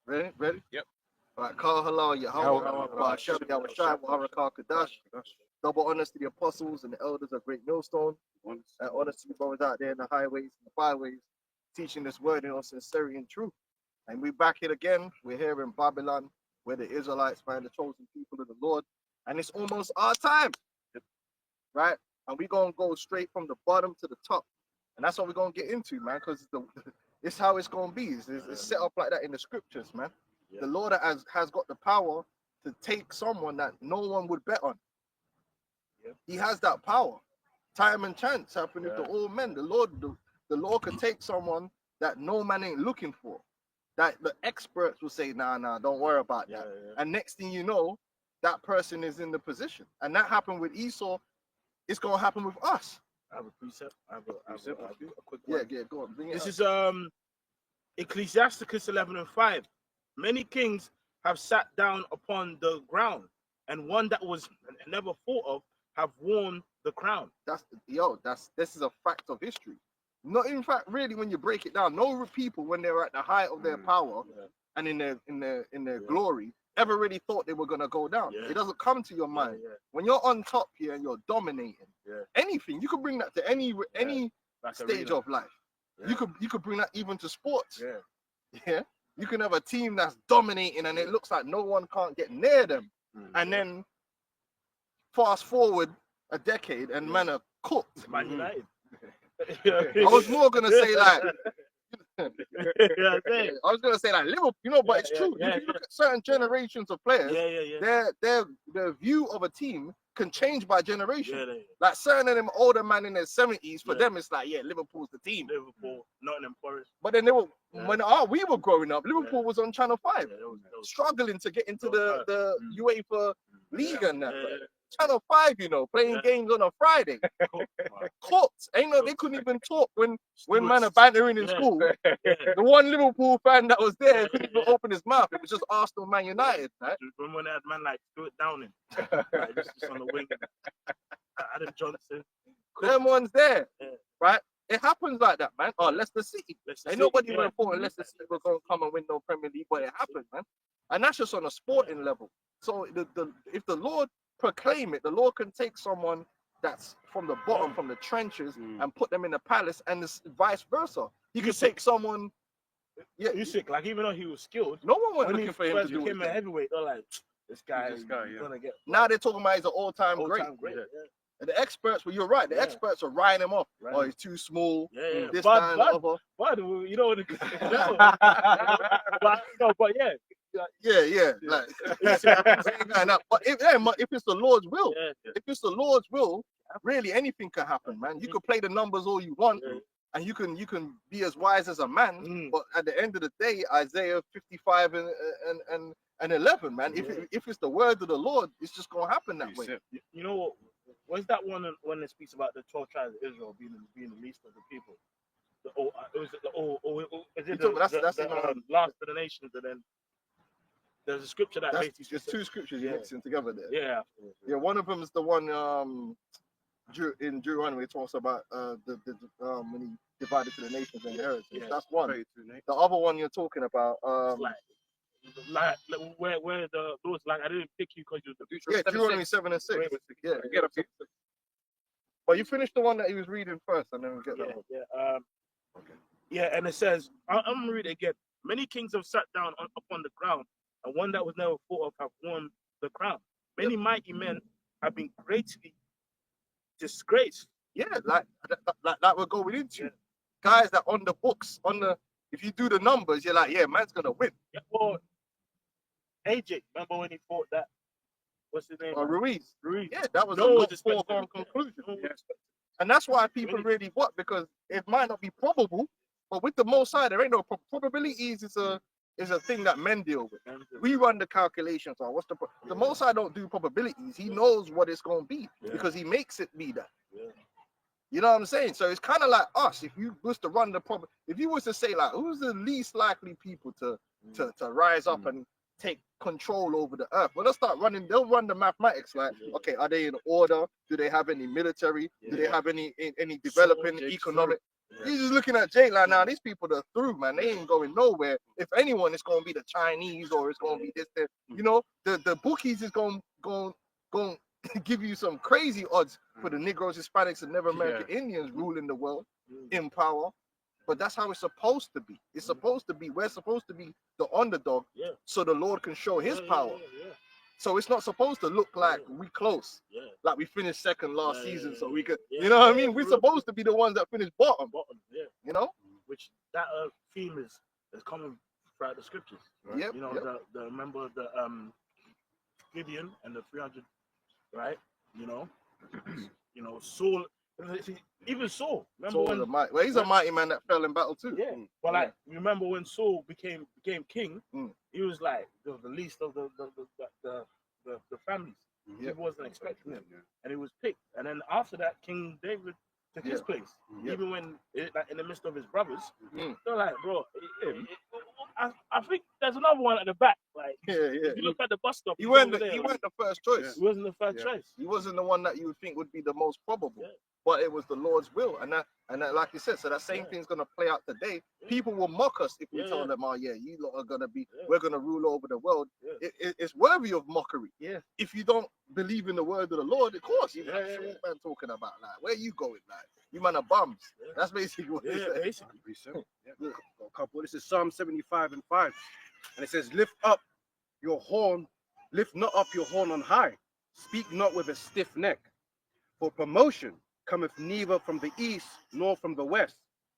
Ready? Ready? Yep. All right, Kal Halal Yahweh, Shem Yahushai, Waharakal Kadash. Double honors to the apostles and the elders of Great Millstone. And honors to the brothers out there in the highways and the byways, teaching this word in all sincerity and truth. And we're back here again. We're here in Babylon, where the Israelites find the chosen people of the Lord. And it's almost our time. Right? And we're going to go straight from the bottom to the top. And that's what we're going to get into, man, because it's how it's going to be. It's set up like that in the scriptures, man. Yeah. The Lord has got the power to take someone that no one would bet on. Yeah. He has that power. Time and chance happening to all men. The Lord could take someone that no man ain't looking for. That the experts will say, nah, don't worry about that. Yeah. And next thing you know, that person is in the position. And that happened with Esau. It's going to happen with us. I have a precept. I have a quick one. Yeah, go on. This is Ecclesiasticus 11:5. Many kings have sat down upon the ground, and one that was never thought of have worn the crown. This is a fact of history. Not in fact, really, when you break it down, no people when they're at the height of their power and in their glory ever really thought they were gonna go down. It doesn't come to your mind. When you're on top here and you're dominating anything, you could bring that to any stage of life. You could bring that even to sports. Yeah. You can have a team that's dominating and it looks like no one can't get near them. And then fast forward a decade and man are cooked. Man United. I was more gonna say like I was gonna say like Liverpool, but it's true. If you look at certain generations of players, their view of a team can change by generation. Like certain of them older man in their 70s, for them it's like, Liverpool's the team. Liverpool, Nottingham Forest. But then they were when we were growing up, Liverpool was on Channel 5, struggling to get into the UEFA League and that. Channel 5, playing games on a Friday. Cooked. They couldn't even talk when man are bantering in school. The one Liverpool fan that was there couldn't even open his mouth. It was just Arsenal, Man United. Right? Remember when they had man like Stuart Downing, just on the wing. Adam Johnson. Them ones there, right? It happens like that, man. Oh, Leicester City. Ain't nobody would have thought Leicester City was going to come and win no Premier League, but it happened, man. And that's just on a sporting level. So if the Lord proclaim it, the Lord can take someone that's from the bottom, from the trenches, and put them in the palace, and it's vice versa. He could take someone. Usyk, like even though he was skilled, no one was looking for him to do it. Became a heavyweight. They're like, this guy gonna get. Now they're talking about he's an all-time great. And the experts, well, you're right. The experts are writing him off. Right. Oh, he's too small. This, that, and other. But you know what? Like, but if it's the Lord's will, if it's the Lord's will, really anything can happen, man. You can play the numbers all you want, and you can be as wise as a man. But at the end of the day, Isaiah 55 and 11, man. If it's the word of the Lord, it's just gonna happen that way. You know what? Where's that one when it speaks about the 12 tribes of Israel being the least of the people? That's last of the nations, and then there's a scripture that basically there's two scriptures mixing together there. Yeah. One of them is the one in Deuteronomy. It talks about when he divided to the nations and the heritage. That's one. The other one you're talking about, like where the Lord's like, I didn't pick you because you was the future. Deuteronomy 7 and 6. But you finished the one that he was reading first, and then we'll get that one. And it says, I'm gonna read it again. Many kings have sat down upon the ground, and one that was never thought of have worn the crown. Many mighty men have been greatly disgraced. Like we're going into. Guys that on the books, if you do the numbers, you're like, man's gonna win. Well, AJ, remember when he fought that? What's his name? Ruiz. Yeah, that was a foregone conclusion. And that's why people really because it might not be probable, but with the Most High, there ain't no probabilities. Is a thing that men deal with. We run the calculations on what's the Most High don't do probabilities. He knows what it's going to be because he makes it be that. You know what I'm saying? So it's kind of like us. If you was to run if you was to say like, who's the least likely people to rise up and take control over the earth? Well, they'll run the mathematics like, okay, are they in order? Do they have any military? Do they have any developing economic? You're just looking at Jake like, now these people are through, man. They ain't going nowhere. If anyone, it's gonna be the Chinese or it's gonna be this. You know, the bookies is gonna give you some crazy odds for the Negroes, Hispanics, and Native American Indians ruling the world in power. But that's how it's supposed to be. It's supposed to be. We're supposed to be the underdog, so the Lord can show His power. So it's not supposed to look like we close, like we finished second last season, so we could, you know what I mean? We're supposed to be the ones that finish bottom. You know, which that theme is common throughout the scriptures. Right? Yep, you know, the remember the Gideon and the 300, right? You know, Saul. Even Saul. Remember Saul he's a mighty man that fell in battle too. Yeah. But like, remember when Saul became king? He was like the least of the families. He wasn't expecting him, and he was picked. And then after that, King David took his place. Even when, like, in the midst of his brothers, they're like, bro, I think there's another one at the back. Like, if you look at the bus stop, he weren't the first choice. He wasn't the first choice. He wasn't the one that you would think would be the most probable. But it was the Lord's will, and that, like you said, so that same thing's gonna play out today. People will mock us if we tell them, "Oh yeah, you lot are gonna be, we're gonna rule over the world." It's worthy of mockery. If you don't believe in the word of the Lord, of course, you're man talking about like, where you going, like, you man are bums. That's basically what it is. Basically. A couple. This is Psalm 75:5, and it says, "Lift up your horn, lift not up your horn on high, speak not with a stiff neck, for promotion cometh neither from the east, nor from the west,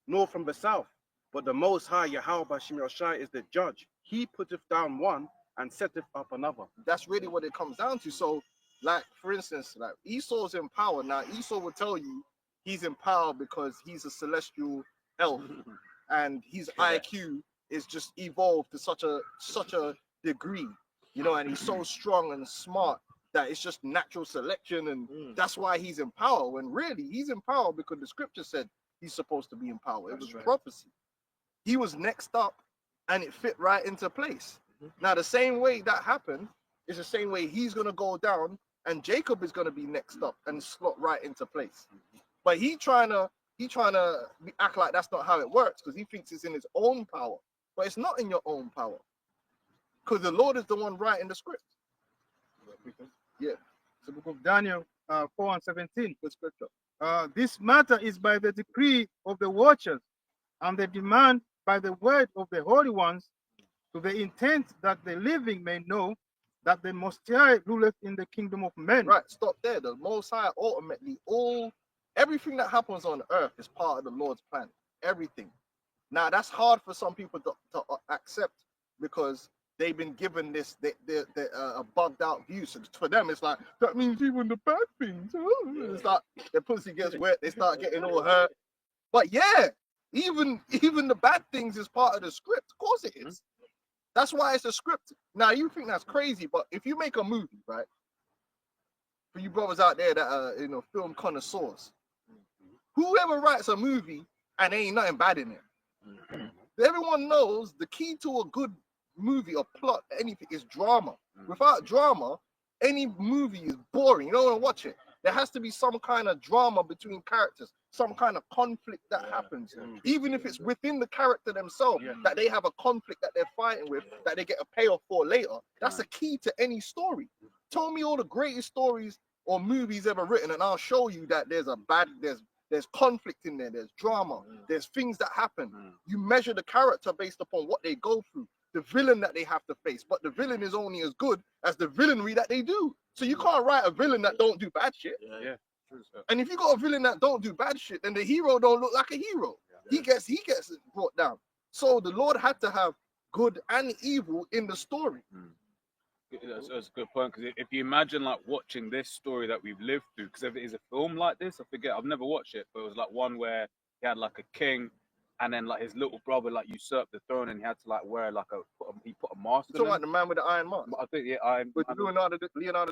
nor from the south. But the Most High, Yahweh Bashim Yoshai, is the judge. He putteth down one and setteth up another." That's really what it comes down to. So, like, for instance, like Esau's in power. Now, Esau will tell you he's in power because he's a celestial elf, and his IQ is just evolved to such a degree, you know, and he's so strong and smart that it's just natural selection, and that's why he's in power. When really he's in power because the scripture said he's supposed to be in power. It was prophecy. He was next up, and it fit right into place. Now the same way that happened is the same way he's gonna go down, and Jacob is gonna be next up and slot right into place. But he trying to act like that's not how it works because he thinks it's in his own power, but it's not in your own power because the Lord is the one writing the script. The book of Daniel 4:17. The scripture. This matter is by the decree of the watchers, and the demand by the word of the holy ones, to the intent that the living may know that the Most High ruleth in the kingdom of men. Right, stop there. The Most High ultimately, everything that happens on earth is part of the Lord's plan. Everything. Now that's hard for some people to accept because they've been given this a bugged out view. So for them, it's like, that means even the bad things. It's like their pussy gets wet, they start getting all hurt. But yeah, even the bad things is part of the script. Of course it is. That's why it's a script. Now you think that's crazy, but if you make a movie, right? For you brothers out there that are film connoisseurs, whoever writes a movie and there ain't nothing bad in it, everyone knows the key to a good movie or plot, anything, is drama. Without drama, any movie is boring. You don't want to watch it. There has to be some kind of drama between characters, some kind of conflict that happens, even if it's within the character themselves, that they have a conflict that they're fighting with, that they get a payoff for later. That's the key to any story. Tell me all the greatest stories or movies ever written, and I'll show you that there's conflict in there, there's drama, there's things that happen. You measure the character based upon what they go through, the villain that they have to face, but the villain is only as good as the villainy that they do. So you can't write a villain that don't do bad shit. And if you got a villain that don't do bad shit, then the hero don't look like a hero. He gets brought down. So the Lord had to have good and evil in the story. That's a good point, because if you imagine like watching this story that we've lived through, because if it is a film like this, I forget, I've never watched it, but it was like one where he had like a king, and then like his little brother like usurped the throne, and he had to like wear like he put a mask. You're talking about the man with the iron mask? I think with Leonardo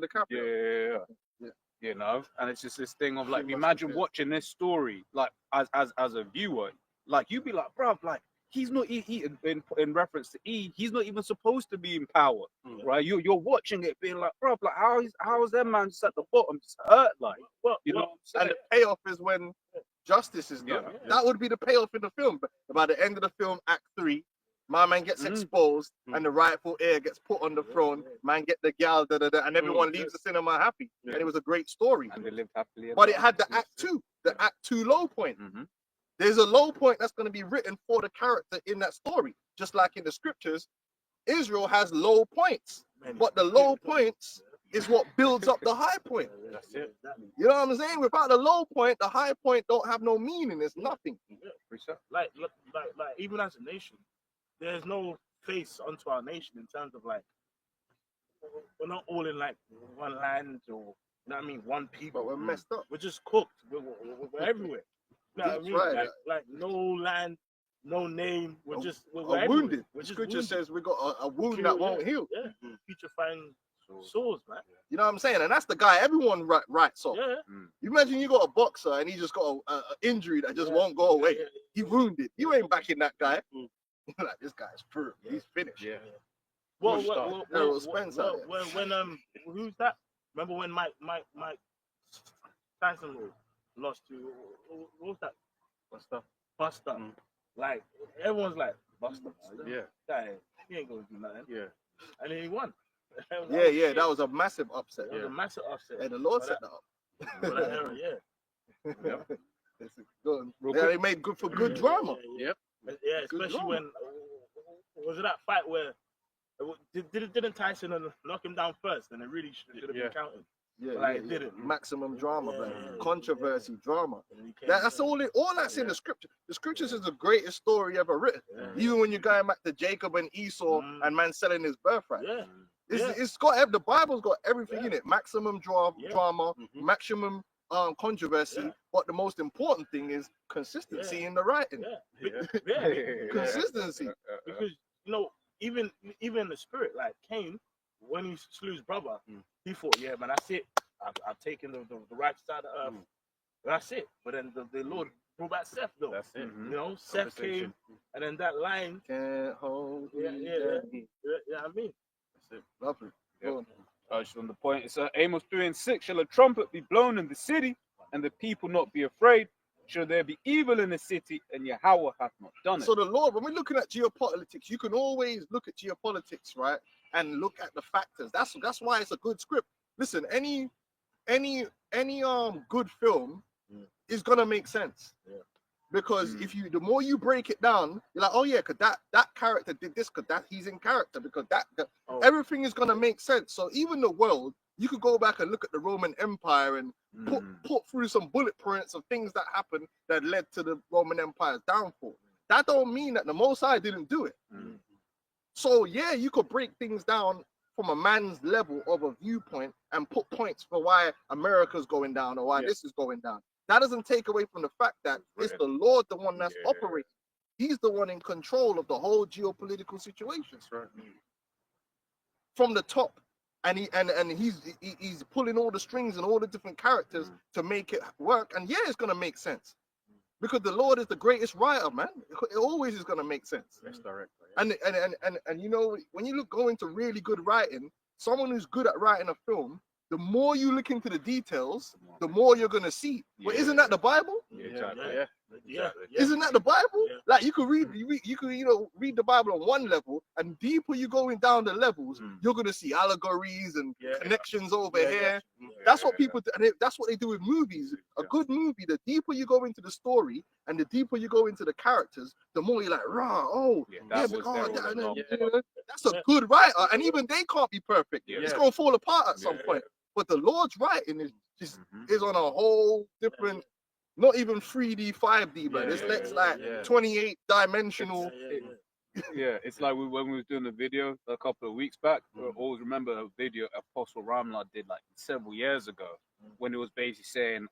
DiCaprio. Yeah. You know, and it's just this thing of like, imagine watching this story like as a viewer, like you'd be like, bruv, like he's not in reference to he's not even supposed to be in power, right? You're watching it being like, bruv, like how is that man just at the bottom, just hurt, like, well, you know what I'm saying? And the payoff is when justice is done. Yeah. That would be the payoff in the film. But by the end of the film, Act 3, my man gets exposed and the rightful heir gets put on the throne. Man get the gal, and everyone leaves the cinema happy. And it was a great story. And they lived happily. But it had the Act 2, the Act 2 low point. There's a low point that's going to be written for the character in that story. Just like in the scriptures, Israel has low points. But the low points is what builds up the high point. That's it. You know what I'm saying? Without the low point, the high point don't have no meaning. It's nothing. Like even as a nation, there's no face onto our nation in terms of like we're not all in like one land or you know what I mean, one people. But we're messed up. We're just cooked. We're everywhere. You know what I mean? Right. Like no land, no name. We're wounded. We're The just scripture wounded. says we got a wound that won't heal. Yeah, putrefying sores, man. You know what I'm saying? And that's the guy everyone writes off. Yeah. You imagine you got a boxer and he just got a injury that just won't go away. He wounded. You ain't backing that guy. Like, this guy's through. He's finished. Yeah. Well, Spencer. when who's that? Remember when Mike Tyson lost to what was that? Buster. Like everyone's like Buster. Yeah. Guy, he ain't gonna do nothing. Yeah. And then he won. That was a massive upset. It was a massive upset. And the Lord set that up. For that era, yeah. It's good. Yeah, they made good for good drama. Yep. Yeah, especially when was it that fight where didn't Tyson knock him down first, and it really should have been counted. It didn't. Maximum drama, man. Controversy, drama. That's all that's in the scripture. The scriptures is the greatest story ever written. Even when you're going back to Jacob and Esau and man selling his birthright. It's got the Bible's got everything in it. Maximum drama, maximum controversy, but the most important thing is consistency in the writing. Consistency. Because even the spirit, like Cain, when he slew his brother, he thought, yeah, man, that's it. I've taken the right side of earth. That's it. But then the Lord brought back Seth, though. That's it. You know, Seth came, and then that line. Can't hold I mean, that's it. Lovely. On the point, it's Amos 3:6. Shall a trumpet be blown in the city, and the people not be afraid? Shall there be evil in the city, and Yahweh hath not done it? So the Lord, when we're looking at geopolitics, you can always look at geopolitics, right, and look at the factors. That's why it's a good script. Listen, any good film is gonna make sense. Because the more you break it down, you're like, oh yeah, cause that character did this, cause he's in character, because everything is gonna make sense. So even the world, you could go back and look at the Roman Empire and put through some bullet points of things that happened that led to the Roman Empire's downfall. That don't mean that the Most High didn't do it. So yeah, you could break things down from a man's level of a viewpoint and put points for why America's going down or why this is going down. That doesn't take away from the fact that it's the Lord, the one that's operating. He's the one in control of the whole geopolitical situation. From the top, and he's pulling all the strings and all the different characters to make it work. And yeah, it's gonna make sense because the Lord is the greatest writer, man. It always is gonna make sense. That's direct. And you know, when you go into really good writing, someone who's good at writing a film, the more you look into the details, the more you're gonna see. But isn't that the Bible? Isn't that the Bible? Like you could read the Bible on one level, and deeper you going down the levels, you're gonna see allegories and connections over here. That's what people do, and that's what they do with movies. A good movie, the deeper you go into the story and the deeper you go into the characters, the more you're like, that's a good writer. And even they can't be perfect. It's gonna fall apart at some point. But the Lord's writing is on a whole different, not even 3D, 5D, but it's like 28 dimensional. It's like when we was doing the video a couple of weeks back. I always remember a video Apostle Ramla did like several years ago when it was basically saying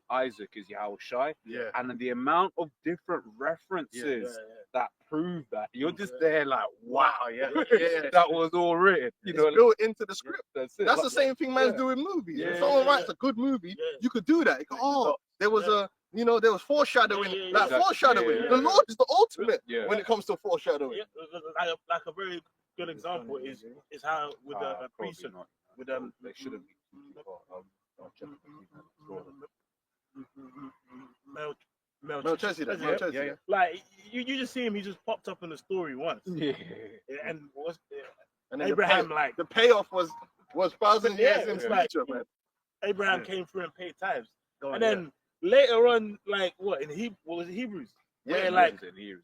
Isaac is Yahweh Shai, and the amount of different references that prove that, you're just there like, wow, that was all written. You know, built into the script. That's it. That's the same thing man's doing movies. If someone writes a good movie, you could do that. You go, there was there was foreshadowing. Foreshadowing. The Lord is the ultimate when it comes to foreshadowing. Like a very good example is how with the priesthood, with they shouldn't be. Melchizedek. Yeah. Like you just see him. He just popped up in the story once. Yeah. And what's And then Abraham like? the payoff was thousand Yeah, years in it's the like- future, man. Abraham came through and paid tithes. Go on, And then later on, like what in Hebrews? Yeah, Where like Yeah.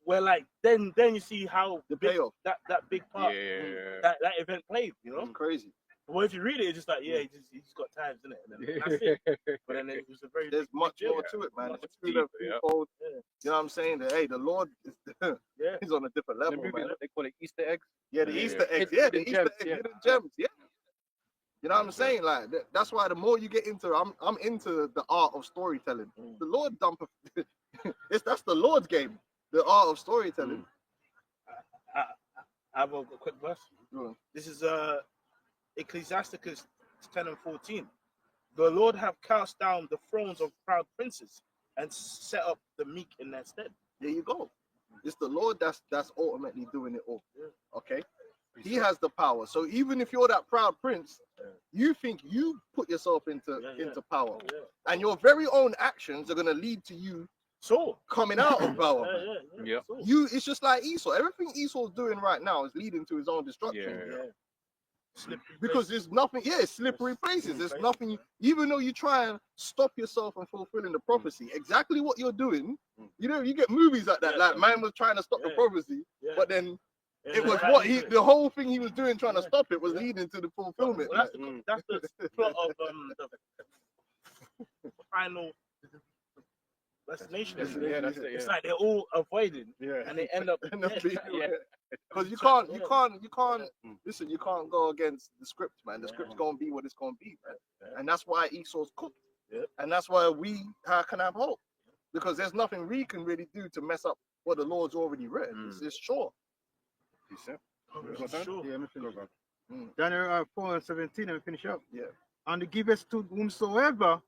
where like then you see how The big payoff. that big part that event played, you know. It's crazy. Well, if you read it, it's just like he just got tithes in it, and then that's it. But then it was a very There's much big more deal. to it, man. Much It's through the deeper, yeah. people, Yeah. you know what I'm saying? That hey, the Lord is Yeah. he's on a different level, man. They call it Easter eggs. Yeah, the Yeah, Easter yeah. eggs. Yeah, the Hidden Easter gems, eggs, yeah. hidden gems. Yeah. You know what I'm saying? Like that's why the more you get into, I'm into the art of storytelling. The Lord dump. That's the Lord's game. The art of storytelling. I have a quick verse. Go on. This is Ecclesiasticus 10:14. The Lord have cast down the thrones of proud princes and set up the meek in their stead. There you go. It's the Lord that's ultimately doing it all. Okay. He has the power. So even if you're that proud prince, you think you put yourself into power. Oh, yeah. And your very own actions are gonna lead to you So coming out of power. Yeah. So, It's just like Esau. Everything Esau's doing right now is leading to his own destruction. Yeah. Slippery Because there's nothing, it's slippery places. There's nothing, even though you try and stop yourself from fulfilling the prophecy, exactly what you're doing, you know, you get movies like that, like man was trying to stop the prophecy, Yeah. but then Yeah, it was that's what right. the whole thing he was doing trying to stop it was leading to the fulfillment. Well, that's the plot of the final destination. Yeah, that's it. It's Yeah. like they're all avoiding, Yeah. and they end up. Because you can't listen, you can't go against the script, man. The script's gonna be what it's gonna be, man. And that's why Esau's cooked. Yeah. And that's why we can have hope. Because there's nothing we can really do to mess up what the Lord's already written. It's sure. Sure. Yeah, let me finish. Go on. Daniel 4:17, and we finish up. Yeah. And he giveth to whomsoever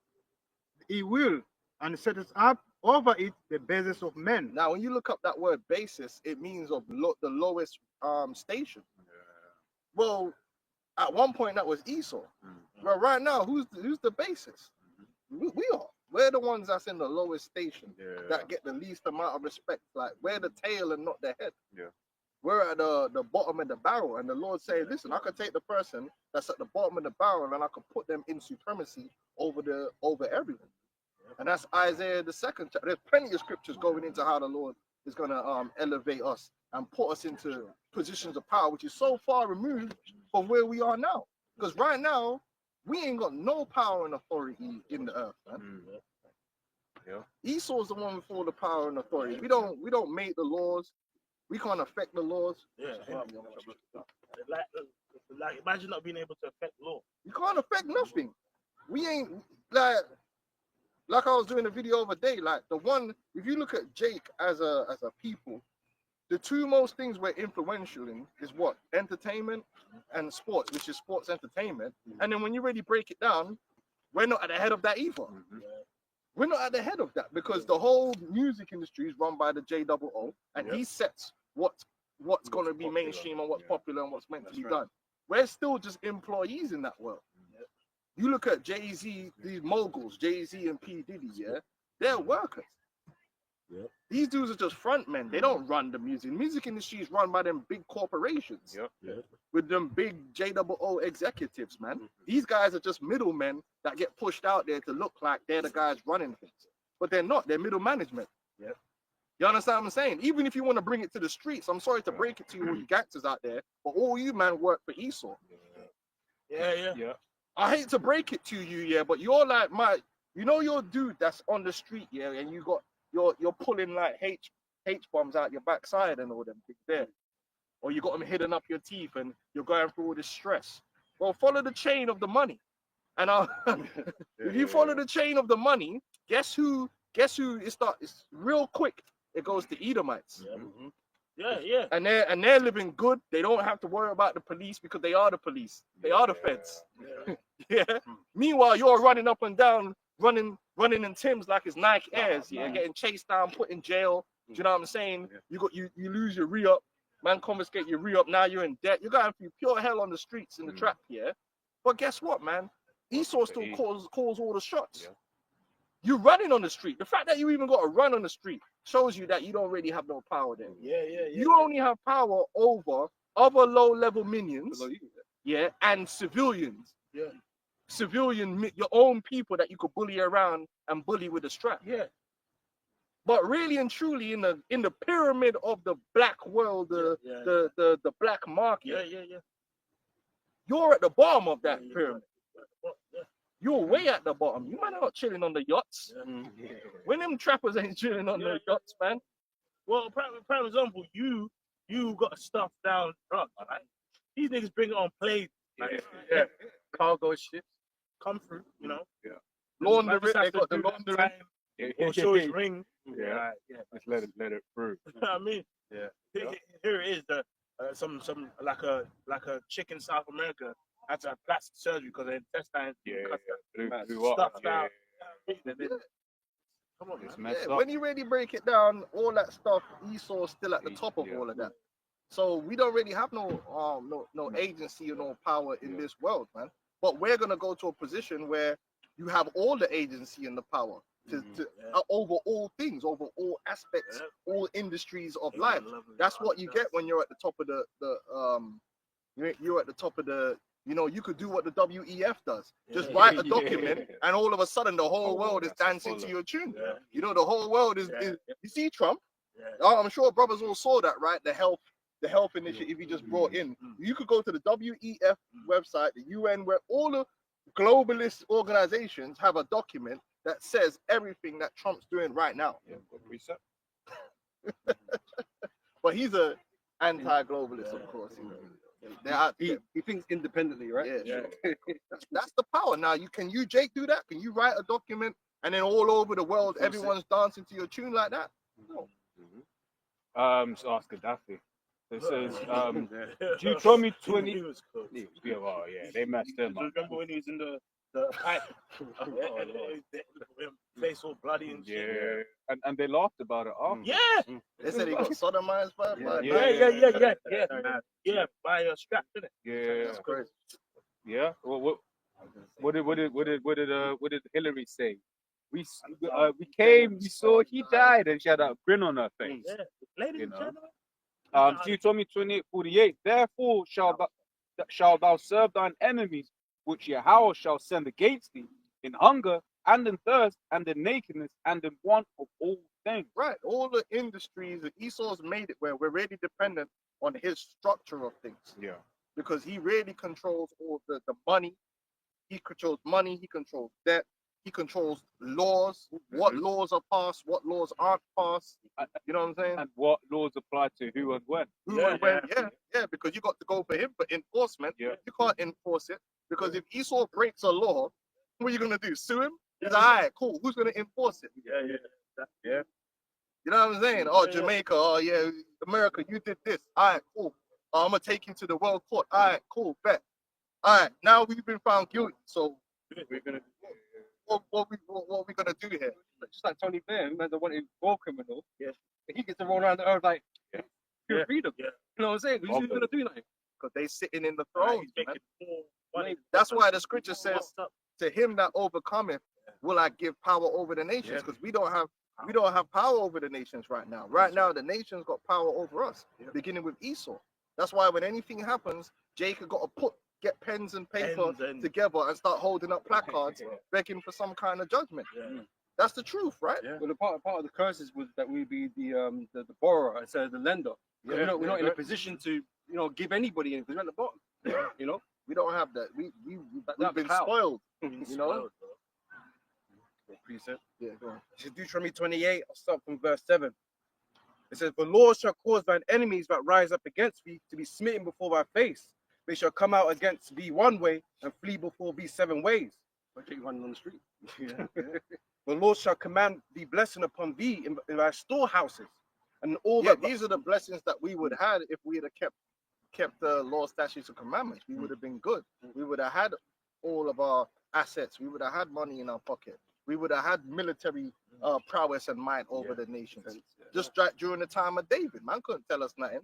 he will, and setteth up over it the basis of men. Now, when you look up that word basis, it means of the lowest station. Well, at one point that was Esau. But right now, who's the basis? We are. We're the ones that's in the lowest station that get the least amount of respect. Like we're the tail and not the head. Yeah. We're at the bottom of the barrel, and the Lord said, "Listen, I could take the person that's at the bottom of the barrel, and I could put them in supremacy over everyone." And that's Isaiah the 2nd chapter. There's plenty of scriptures going into how the Lord is gonna elevate us and put us into positions of power, which is so far removed from where we are now. Because right now, we ain't got no power and authority in the earth, man. Yeah. Esau's the one with all the power and authority. We don't make the laws. We can't affect the laws. Yeah. Like imagine not being able to affect law. You can't affect nothing. We ain't like I was doing a video of a day. Like the one, if you look at Jake as a people, the two most things we're influential in is what? Entertainment and sports, which is sports entertainment. And then when you really break it down, we're not at the head of that either. We're not at the head of that because the whole music industry is run by the JOO, and he sets what's going to be mainstream and what's popular and what's meant to be done. We're still just employees in that world. You look at Jay-Z, these moguls, Jay-Z and P. Diddy, they're workers. These dudes are just front men. They don't run the music. The music industry is run by them big corporations with them big JOO executives, man. These guys are just middlemen that get pushed out there to look like they're the guys running things. But they're not. They're middle management. You understand what I'm saying? Even if you want to bring it to the streets, I'm sorry to break it to you, all you gangsters out there, but all you, man, work for Esau. Yeah. I hate to break it to you, but you're like your dude that's on the street, and you got you're pulling like H bombs out your backside and all them things there, or you got them hidden up your teeth and you're going through all this stress. Well, follow the chain of the money, and if you follow the chain of the money, guess who? It's real quick. It goes to Edomites. Yeah. And they're living good. They don't have to worry about the police because they are the police. They are the feds. Meanwhile, you're running up and down, running in Timbs like it's Nike Airs. Getting chased down, put in jail. Do you know what I'm saying? You lose your re-up. Man, confiscate your re-up. Now you're in debt. You're going through pure hell on the streets in the trap. But guess what, man? Esau still calls all the shots. You running on the street. The fact that you even got to run on the street shows you that you don't really have no power there. Yeah. You only have power over other low-level minions, yeah, and civilians. Yeah. Your own people that you could bully around and bully with a strap. Yeah. But really and truly, in the pyramid of the black world, the black market, Yeah. you're at the bottom of that Yeah, pyramid. Yeah. You're way at the bottom. You might not chilling on the yachts. Yeah. When them trappers ain't chilling on the yachts, man. Well, prime example, you got stuff down trucks, right? These niggas bring it on planes, like, Cargo ships. come through, you know. Yeah. Laundry, Man just they have to got the do that laundry. time, or show his ring. Yeah. Just let it through. You know what I mean? Yeah. Here it is. Some like a chick in South America had to have plastic surgery because her intestines stuffed out. Come on, It's man. messed Yeah, up. when you really break it down, all that stuff, Esau's still at the top of Yeah. all of that. So we don't really have no agency or no power in this world, man. But we're gonna go to a position where you have all the agency and the power to over all things, over all aspects, all industries of life. That's what you get when you're at the top of you're at the top of the. You know, you could do what the WEF does. Just write a document, and all of a sudden the whole world is dancing to your tune. Yeah. You know, the whole world is. You see Trump? Yeah. I'm sure brothers all saw that, right? The health initiative he just brought in. You could go to the WEF website, the UN, where all the globalist organizations have a document that says everything that Trump's doing right now. But he's a anti-globalist, of course. He thinks independently, right? Yeah. That's the power. Now, can you, Jake, do that? Can you write a document and then all over the world, everyone's dancing to your tune like that? No. So ask Gaddafi. It says, Deuteronomy 20. He was cool. Yeah, well, yeah, they messed him up. Remember when he was in the pipe? Face all bloody and shit. Yeah, and they laughed about it after. Yeah. They said he got sodomized by Yeah. By a strap, didn't it? Yeah, That's crazy. yeah. What did Hillary say? We came, we saw, he died, and she had a grin on her face. Yeah. Ladies and know. gentlemen. Deuteronomy 28:48. Therefore shall thou serve thine enemies, which Yahweh shall send against thee, in hunger and in thirst and in nakedness and in want of all things. Right. All the industries, Esau's made it where we're really dependent on his structure of things. Yeah. Because he really controls all the money. He controls money. He controls debt. He controls laws. What laws are passed, what laws aren't passed. You know what I'm saying? And what laws apply to who and when. Who and when? Yeah, because you got to go for him for enforcement. Yeah. You can't enforce it because if Esau breaks a law, what are you gonna do? Sue him? He's like, all right, cool. Who's gonna enforce it? Yeah. You know what I'm saying? Oh, Jamaica. Oh, yeah, America. You did this. All right, cool. I'm gonna take you to the world court. All right, cool. Bet. All right, now we've been found guilty. So we're gonna. What we gonna do here? Just like Tony Blair, who had the wanted war criminal. Yes. He gets to roll around the earth like pure freedom. Yeah. You know what I'm saying? Who's gonna do nothing? Because they sitting in the Right, throne. he's making more money. That's why the scripture says, "To him that overcometh, will I give power over the nations." Because we don't have power over the nations right now. Right now, the nations got power over us, beginning with Esau. That's why when anything happens, Jacob got to get pens and paper together and start holding up placards, begging for some kind of judgment. Yeah. That's the truth, right? Yeah. Well, the part of the curses was that we'd be the borrower instead of the lender. We're not in a position to give anybody anything. We're at the bottom. You know, We don't have that. We've been power. spoiled. You know. Precept. Yeah, go on. This is Deuteronomy 28. I'll start from verse 7. It says, "The Lord shall cause thine enemies that rise up against thee to be smitten before thy face. They shall come out against thee one way and flee before thee 7 ways." I'll take you running on the street. The Lord shall command thee blessing upon thee in thy storehouses, and all that. These are the blessings that we would have had if we had kept the law, statutes, and commandments. We would have been good. We would have had all of our assets. We would have had money in our pocket. We would have had military prowess and might over the nations. Just during the time of David, man couldn't tell us nothing.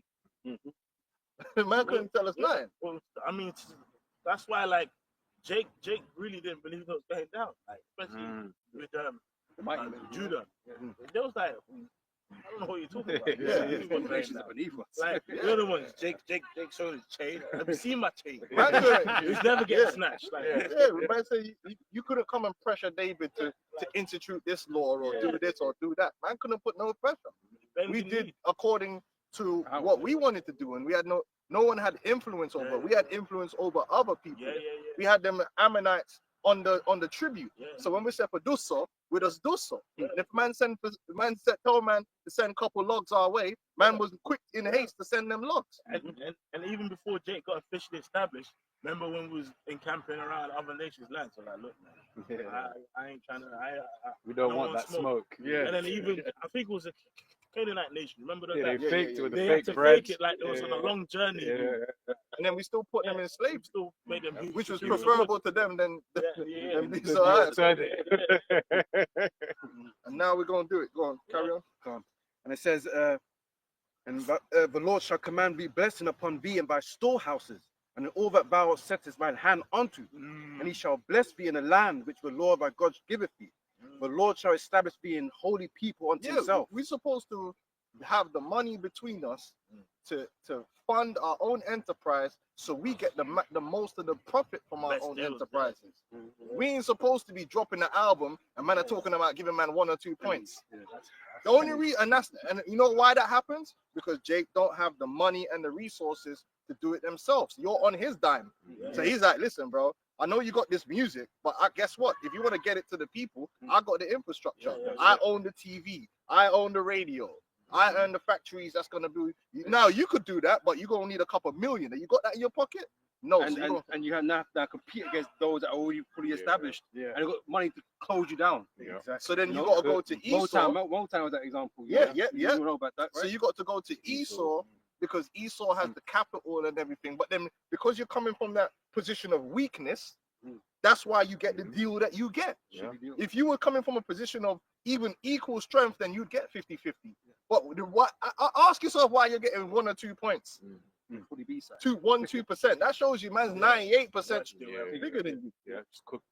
Man couldn't tell us nothing. Well, I mean, that's why like Jake really didn't believe it was going down. Like especially with The mighty men. Judah. They was like, I don't know what you're talking about. The nations are beneath us. Like, the other ones, Jake showed his chain. Have you seen my chain? Man, It's never getting snatched. Like, man, say you couldn't come and pressure David to institute this law or do this or do that. Man couldn't put no pressure. We did according to what we wanted to do, and we had no one had influence over. We had influence over other people. We had them Ammonites on the tribute. So when we said for do so, we just do so. And if told man to send a couple logs our way, man was quick in haste to send them logs. And even before Jake got officially established, remember when we was encamping around other nations' land? So like, look, man, I ain't trying to. We don't want that smoke. And then even I think it was a Canaanite nation. Remember that? They faked it with the they fake had to bread. fake it like it was on a long journey. And then we still put them in slaves, Still made them, which was preferable to them than these. And now we're gonna do it. Go on, carry on. And it says, the Lord shall command thee blessing upon thee and thy storehouses, and in all that thou settest thine hand unto. And he shall bless thee in the land which the Lord thy God giveth thee. The Lord shall establish thee in holy people unto himself. We're supposed to have the money between us to fund our own enterprise, so we get the most of the profit from our own enterprises. We ain't supposed to be dropping the album and man are talking about giving man 1 or 2 points. The only reason, and you know why that happens? Because Jake don't have the money and the resources to do it themselves. You're on his dime. So he's like, listen, bro, I know you got this music, but guess what? If you want to get it to the people, I got the infrastructure. I own the TV. I own the radio. I own the factories that's going to be. Now, you could do that, but you're going to need a couple million. You got that in your pocket? No. And you have now compete against those that are already fully established. And they got money to close you down. Exactly. So then you got to go to Esau. Motown was that example. Yeah. You know about that, right? So you got to go to Esau because Esau has the capital and everything. But then because you're coming from that position of weakness, that's why you get the deal that you get. If you were coming from a position of even equal strength, then you'd get 50-50. But ask yourself why you're getting 1 or 2 points. 2%. That shows you man's 98% bigger than you. Yeah, just cook.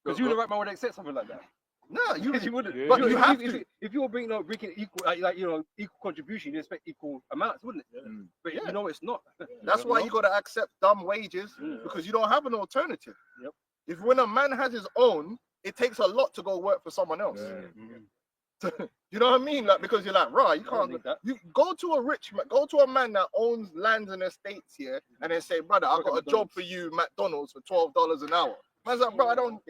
Because you the right man would accept something like that. No, you wouldn't. Yeah. But you have to. If you were bringing equal, equal contribution, you expect equal amounts, wouldn't it? But you know it's not. That's why you got to accept dumb wages because you don't have an alternative. If when a man has his own, it takes a lot to go work for someone else. You know what I mean? Like, because you're like, right, you can't. You go to a rich man, go to a man that owns lands and estates here, and then say, brother, I've got a job for you, McDonald's, for $12 an hour. Man's like, bro, I don't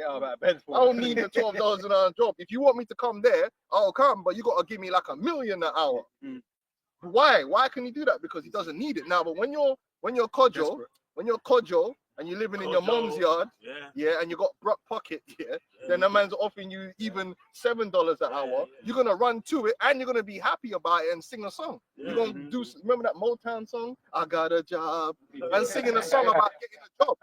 need the $12 an hour job. If you want me to come there, I'll come, but you got to give me like $1 million an hour. Why? Why can you do that? Because he doesn't need it now. But when you're codjo, and you're living in your mom's yard, and you got broke pocket, then the man's offering you even $7 an hour. You're gonna run to it, and you're gonna be happy about it and sing a song. You're gonna do. Remember that Motown song? I got a job, and singing a song about getting a job.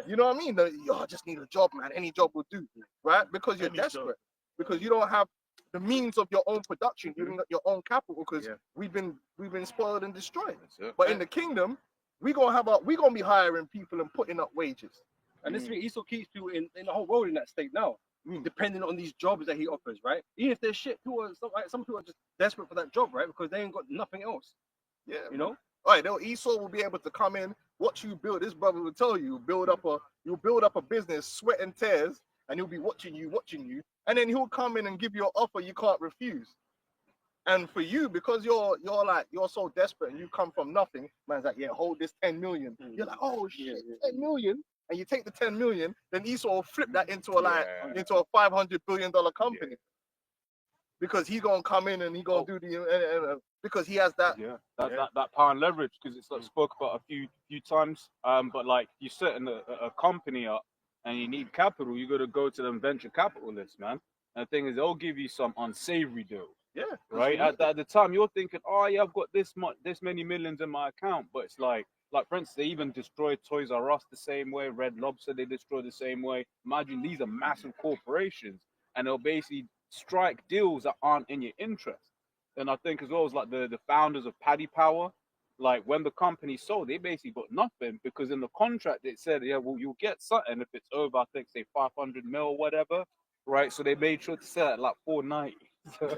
You know what I mean? I just need a job, man. Any job will do, right? Because you're desperate. Because you don't have the means of your own production. You don't got your own capital because we've been spoiled and destroyed. But in the kingdom, we're gonna be hiring people and putting up wages. And this thing Esau keeps people in the whole world in that state now, depending on these jobs that he offers, right? Even if they're shit, some people are just desperate for that job, right? Because they ain't got nothing else. Yeah, you know. All right, Esau will be able to come in, watch you build. This brother will tell you, you'll build up a business, sweat and tears, and he'll be watching you, and then he'll come in and give you an offer you can't refuse. And for you, because you're so desperate and you come from nothing, man's like, yeah, hold this 10 million. You're like, oh shit, 10 million, and you take the 10 million, then Esau will flip that into a $500 billion company. Because he's gonna come in and he's gonna do the because he has that that power and leverage, because it's like spoke about a few times. But like you setting a company up and you need capital, you got to go to them venture capitalists, man. And the thing is, they'll give you some unsavory deals. Yeah. Right. At the time, you're thinking, oh yeah, I've got this many millions in my account, but it's like for instance, they even destroyed Toys R Us the same way. Red Lobster they destroyed the same way. Imagine these are massive corporations, and they'll basically strike deals that aren't in your interest. And I think as well as like the founders of Paddy Power, like when the company sold, they basically got nothing because in the contract it said, yeah, well, you'll get something if it's over, I think, say 500 mil or whatever, right? So they made sure to sell it at like 490. That's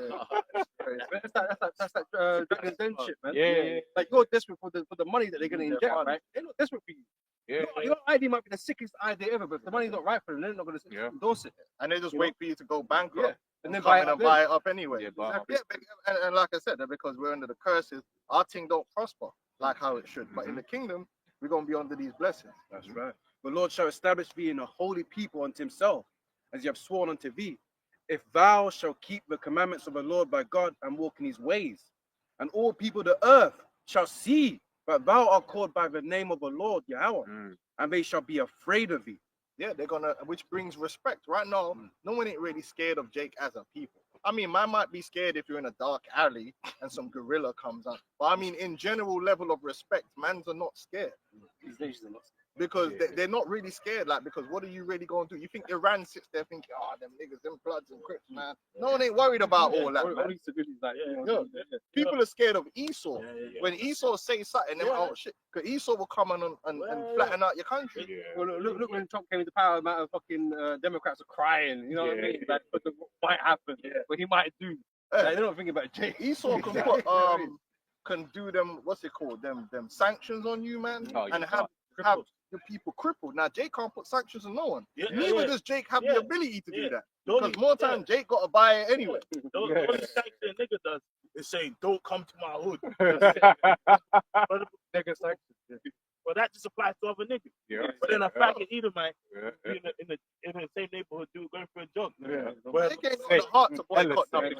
like Dragon's Den shit, man. Yeah. Like you're desperate for the money that they're gonna inject, right? They're not desperate for you. Yeah. Your idea might be the sickest idea ever, but if the money's not right for them, they're not gonna endorse it. And they just You wait know? for you to go bankrupt. Yeah. And then Come buy in it and buy it up anyway. Yeah, buy it up. Yeah, and like I said, because we're under the curses, our thing don't prosper like how it should. But in the kingdom, we're gonna be under these blessings. That's right. The Lord shall establish thee in a holy people unto himself, as you have sworn unto thee, if thou shalt keep the commandments of the Lord thy God and walk in his ways. And all people of the earth shall see that thou art called by the name of the Lord Yahweh, and they shall be afraid of thee. Yeah, they're gonna, which brings respect. Right now, no one ain't really scared of Jake as a people. I mean, man might be scared if you're in a dark alley and some gorilla comes up. But I mean, in general level of respect, mans are not scared. These nations are not scared. Because they're not really scared, like, because what are you really going to do? You think Iran sits there thinking, oh, them niggas, them Bloods and Crips, man. No one ain't worried about all that, man. People are scared of Esau. When Esau says something, they're like, oh shit, because Esau will come on and flatten out your country. Well, look when Trump came into power, the amount of fucking Democrats are crying, you know what I mean? Like, what might happen, what he might do. Like, they're not thinking about Jake. Esau can put, can do them, what's it called, them sanctions on you, man, and have the people crippled. Now Jake can't put sanctions on no one. Neither does Jake have the ability to do that. Because more time Jake got to buy it anyway. The only sanction a nigga does is say, "Don't come to my hood." Nigga sanctions. Well, that just applies to other niggas. But then a faggot Edomite in the same neighborhood, dude, going for a jog. Jake ain't got the heart to boycott nothing.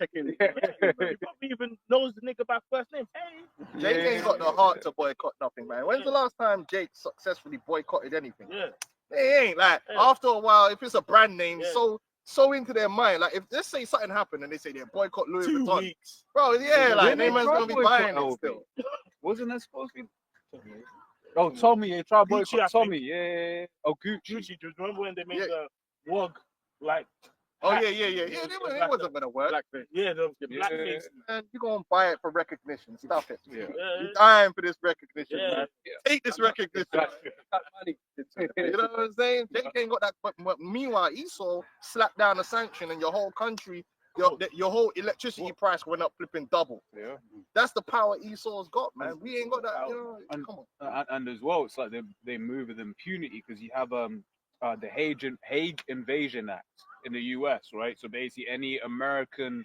He probably even knows the nigga by first name. Hey, Jake ain't got the heart to boycott nothing, man. When's the last time Jake successfully boycotted anything? They ain't like after a while, if it's a brand name, so into their mind. Like if let's say something happened and they say they boycott Louis 2 Vuitton, weeks. bro, like they man's gonna be buying it still. Wasn't that supposed to be? Oh, Tommy, they tried Gucci, boycott Tommy, yeah. Oh, Gucci. Gucci, do you remember when they made the Wog like? Oh yeah. It wasn't gonna work. The blackface. Man, you gonna buy it for recognition. Stop it. You're dying for this recognition, man. Take this recognition. You know what I'm saying? Jake ain't got that. But meanwhile, Esau slapped down a sanction, and your whole country, your whole electricity price went up flipping double. That's the power Esau's got, man. We ain't got that. You know, come on. And as well, it's like they move with impunity because you have the Hague Invasion Act in the US, right? So basically, any American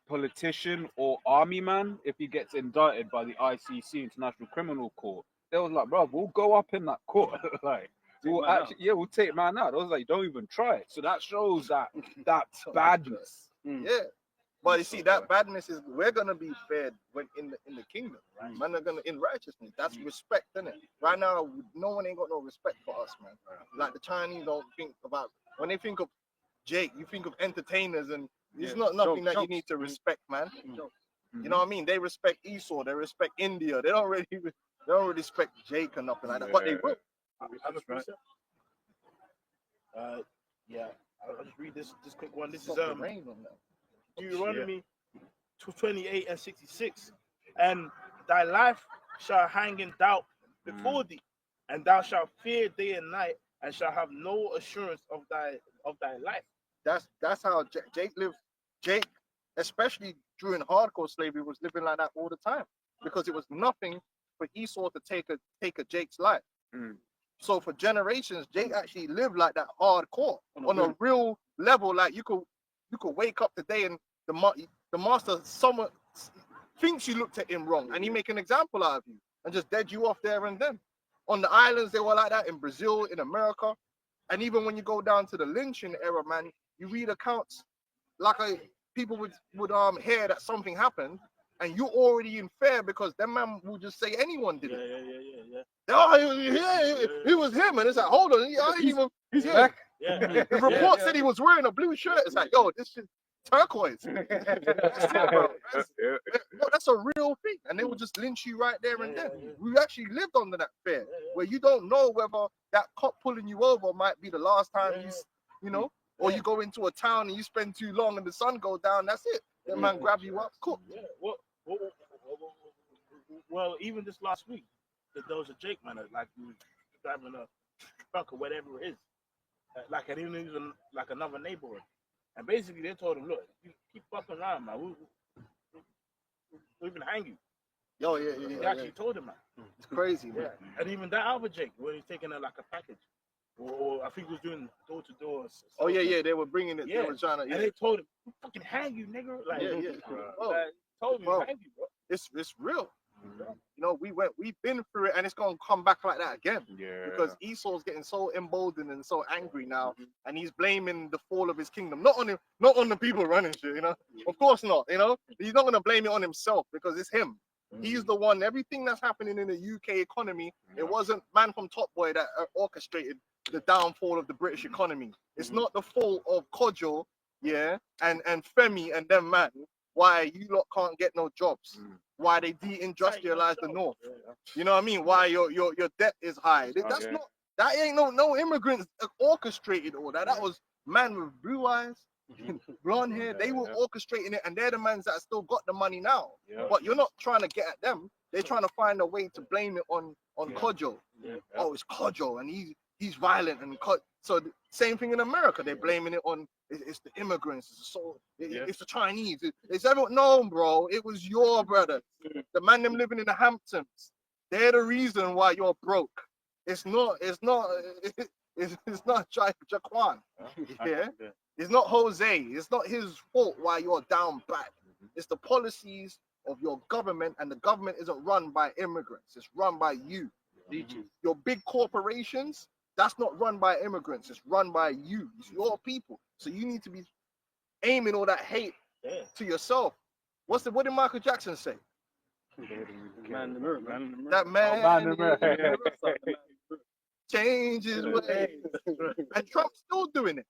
politician or army man, if he gets indicted by the ICC, International Criminal Court, they was like, bro, we'll go up in that court, like. We'll take man out. I was like, don't even try it. So that shows that badness. Yeah, but you see, that badness is we're gonna be fed when in the kingdom, right? Man are gonna in righteousness. That's respect, isn't it? Right now, no one ain't got no respect for us, man. Like the Chinese don't think about when they think of Jake, you think of entertainers, and it's not nothing that you need to respect, man. You know what I mean? They respect Esau, they respect India. They don't really respect Jake or nothing like that, but they will. I'll just read this quick one. This is Deuteronomy 28:66. And thy life shall hang in doubt before thee, and thou shalt fear day and night, and shall have no assurance of thy life. That's how Jake lived. Jake, especially during hardcore slavery, was living like that all the time because it was nothing for Esau to take a Jake's life. So for generations, Jake actually lived like that hardcore on a real level. Like you could wake up today and the master someone thinks you looked at him wrong and he make an example out of you and just dead you off there and then. On the islands, they were like that in Brazil, in America, and even when you go down to the lynching era, man, you read accounts like people would hear that something happened. And you're already in fear because that man will just say anyone did it. Oh, it was him. And it's like, hold on. He's back. The report said he was wearing a blue shirt. It's like, yo, this shit turquoise. That's a real thing. And they will just lynch you right there and then. We actually lived under that fear where you don't know whether that cop pulling you over might be the last time you know, or you go into a town and you spend too long and the sun goes down. That's it. That man grab you up, cook. Well, even this last week, there was a Jake man, like he was driving a truck or whatever it is, like it even like another neighborhood, and basically they told him, look, you keep fucking around, man, we even hang you. Yo, They actually told him that. It's crazy, man. Yeah, and even that other Jake, when he's taking like a package, or I think he was doing door to door. Oh yeah, they were bringing it. Yeah. They were trying to. And Yeah, they told him, we fucking hang you, nigga. Like, Oh, like, told him, bro. hang you, bro. it's real. You know, we've been through it, and it's gonna come back like that again. Yeah. Because Esau's getting so emboldened and so angry now, and he's blaming the fall of his kingdom, not on him, not on the people running shit. You know, of course not. You know, he's not gonna blame it on himself because it's him. He's the one. Everything that's happening in the UK economy, it wasn't man from Top Boy that orchestrated the downfall of the British economy. It's not the fault of Kojo, yeah, and Femi and them man. Why you lot can't get no jobs? Why they deindustrialize the North? You know what I mean? Why your debt is high? That's not. That ain't no immigrants orchestrated all that. That was man with blue eyes, blonde hair. They were orchestrating it, and they're the mans that still got the money now. But you're not trying to get at them. They're trying to find a way to blame it on Kojo. Oh, it's Kojo, and he's violent and so the same thing in America. They're blaming it on it's the immigrants. It's the Chinese. It's everyone. No, bro. It was your brother. The man them living in the Hamptons. They're the reason why you're broke. It's not Jaquan. Yeah. It's not Jose. It's not his fault why you're down bad. It's the policies of your government, and the government isn't run by immigrants. It's run by you. Your big corporations, that's not run by immigrants. It's run by you. It's your people. So you need to be aiming all that hate to yourself. What did Michael Jackson say? Man in the mirror, man. That man in the mirror change his ways. And Trump's still doing it.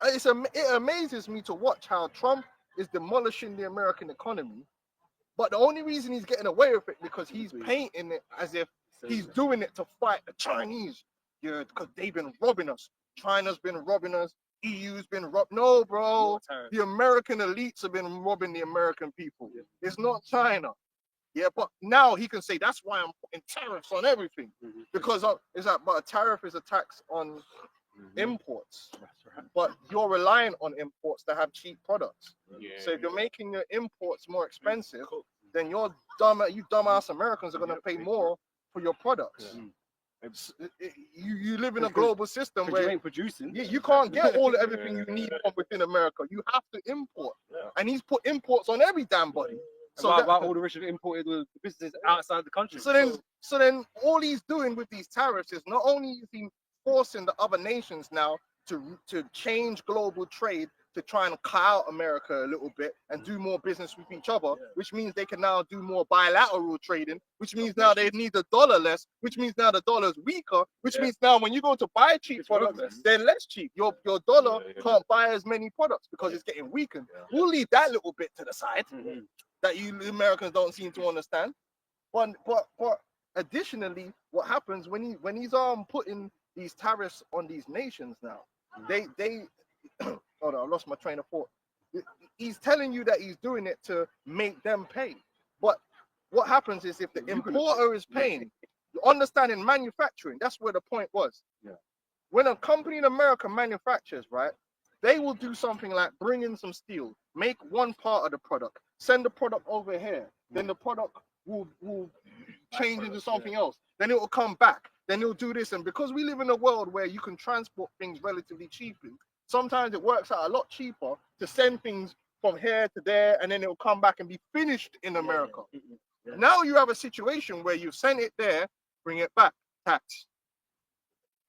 It amazes me to watch how Trump is demolishing the American economy. But the only reason he's getting away with it because he's painting it as if he's doing it to fight the Chinese. Yeah, because they've been robbing us. China's been robbing us. EU's been robbed. No, bro. The American elites have been robbing the American people. It's not China. Yeah, but now he can say that's why I'm putting tariffs on everything. Because but a tariff is a tax on imports. But you're relying on imports to have cheap products. So if you're making your imports more expensive, then you dumbass Americans are going to pay more for your products. You live in a global system where you ain't producing. You can't get everything you need from within America. You have to import, and he's put imports on every damn body. So why all the rich have imported the businesses outside the country? So then all he's doing with these tariffs is not only is he forcing the other nations now to change global trade to try and cut out America a little bit and do more business with each other, which means they can now do more bilateral trading, which means now they need the dollar less, which means now the dollar's weaker, which means now when you go to buy cheap products, they're less cheap. Your dollar can't buy as many products because it's getting weakened. We'll leave that little bit to the side that you Americans don't seem to understand. But additionally, what happens when he's putting these tariffs on these nations now, they hold on, I lost my train of thought. He's telling you that he's doing it to make them pay. But what happens is if the importer is paying, you understand in manufacturing, that's where the point was. When a company in America manufactures, right, they will do something like bring in some steel, make one part of the product, send the product over here, then the product will change into something else, then it will come back, then it'll do this. And because we live in a world where you can transport things relatively cheaply, sometimes it works out a lot cheaper to send things from here to there, and then it'll come back and be finished in America. Now you have a situation where you send it there, bring it back, tax.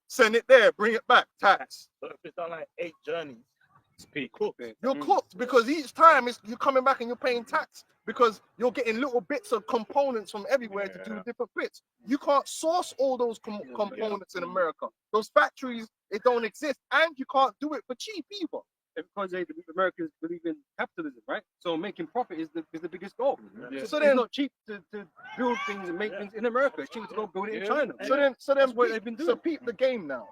Send it there, bring it back, tax. So if it's done like 8 journeys, It's cooked. You're cooked because each time you're coming back and you're paying tax because you're getting little bits of components from everywhere to do different bits. You can't source all those components in America. Those factories, it don't exist, and you can't do it for cheap either. Because Americans believe in capitalism, right? So making profit is the biggest goal. So it's then, not cheap to build things and make things in America. It's cheaper to go build it in China. So then, what they've been doing. So peep the game now.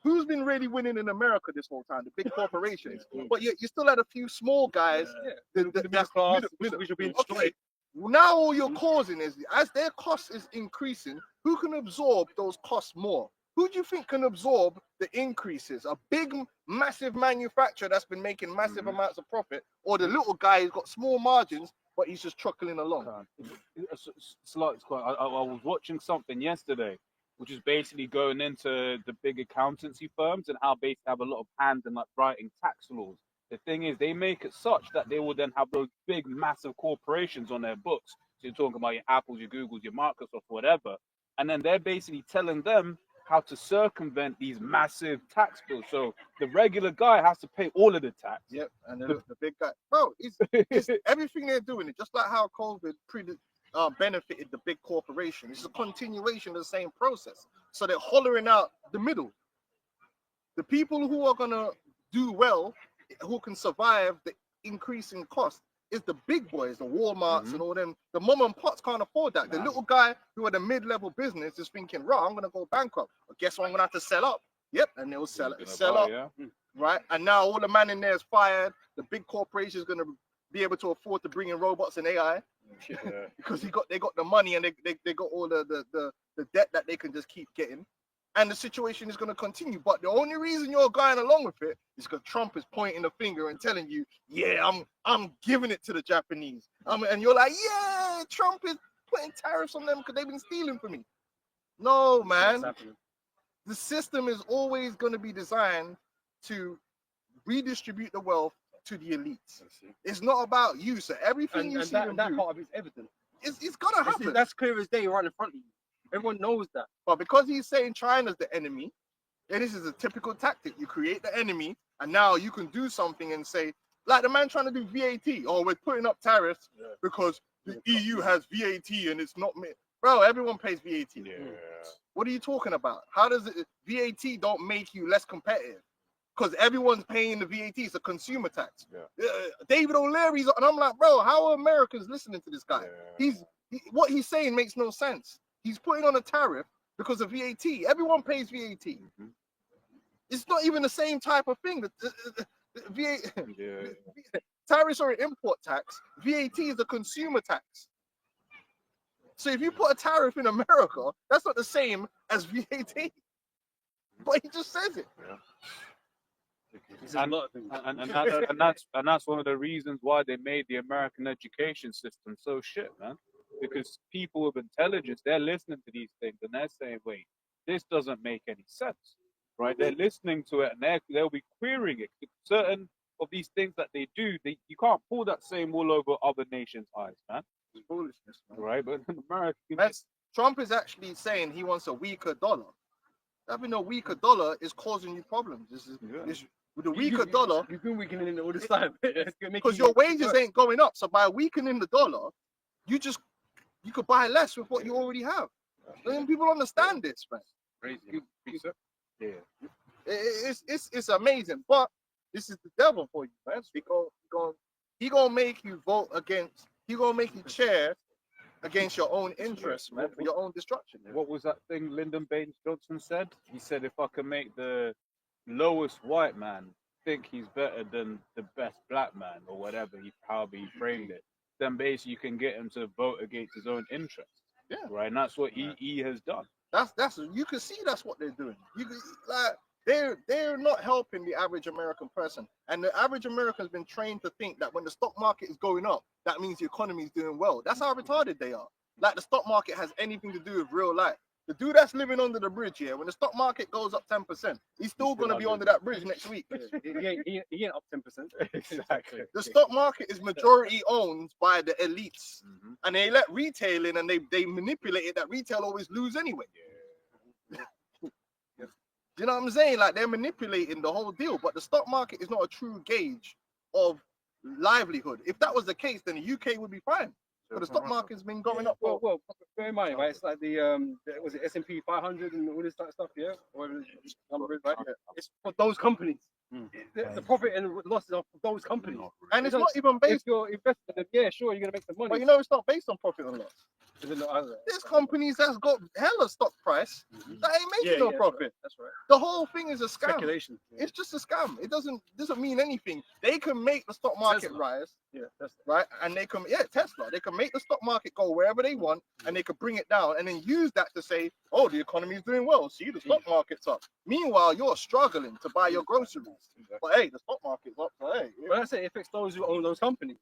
Who's been really winning in America this whole time? The big corporations. But you still had a few small guys. The middle class, which are being destroyed. Now all you're causing is, as their cost is increasing, who can absorb those costs more? Who do you think can absorb the increases? A big, massive manufacturer that's been making massive amounts of profit, or the little guy who's got small margins, but he's just truckling along? I was watching something yesterday, which is basically going into the big accountancy firms and how they have a lot of hand in like writing tax laws. The thing is, they make it such that they will then have those big, massive corporations on their books. So you're talking about your Apples, your Googles, your Microsoft, whatever. And then they're basically telling them how to circumvent these massive tax bills. So the regular guy has to pay all of the tax. Yep, and then the big guy. Bro, it's everything they're doing. It's just like how COVID benefited the big corporation. It's a continuation of the same process. So they're hollowing out the middle. The people who are going to do well, who can survive the increasing cost, is the big boys, the Walmarts and all them. The mom and pots can't afford that. The little guy who had a mid-level business is thinking, right, I'm gonna go bankrupt. But guess what? I'm gonna have to sell up. Yep, and they'll sell up. Yeah. Right? And now all the man in there is fired. The big corporation is gonna be able to afford to bring in robots and AI because they got the money and they got all the debt that they can just keep getting. And the situation is going to continue. But the only reason you're going along with it is because Trump is pointing the finger and telling you, yeah, I'm giving it to the Japanese. And you're like, yeah, Trump is putting tariffs on them because they've been stealing from me. No, man. The system is always going to be designed to redistribute the wealth to the elites. It's not about you. So everything you see them that do, part of it's evident. it's going to happen. That's clear as day right in front of you. Everyone knows that. But because he's saying China's the enemy, and this is a typical tactic. You create the enemy, and now you can do something and say, like the man trying to do VAT. Oh, we're putting up tariffs because the EU has VAT and it's not me. Bro, everyone pays VAT. Yeah. What are you talking about? How does it, VAT don't make you less competitive? Because everyone's paying the VAT. It's a consumer tax. Yeah. David O'Leary's, and I'm like, bro, how are Americans listening to this guy? Yeah. What he's saying makes no sense. He's putting on a tariff because of VAT. Everyone pays VAT. It's not even the same type of thing. Tariffs are an import tax. VAT is a consumer tax. So if you put a tariff in America, that's not the same as VAT. But he just says it. And that's one of the reasons why they made the American education system so shit, man. Because people with intelligence, they're listening to these things and they're saying, wait, this doesn't make any sense, right? They're listening to it and they'll be querying it. Certain of these things that they do, you can't pull that same wool over other nations' eyes, man. It's foolishness, man. Right? But in America, Trump is actually saying he wants a weaker dollar. Having a weaker dollar is causing you problems. With a weaker dollar, you've been weakening it all this time. Because your wages ain't going up. So by weakening the dollar, you could buy less with what you already have. And people understand this, man. crazy. Yeah. It's amazing, but this is the devil for you, man. He gonna make you vote against. He gonna make you chair against your own interests, man, for your own destruction. What was that thing Lyndon Baines Johnson said? He said, if I can make the lowest white man think he's better than the best black man, or whatever, however he framed it, then basically you can get him to vote against his own interests. Yeah. Right. And that's what he has done. That's you can see that's what they're doing. You can, like they're not helping the average American person, and the average American has been trained to think that when the stock market is going up, that means the economy is doing well. That's how retarded they are. Like the stock market has anything to do with real life. The dude that's living under the bridge here, when the stock market goes up 10%, he's still going to be under that bridge next week. He ain't up 10%. Exactly. The stock market is majority owned by the elites, and they let retail in, and they manipulate it that retail always lose anyway. You know what I'm saying? Like they're manipulating the whole deal, but the stock market is not a true gauge of livelihood. If that was the case, then the UK would be fine. But the stock market's been going up. Well, bear in mind, right? It's like the was it S&P 500 and all this type of stuff, yeah? Or number is, right? It's for those companies. The profit and losses of those companies. And it's not even based. If you're investing in them, yeah, sure, you're gonna make some money. But you know, it's not based on profit and loss. Is it not? There's companies that's got hella stock price that ain't making no profit. That's right. The whole thing is a scam. Speculation. It's just a scam. It doesn't mean anything. They can make the stock market rise, That's right? And they can, Tesla. They can make the stock market go wherever they want, and they can bring it down, and then use that to say, oh, the economy is doing well. See, the stock market's up. Meanwhile, you're struggling to buy your groceries. But hey, the stock market's up. So hey, But I say it affects those who own those companies.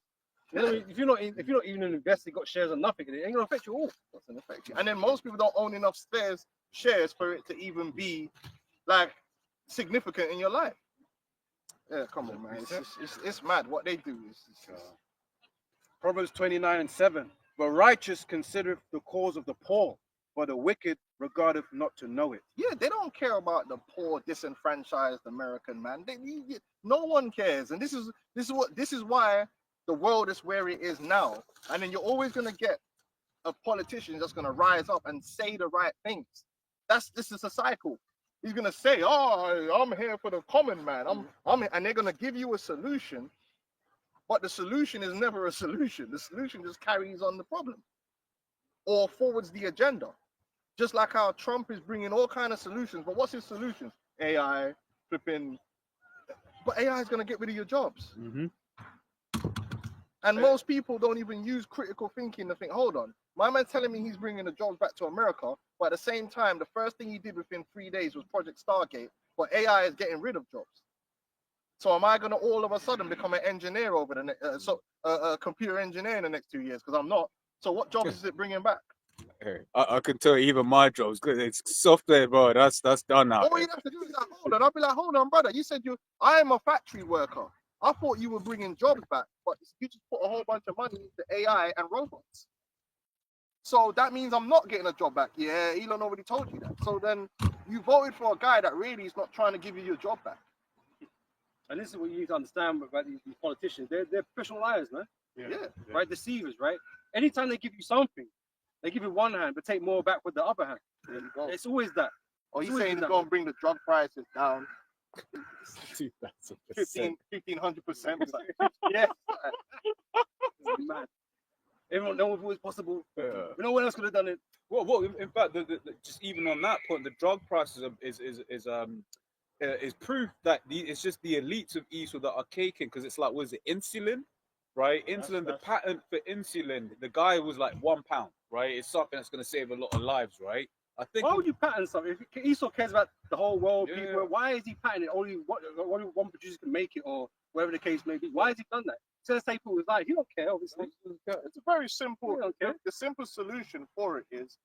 You know, if you're not even invested, got shares on nothing, it ain't gonna affect you all. doesn't affect you. And then most people don't own enough shares for it to even be like significant in your life. Yeah, come on, man. It's mad. What they do is Proverbs 29:7. The righteous considereth the cause of the poor, but the wicked regardeth not to know it. yeah, they don't care about the poor, disenfranchised American man. No one cares, and this is why the world is where it is now. And then you're always gonna get a politician that's gonna rise up and say the right things. This is a cycle. He's gonna say, "Oh, I'm here for the common man. and they're gonna give you a solution, but the solution is never a solution. The solution just carries on the problem or forwards the agenda. Just like how Trump is bringing all kind of solutions, but what's his solutions? AI, flipping. But AI is gonna get rid of your jobs. And most people don't even use critical thinking to think, hold on, my man's telling me he's bringing the jobs back to America, but at the same time, the first thing he did within 3 days was Project Stargate, but AI is getting rid of jobs. So am I going to all of a sudden become an engineer over the next, a computer engineer in the next 2 years? Because I'm not. So what jobs is it bringing back? I can tell even my job's good. It's software, bro. That's done now. All you have to do is like, hold on. I'll be like, hold on, brother. You said I am a factory worker. I thought you were bringing jobs back, but you just put a whole bunch of money into AI and robots. So that means I'm not getting a job back. Yeah, Elon already told you that. So then you voted for a guy that really is not trying to give you your job back. And this is what you need to understand about these politicians. They're professional liars, man. Yeah. Right? Deceivers, right? Anytime they give you something, they give you one hand, but take more back with the other hand. There you go. It's always that. Or he's saying he's going to bring the drug prices down 1,500%. Yeah. Man. Everyone knows it was possible. Yeah. No one else could have done it. Well, in fact, just even on that point, the drug prices is proof that it's just the elites of Esau that are caking, because it's like, was it insulin, right? Insulin, the patent for insulin, the guy was like £1, right? It's something that's going to save a lot of lives, right? I think. Why would you patent something? If Esau cares about the whole world, people, why is he patenting it? Only one producer can make it, or whatever the case may be. Why has he done that? So let's say people was like, he don't care, obviously. It's a very simple. The simple solution for it is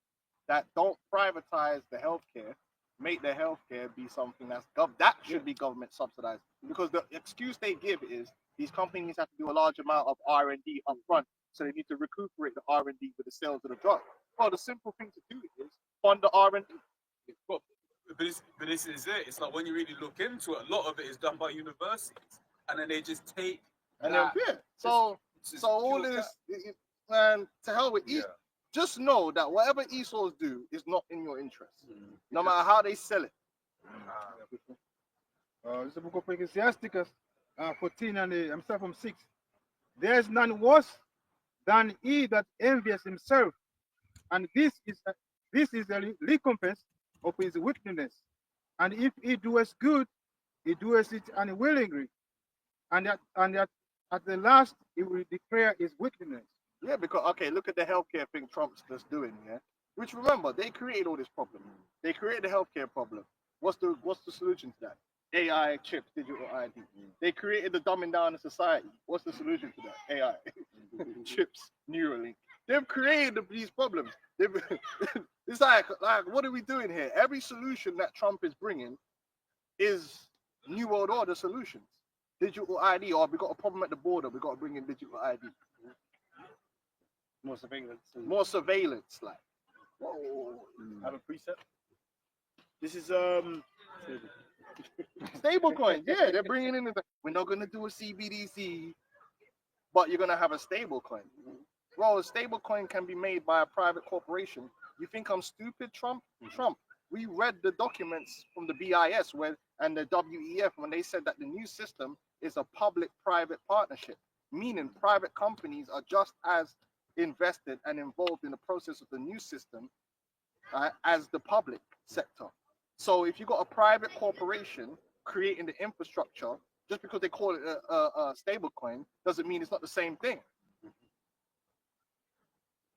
that don't privatize the healthcare. Make the healthcare be something that should be government subsidized. Because the excuse they give is these companies have to do a large amount of R&D up front, so they need to recuperate the R&D with the sales of the drug. Well, the simple thing to do is fund the R&D. But this is it. It's like when you really look into it, a lot of it is done by universities, and then they just take. And then so all this, man, to hell with Esau. Just know that whatever Esau's do is not in your interest, no matter how they sell it. This is the book of Ecclesiasticus 14 and I'm starting from 6. There is none worse than he that envies himself, and this is the recompense of his wickedness. And if he doeth good, he doeth it unwillingly, and at the last he will declare his wickedness. Yeah, because look at the healthcare thing Trump's just doing, Which, remember, they created all this problem. They created the healthcare problem. What's the solution to that? AI, chips, digital ID. They created the dumbing down of society. What's the solution to that? AI, chips, Neuralink. They've created these problems. It's like, what are we doing here? Every solution that Trump is bringing is New World Order solutions. Digital ID, or we got a problem at the border, we got to bring in digital ID. More surveillance. More surveillance, like. Whoa. Have a preset. This is stable coins. Yeah, they're bringing in. We're not gonna do a CBDC, but you're gonna have a stable coin. Bro, a stable coin can be made by a private corporation. You think I'm stupid, Trump? Trump, We read the documents from the BIS and the WEF when they said that the new system is a public-private partnership, meaning private companies are just as invested and involved in the process of the new system as the public sector. So if you got a private corporation creating the infrastructure, just because they call it a stable coin, doesn't mean it's not the same thing.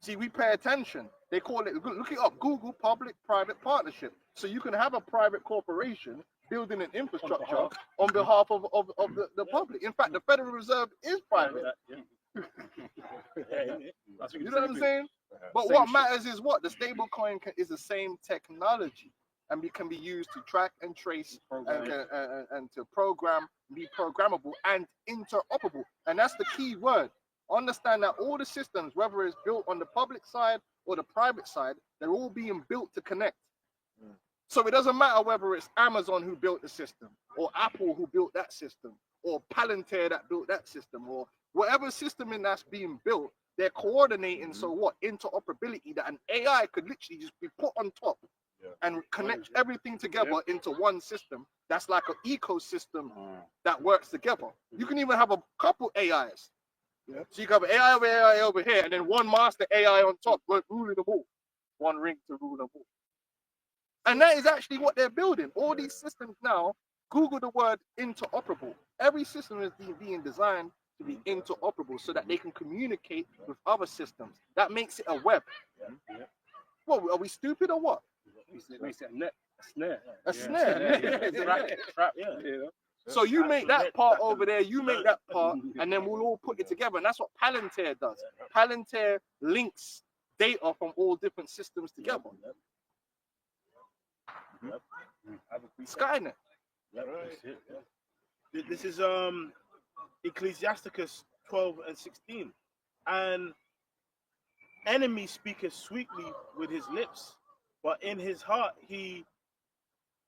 See, we pay attention. They call it, look it up, Google public-private partnership. So you can have a private corporation building an infrastructure on behalf of the public. In fact, the Federal Reserve is private. You know what I'm saying? But what matters is what? The stable coin is the same technology and can be used to track and trace and to program, be programmable and interoperable. And that's the key word. Understand that all the systems, whether it's built on the public side or the private side, they're all being built to connect. So it doesn't matter whether it's Amazon who built the system, or Apple who built that system, or Palantir that built that system, or whatever system in that's being built, they're coordinating. So what? Interoperability, that an AI could literally just be put on top and connect everything together into one system. That's like an ecosystem that works together. You can even have a couple AIs. So you can have AI over here, and then one master AI on top, ruling them all. One ring to rule them all. And that is actually what they're building. All these systems now, Google the word interoperable. Every system is being designed to be interoperable so that they can communicate with other systems. That makes it a web. What, are we stupid or what? Makes it a net, a snare. A snare. Trap. So you make that part over there, you make that part, and then we'll all put it together. And that's what Palantir does. Palantir links data from all different systems together. Skynet. This is Ecclesiasticus 12 and 16. And enemy speaketh sweetly with his lips, but in his heart he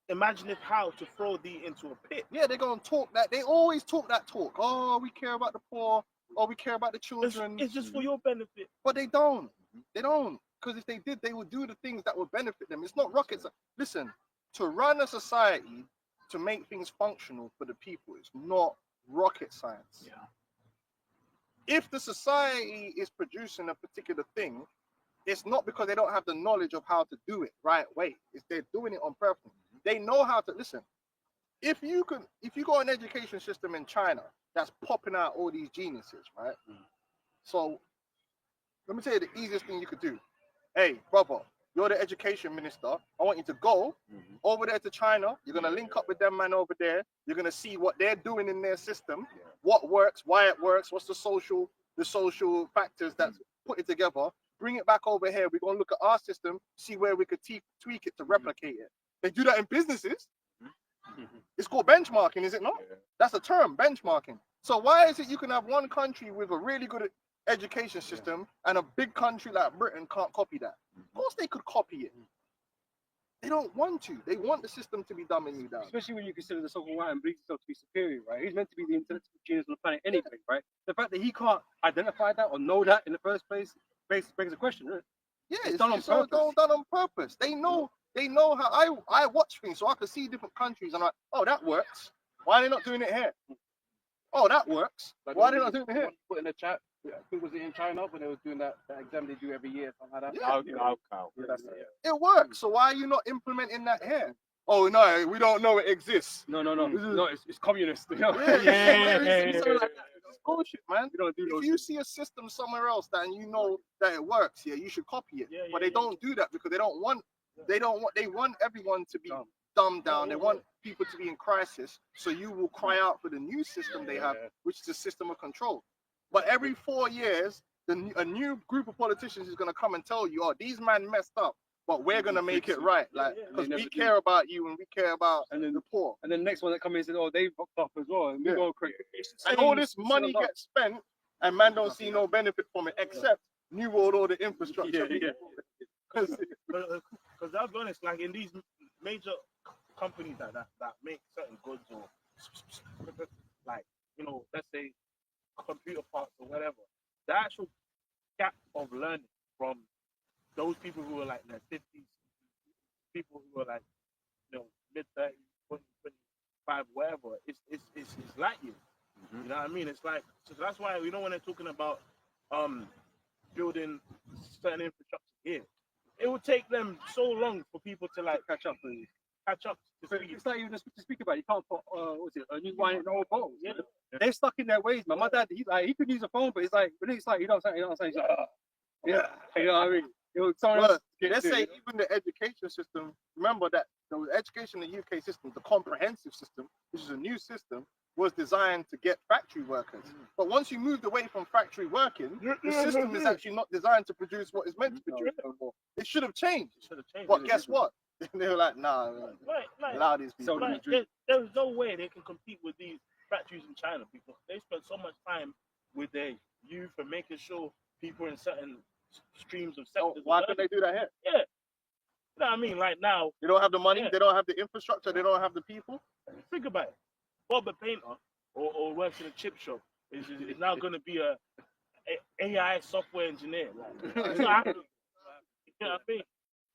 imagineth how to throw thee into a pit. Yeah, they're going to talk that. They always talk that talk. Oh, we care about the poor. Oh, we care about the children. It's just for your benefit. But they don't. They don't. Because if they did, they would do the things that would benefit them. It's not rocket science. Listen, to run a society, to make things functional for the people, it's not rocket science. If the society is producing a particular thing, it's not because they don't have the knowledge of how to do it right way. It's they're doing it on purpose. They know how to listen. If you got an education system in China that's popping out all these geniuses, right? So let me tell you the easiest thing you could do. Hey, brother, you're the education minister. I want you to go over there to China. You're gonna link up with them man over there. You're gonna see what they're doing in their system, what works, why it works, what's the social factors that's put it together. Bring it back over here. We're gonna look at our system, see where we could tweak it to replicate it. They do that in businesses. It's called benchmarking, is it not? That's a term, benchmarking. So why is it you can have one country with a really good education system and a big country like Britain can't copy that? Of course they could copy it. They don't want to. They want the system to be dumbing you down. Especially when you consider the so-called white and believes himself to be superior, right? He's meant to be the intellectual genius on the planet anyway, right? The fact that he can't identify that or know that in the first place begs a question, right? Yeah, it's done on purpose. Done on purpose. They know how I watch things, so I can see different countries and I'm like, oh, that works. Why are they not doing it here? Oh, that works. Why are they not doing it here? Put in the chat. I think was it in China when they was doing that exam they do every year, something like that. It works. So why are you not implementing that here? Oh no, we don't know it exists. No, it's communist. You know? It's bullshit, man. We don't do if you see a system somewhere else that and you know that it works, you should copy it. But they don't do that because they want everyone to be dumbed down. They want people to be in crisis. So you will cry out for the new system they have, which is a system of control. But every 4 years, a new group of politicians is going to come and tell you, oh, these men messed up, but we're going to make it right. Like, because we care about you and we care about the poor. And then the next one that comes in says, oh, they fucked up as well. And we go crazy. And all this money gets spent and man don't see no benefit from it except New World Order infrastructure. Because I'll be honest, like in these major companies that make certain goods or like, let's say computer parts or whatever, the actual gap of learning from those people who are like in their 50s, people who are like, mid 30s, 20, 25, whatever, it's like you. You know what I mean? It's like, so that's why when they're talking about building certain infrastructure here, it would take them so long for people to like catch up to speed. It's not even to speak about. You can't put a new wine in old bottles. Yeah. They're stuck in their ways, man. My dad, he could use a phone, but it's like when it's like you know what I'm saying. He's like, yeah, you know what I mean. Let's say even the education system. Remember that the education in the UK system, the comprehensive system, which is a new system, was designed to get factory workers. But once you moved away from factory working, the system is actually not designed to produce what it's meant to produce anymore. It should have changed. But guess what? They were like, nah, allow these people. There's no way they can compete with these factories in China because they spend so much time with their youth and making sure people in certain streams of sectors. Why can't they do that here? Yeah. You know what I mean? Like now. They don't have the money, they don't have the infrastructure, they don't have the people. Think about it. Bob a painter or works in a chip shop is now going to be a AI software engineer. Like, it's not happening. You know what I mean?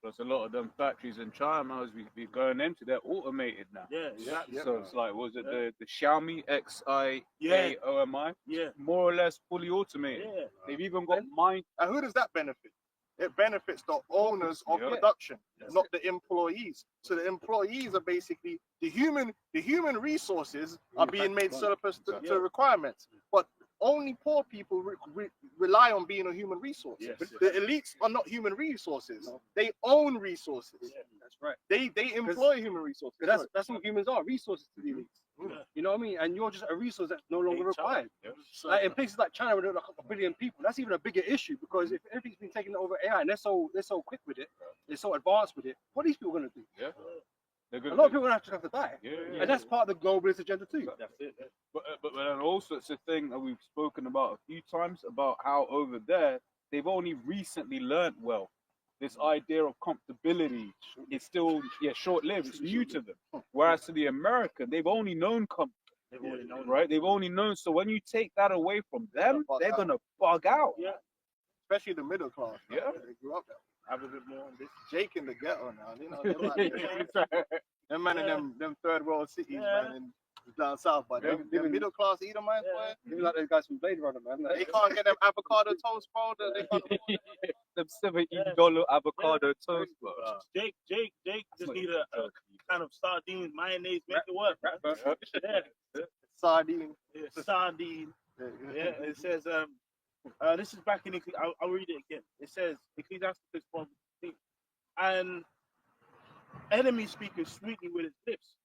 Plus, a lot of them factories in China, as we going into, they're automated now. Yeah, exactly. So it's like, was it the Xiaomi XIAOMI? Yeah. More or less fully automated. Yeah. They've even got mine. And who does that benefit? It benefits the owners of production, not the employees. So the employees are basically the human resources are being made surplus to requirements. But only poor people rely on being a human resource. Yes. The elites are not human resources. They own resources. Yeah, that's right. They employ human resources. That's what humans are, resources to the elites. You know what I mean? And you're just a resource that's no longer required. Like in places like China, where there are like a billion people, that's even a bigger issue because if everything's been taken over AI and they're so quick with it, they're so advanced with it, what are these people going to do? Yeah. A lot of people are going to have to die. And that's part of the globalist agenda too. That's it. But then also it's a thing that we've spoken about a few times about how over there they've only recently learned well. This idea of comfortability is still short-lived. It's new to them. Whereas to the American, they've only known comfort. They've only known. So when you take that away from them, they're gonna bug out. Yeah. Especially the middle class. Yeah. They grew up there. Have a bit more on this. Jake in the ghetto now. You know, them man in them third world cities, man, and down south, but them middle class Edomites, boy. Even like those guys from Blade Runner, man. They can't get them avocado toast, bro. They can't Them $70 avocado toast, bro. Jake just need a kind of sardines, mayonnaise, make it work. sardine. Sardine. Yeah, it says, this is back in, I'll read it again. It says, Ecclesiastes 4:15, and enemy speaketh sweetly with his lips,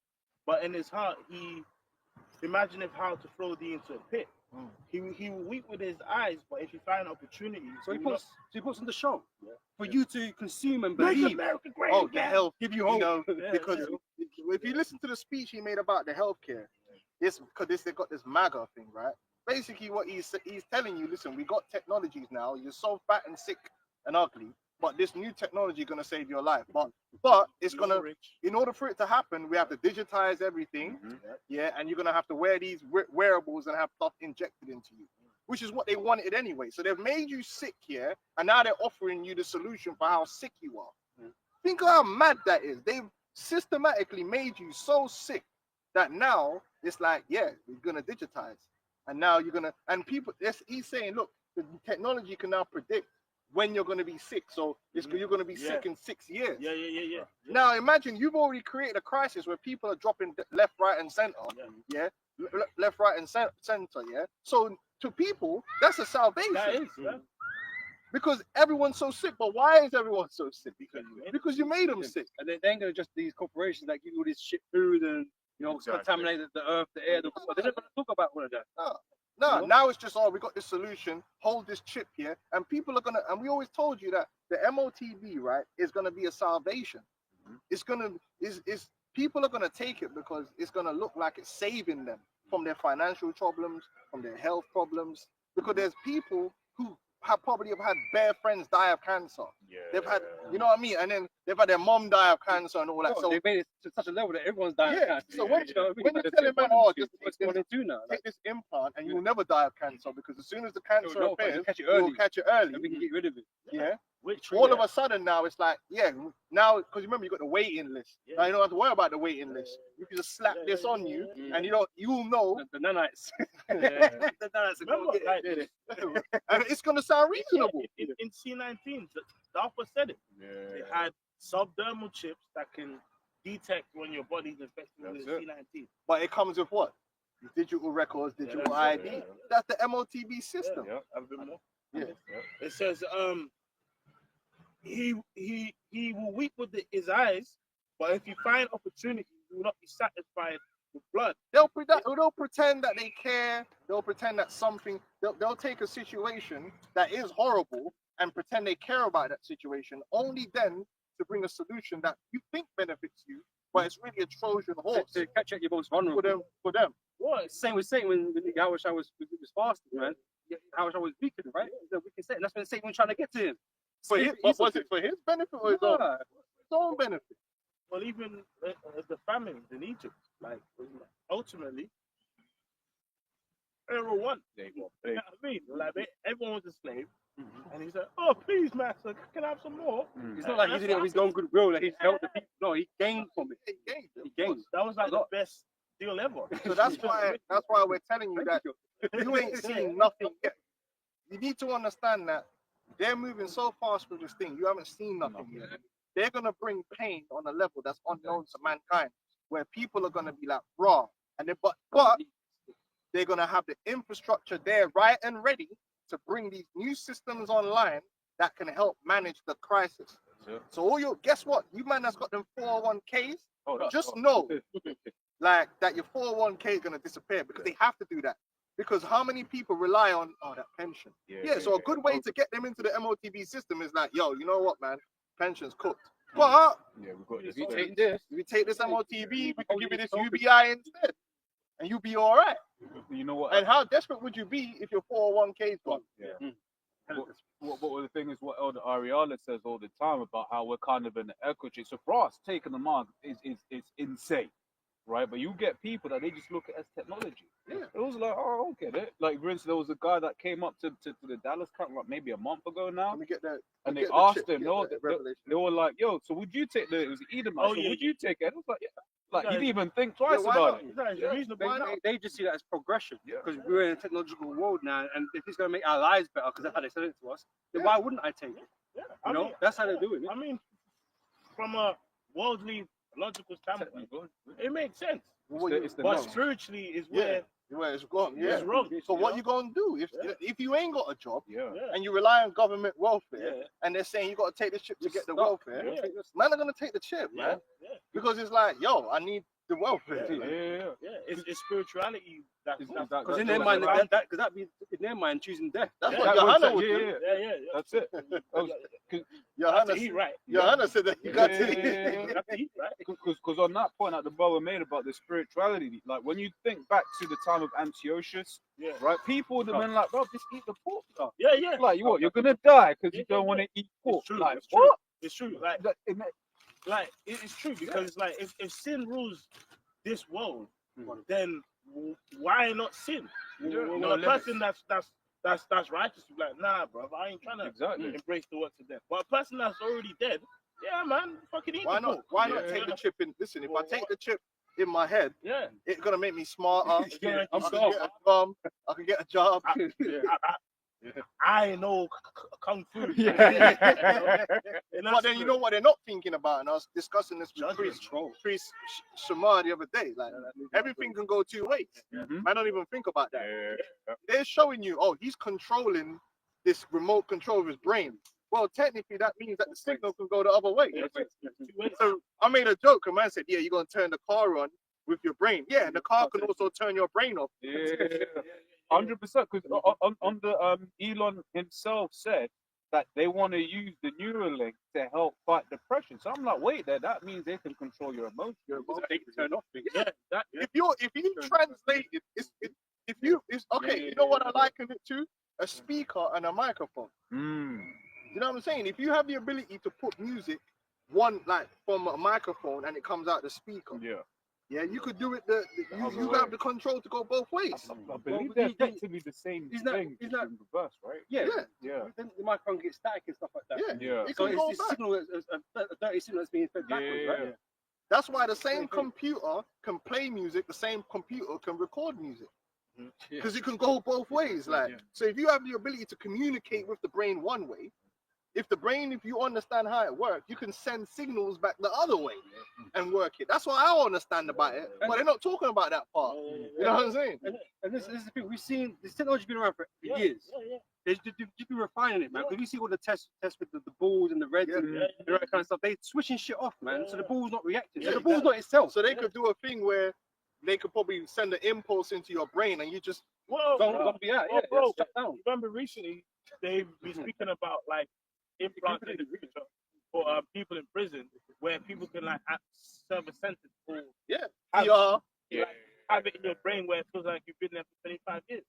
but in his heart he imagineth how to throw thee into a pit. He will weep with his eyes, but if he find opportunity, so he puts on the show for you to consume and believe. America great Oh, again. the health, give you hope. Because if you listen to the speech he made about the healthcare, they got this MAGA thing, right? Basically, what he's telling you, listen, we got technologies now. You're so fat and sick and ugly, but this new technology is gonna save your life. But it's gonna, in order for it to happen, we have to digitize everything, and you're gonna have to wear these wearables and have stuff injected into you, which is what they wanted anyway. So they've made you sick here, and now they're offering you the solution for how sick you are. Think of how mad that is. They've systematically made you so sick that now it's like, yeah, we're gonna digitize, and now you're gonna, and people, he's saying, look, the technology can now predict when you're going to be sick, so you're going to be sick in 6 years. Yeah. Now imagine you've already created a crisis where people are dropping left, right, and center. Left, right, and center. Yeah. So to people, that's a salvation. That is. Because everyone's so sick. But why is everyone so sick? Because you made them sick. And they ain't gonna just these corporations that give you all this shit food and contaminate the earth, the air, the water. They're not gonna talk about all of that. No, now it's just, we got this solution, hold this chip here, and people are gonna, and we always told you that the MOTB, right, is gonna be a salvation. It's gonna, people are gonna take it because it's gonna look like it's saving them from their financial problems, from their health problems, because there's people who probably have had bare friends die of cancer. They've had, you know what I mean, and then they've had their mom die of cancer and all that. So they made it to such a level that everyone's dying of cancer. So when you're telling man, just take this implant and you'll never die of cancer, because as soon as the cancer appears, catch it we'll catch it early. And we can get rid of it. Yeah. Which All of a sudden now it's like, yeah, now because remember you got the waiting list. Yeah. Now you don't have to worry about the waiting list. You can just slap this on you, and you'll know, The nanites. Yeah. The nanites are Remember, gonna get like, it. and it's gonna sound reasonable. in C19, DARPA said it. They had subdermal chips that can detect when your body's infected with C19. But it comes with what? Digital records, digital ID. That's the MOTB system. Have a bit more. Yeah. It says he will weep with his eyes, but if you find opportunity, you will not be satisfied with blood. They'll pretend that they care. They'll pretend that something. They'll take a situation that is horrible and pretend they care about that situation. Only then to bring a solution that you think benefits you, but it's really a Trojan horse To catch at your most vulnerable. for them. What? Same with Satan when Yahushua was fasting, man. Yahushua was weakened, right? The wicked Satan. That's when Satan was trying to get to him. Was it for his benefit or his own benefit? Well, even the famines in Egypt, like ultimately, Pharaoh won. You know what I mean? Like everyone was a slave, and he said, "Oh, please, master, can I have some more?" It's not like he did it of his own goodwill that he helped the people. No, he gained from it. He gained. That was like the best deal ever. So that's why we're telling you that you ain't seen nothing yet. You need to understand that they're moving so fast with this thing. You haven't seen nothing yet. They're gonna bring pain on a level that's unknown to mankind, where people are gonna be like raw, and then but they're gonna have the infrastructure there right and ready to bring these new systems online that can help manage the crisis. So guess what? You man that's got them 401ks, just know like that your 401k is gonna disappear because they have to do that. Because how many people rely on that pension? So a good way to get them into the MOTB system is like, yo, you know what, man? Pension's cooked. But if you take this, MOTB, we can give you this UBI instead, and you'll be all right. You know what? And how desperate would you be if your 401k is gone? What the thing is, what Elder Ariala says all the time about how we're kind of in the echo chamber. So for us, taking them on is insane, right? But you get people that they just look at as technology. It was like, oh, I don't get it. Like, for instance, there was a guy that came up to the Dallas camp like maybe a month ago now. Let me get that. And they asked him, they were like, yo, so would you take it was Edom? Would you take it? I was like, yeah. Like, you didn't even think twice about it. They just see that as progression because we're in a technological world now, and if it's going to make our lives better, because that's how they said it to us, then why wouldn't I take it? You know, that's how they do it. I mean, from a worldly, logical standpoint, it makes sense. But spiritually is where it's gone. It's wrong. So what you gonna do if you ain't got a job and you rely on government welfare and they're saying you got to take the chip to get the welfare? Man are gonna take the chip, man, because it's like, yo, I need the welfare. It's spirituality. Because in their mind, that means in their mind choosing death. That's what Johanna would do. That's it. Johanna said that you got to eat. Because on that point that the brother made about the spirituality, like when you think back to the time of Antiochus, right? People would have been like, bro, just eat the pork. Like, you're gonna die because you don't want to eat pork. Like, what? It's true. Like it's true because like if sin rules this world, then why not sin? A person that's righteous is like, nah, bro, I ain't trying to embrace the works of death. But a person that's already dead, yeah, man, fucking eat. Why not? Why not take the chip in? Listen, if I take the chip in my head, it's gonna make me smarter. I can get a job. I know kung fu. But then you know what they're not thinking about, and I was discussing this with Priest Shamar the other day. Like, everything can go two ways. I don't even think about that. They're showing you, oh, he's controlling this remote control of his brain. Well, technically, that means that the signal can go the other way. So I made a joke, and man said, yeah, you're going to turn the car on with your brain. Yeah, and the car can also turn your brain off. 100%, because on the Elon himself said that they want to use the Neuralink to help fight depression. So I'm like, wait, that means they can control your emotions. They can turn off things. If you translate it, it's okay. You know what I liken it to? A speaker and a microphone. You know what I'm saying? If you have the ability to put music from a microphone and it comes out the speaker, Yeah, you could do it. You way. have the control to go both ways. I believe they're effectively the same Isn't that- thing, isn't just that- in reverse, right? Yeah. Yeah. Then the microphone gets static and stuff like that. Yeah, Yeah. it So can go it's a back. signal, a dirty signal that's being fed backwards, Yeah, right? yeah. That's why the same computer can play music. The same computer can record music. Because it can go both ways. Like, so if you have the ability to communicate with the brain one way, if you understand how it works, you can send signals back the other way and work it. That's what I understand about it. But they're not talking about that part. You know what I'm saying? And this is the thing, we've seen this technology's been around for years. They've just been refining it, man. Because you see all the tests with the balls and the reds and all that kind of stuff. They switching shit off, man. So the ball's not reacting. So the ball's not itself. So they could do a thing where they could probably send an impulse into your brain and you just Don't be out. Yeah, bro, shut down. remember recently they've been speaking about like implants in the future for people in prison where people can like serve a sentence or have, have it in your brain where it feels like you've been there for 25 years.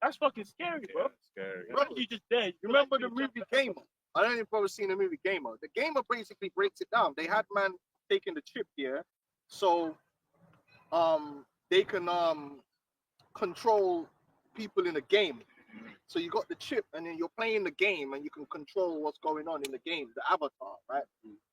That's fucking scary, bro. Scary. Bro, You just dead. You remember the movie Gamer? I don't know if you've ever seen the movie Gamer. The Gamer basically breaks it down. They had man taking the chip here, so they can control people in a game. So you got the chip, and then you're playing the game, and you can control what's going on in the game, the avatar, right?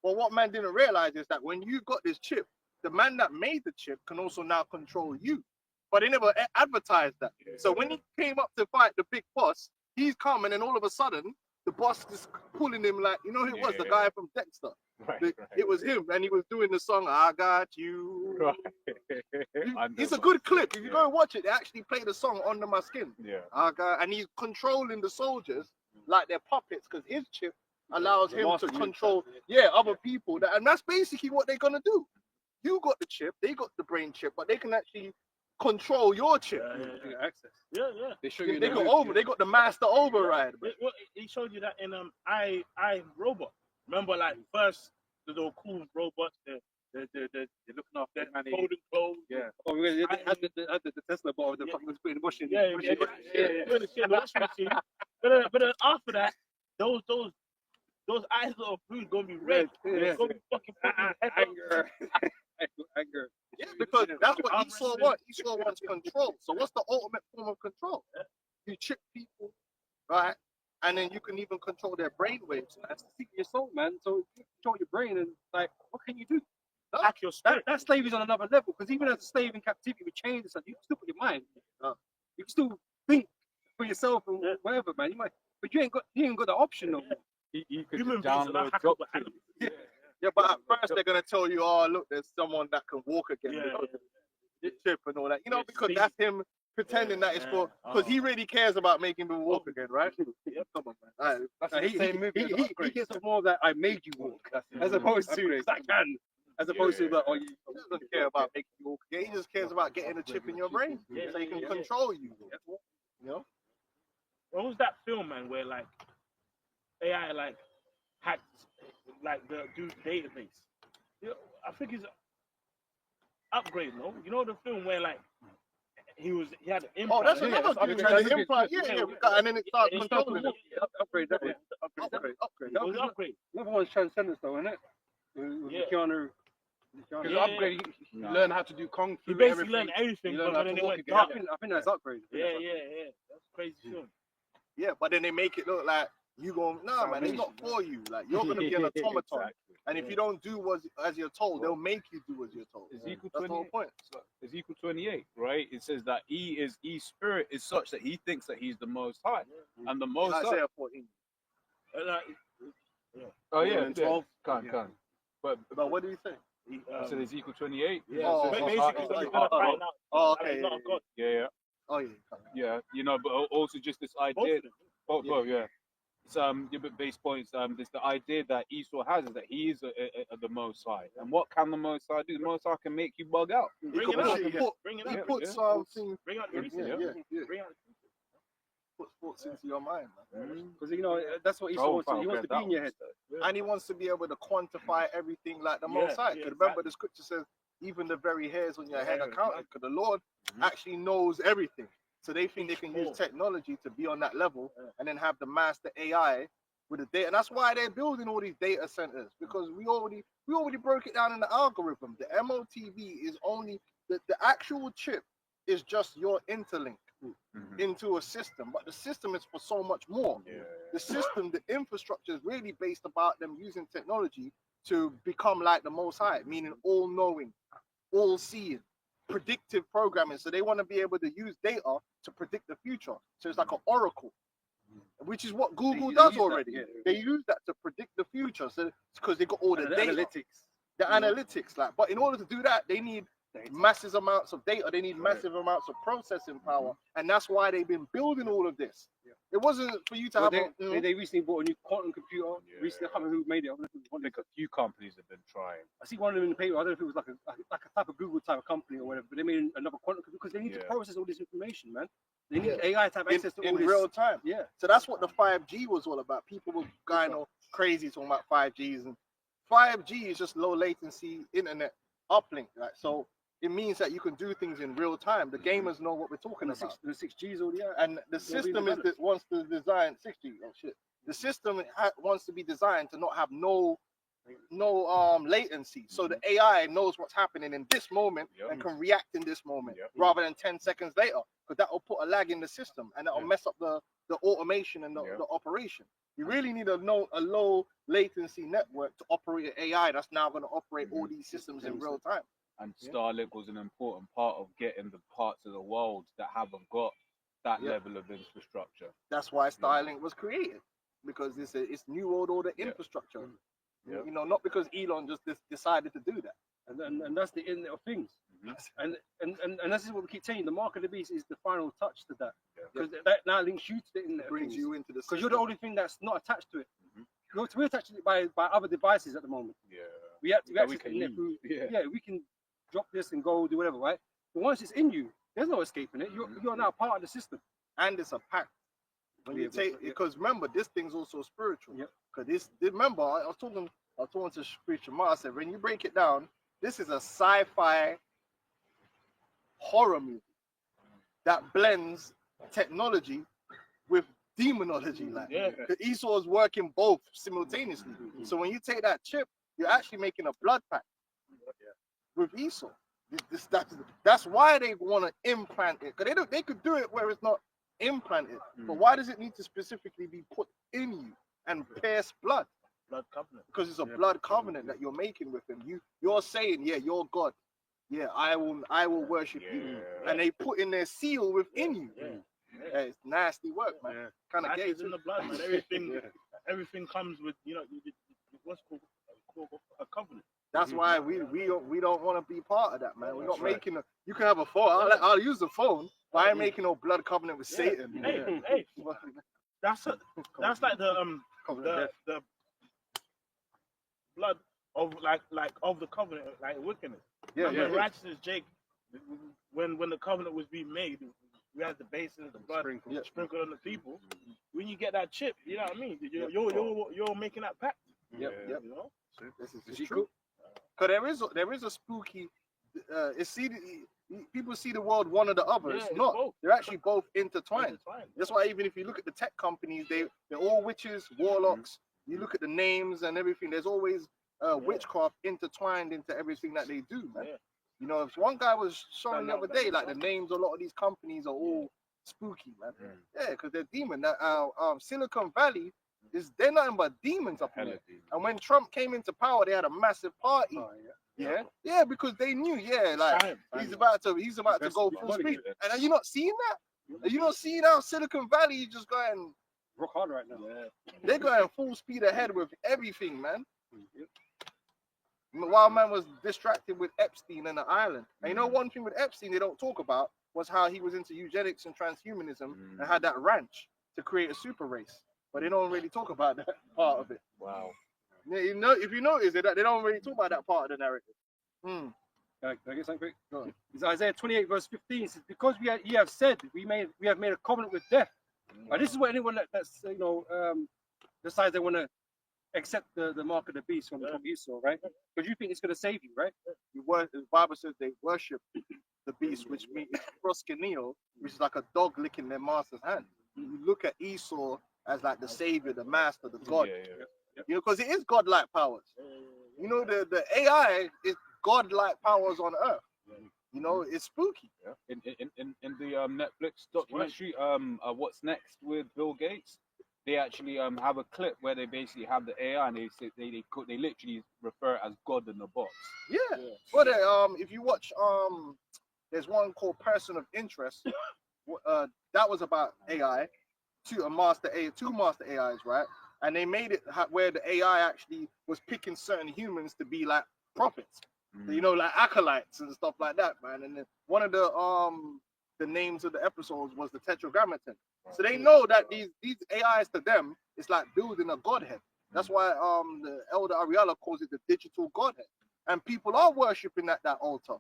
Well, what man didn't realize is that when you got this chip, the man that made the chip can also now control you. But they never advertised that. So when he came up to fight the big boss, he's coming, and all of a sudden, the boss is pulling him like, you know who it was? The guy from Dexter. It was him, and he was doing the song, I Got You. It's a good clip. If you go and watch it, they actually play the song Under My Skin. And he's controlling the soldiers like they're puppets because his chip allows him to control other people. And that's basically what they're going to do. You got the chip, they got the brain chip, but they can actually control your chip. Access. They show you. They got the master override. He showed you that in I Robot. Remember, like first the little cool robots, they're looking after their folding clothes. Yeah. Oh, really? They had the Tesla bot, the fucking putting the washing. But then after that, those eyes of food gonna be red. It's gonna be fucking anger. Yeah, because that's what Esau wants. Esau wants control. So what's the ultimate form of control? You chip people, right? And then you can even control their brain waves. That's the secret of your soul, man. So you control your brain, and like, what can you do? hack your spirit. That slave is on another level, because even as a slave in captivity, we change this. You can still put your mind. You can still think for yourself and whatever, man. You might, but you ain't got the option though. You could Human just beings are download not drop hackable. Yeah, but at first they're gonna tell you, oh look, there's someone that can walk again. The chip and all that. You know, because that's him pretending that it's for, because he really cares about making people walk again, right? Come on, man. That's the same movie. He gets more of that I made you walk, as opposed to I can. As opposed to like, oh, He doesn't care about making you walk again. He just cares about getting a chip in your brain so he can control you. You know? What was that film, man, where like AI like hacked like the dude's database? You know, I think it's Upgrade, no? You know the film where like he had an implant. Oh, that's another dude. The implant, and then it started controlling him. Upgrade. Upgrade. It was Upgrade. Another one's Transcendence, though, isn't it? With Keanu. Because Upgrade, he learned how to do kung fu. He basically learned everything, but then it went dark. I think that's Upgrade. Yeah. That's crazy film. Yeah, but then they make it look like you go, nah, man, it's not for you. Like you're gonna be an automaton, and if you don't do as you're told, they'll make you do as you're told. Ezekiel That's the whole point. Ezekiel 28, right? It says that his spirit is such that he thinks that he's the Most High, and the Most High. Isaiah 14. Oh yeah, 12. Can. But what do you think? I said Ezekiel 28. Oh, basically, he's gonna find out. Oh, okay. He's not a god. Yeah. Oh yeah. Yeah, you know, but also just this idea. Both, yeah. It's your base points. There's the idea that Esau has is that he is the Most High, and what can the Most High do? The Most High can make you bug out. Bring it out. He puts something. Bring out the reason. Bring out Puts thoughts into your mind, man. Because that's what Esau wants. He wants to be in your head. And he wants to be able to quantify everything like the Most High. Because remember, the scripture says, even the very hairs on your head are counted. Because the Lord actually knows everything. So they think they can use technology to be on that level and then have the master AI with the data. And that's why they're building all these data centers, because we already broke it down in the algorithm. The MOTV is only the actual chip is just your interlink into a system, but the system is for so much more. The system, the infrastructure is really based about them using technology to become like the Most High, meaning all knowing, all seeing, predictive programming. So they want to be able to use data to predict the future. So it's like an oracle, which is what Google does already. They use that to predict the future. So because they got all the data, the analytics. Like, but in order to do that, they need massive amounts of data. They need massive amounts of processing power, and that's why they've been building all of this. It wasn't for you to have. They recently bought a new quantum computer. Recently, I can't remember who made it. I think a few companies have been trying. I see one of them in the paper. I don't know if it was like a type of Google type of company or whatever, but they made another quantum computer because they need to process all this information, man. They need AI to have access to all this in real time. Yeah. So that's what the 5G was all about. People were going all crazy talking about 5Gs, and 5G is just low latency internet uplink. Like, so it means that you can do things in real time. The gamers know what we're talking about. The 6Gs already out. And the system wants to design 6G. Oh shit! The system wants to be designed to not have no latency. So the AI knows what's happening in this moment and can react in this moment rather than 10 seconds later, because that will put a lag in the system and that will mess up the automation and the operation. You really need a low latency network to operate an AI that's now going to operate all these systems in real time. And Starlink was an important part of getting the parts of the world that haven't got that level of infrastructure. That's why Starlink was created, because it's new world order infrastructure. You know, not because Elon just decided to do that. And that's the Internet of Things. And this is what we keep saying. The mark of the beast is the final touch to that, because that now links you to the Internet of Things. You into the because you're the only thing that's not attached to it. We're attached to it by other devices at the moment. We can drop this and go do whatever, right? But once it's in you, there's no escaping it. You're now part of the system, and it's a pact. When you take, because remember, this thing's also spiritual. Because remember, I was talking to Preacher Ma. I said, when you break it down, this is a sci-fi horror movie that blends technology with demonology. Like, Esau's working both simultaneously. So when you take that chip, you're actually making a blood pact with Esau. That's why they want to implant it. Because they could do it where it's not implanted. But why does it need to specifically be put in you and pierce blood? Blood covenant. Because it's a blood covenant that you're making with him. You're saying, you're God. Yeah, I will worship you. And they put in their seal within you. It's nasty work, man. Kind of gay. It's in the blood, man. Everything comes with, what's called a covenant. That's why we don't want to be part of that, man. We're not making you can have a phone. I'll use the phone, but I ain't making no blood covenant with Satan. Hey, that's like the blood of like of the covenant, like wickedness. Righteousness, Jake. When the covenant was being made, we had the basin of the blood sprinkled on the people. When you get that chip, you know what I mean. You're making that pact. You know. This is true. Because there is a spooky. People see the world one or the other. It's not. Both. They're actually both intertwined. That's why even if you look at the tech companies, they're all witches, warlocks. You look at the names and everything. There's always witchcraft intertwined into everything that they do, man. You know, if one guy was showing the other day, like the names of a lot of these companies are all spooky, man. Because they're demon. Silicon Valley they're nothing but demons up there. And when Trump came into power, they had a massive party. Because they knew, he's about to go full speed. And are you not seeing that? Are you not seeing how Silicon Valley is just going rock hard right now? They're going full speed ahead with everything, man. While man was distracted with Epstein and the island. And you know, one thing with Epstein they don't talk about was how he was into eugenics and transhumanism and had that ranch to create a super race. But they don't really talk about that part of it. Wow. You know, if you notice that they don't really talk about that part of the narrative. Can I get something quick? Go on. It's Isaiah 28 verse 15. It says, because you have said we have made a covenant with death. And this is what anyone that's decides they want to accept the mark of the beast from Esau, right? Because you think it's going to save you, right? The Bible says they worship the beast, which means proskuneo, which is like a dog licking their master's hand. You look at Esau as like the savior, the master, the God. Yeah. You know, because it is godlike powers. You know, the AI is godlike powers on Earth. You know, it's spooky. In the Netflix documentary, What's Next with Bill Gates, they actually have a clip where they basically have the AI and they literally refer it as God in the box. Yeah. But if you watch there's one called Person of Interest. That was about AI, two master AIs, right? And they made it where the AI actually was picking certain humans to be like prophets, you know, like acolytes and stuff like that, man. And then one of the names of the episodes was the Tetragrammaton. So they know that these AIs to them is like building a godhead. That's why the elder Ariella calls it the digital godhead. And people are worshiping that altar.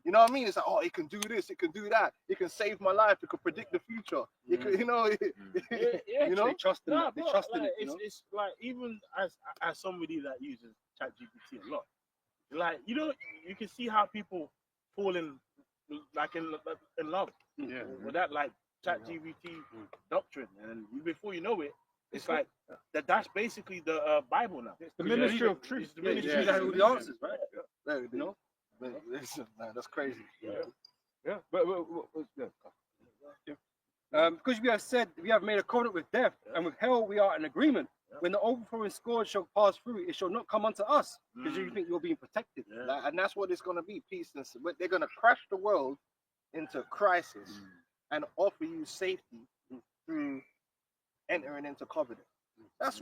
You know what I mean? It's like, oh, it can do this, it can do that, it can save my life, it can predict the future. It can, you know, you know. They trust in it. They trust in it. It's like, even as somebody that uses ChatGPT a lot, like, you know, you can see how people fall in love with that, like, ChatGPT doctrine, and before you know it, it's like that's basically the Bible now. It's the ministry of truth. It's the ministry That's all the answers, right? You know, listen, man, that's crazy. Yeah. But Because we have said we have made a covenant with death, and with hell we are in agreement. When the overthrowing scourge shall pass through, it shall not come unto us, because you think you're being protected. Like, and that's what it's going to be, peace. And they're going to crash the world into crisis and offer you safety through entering into covenant. This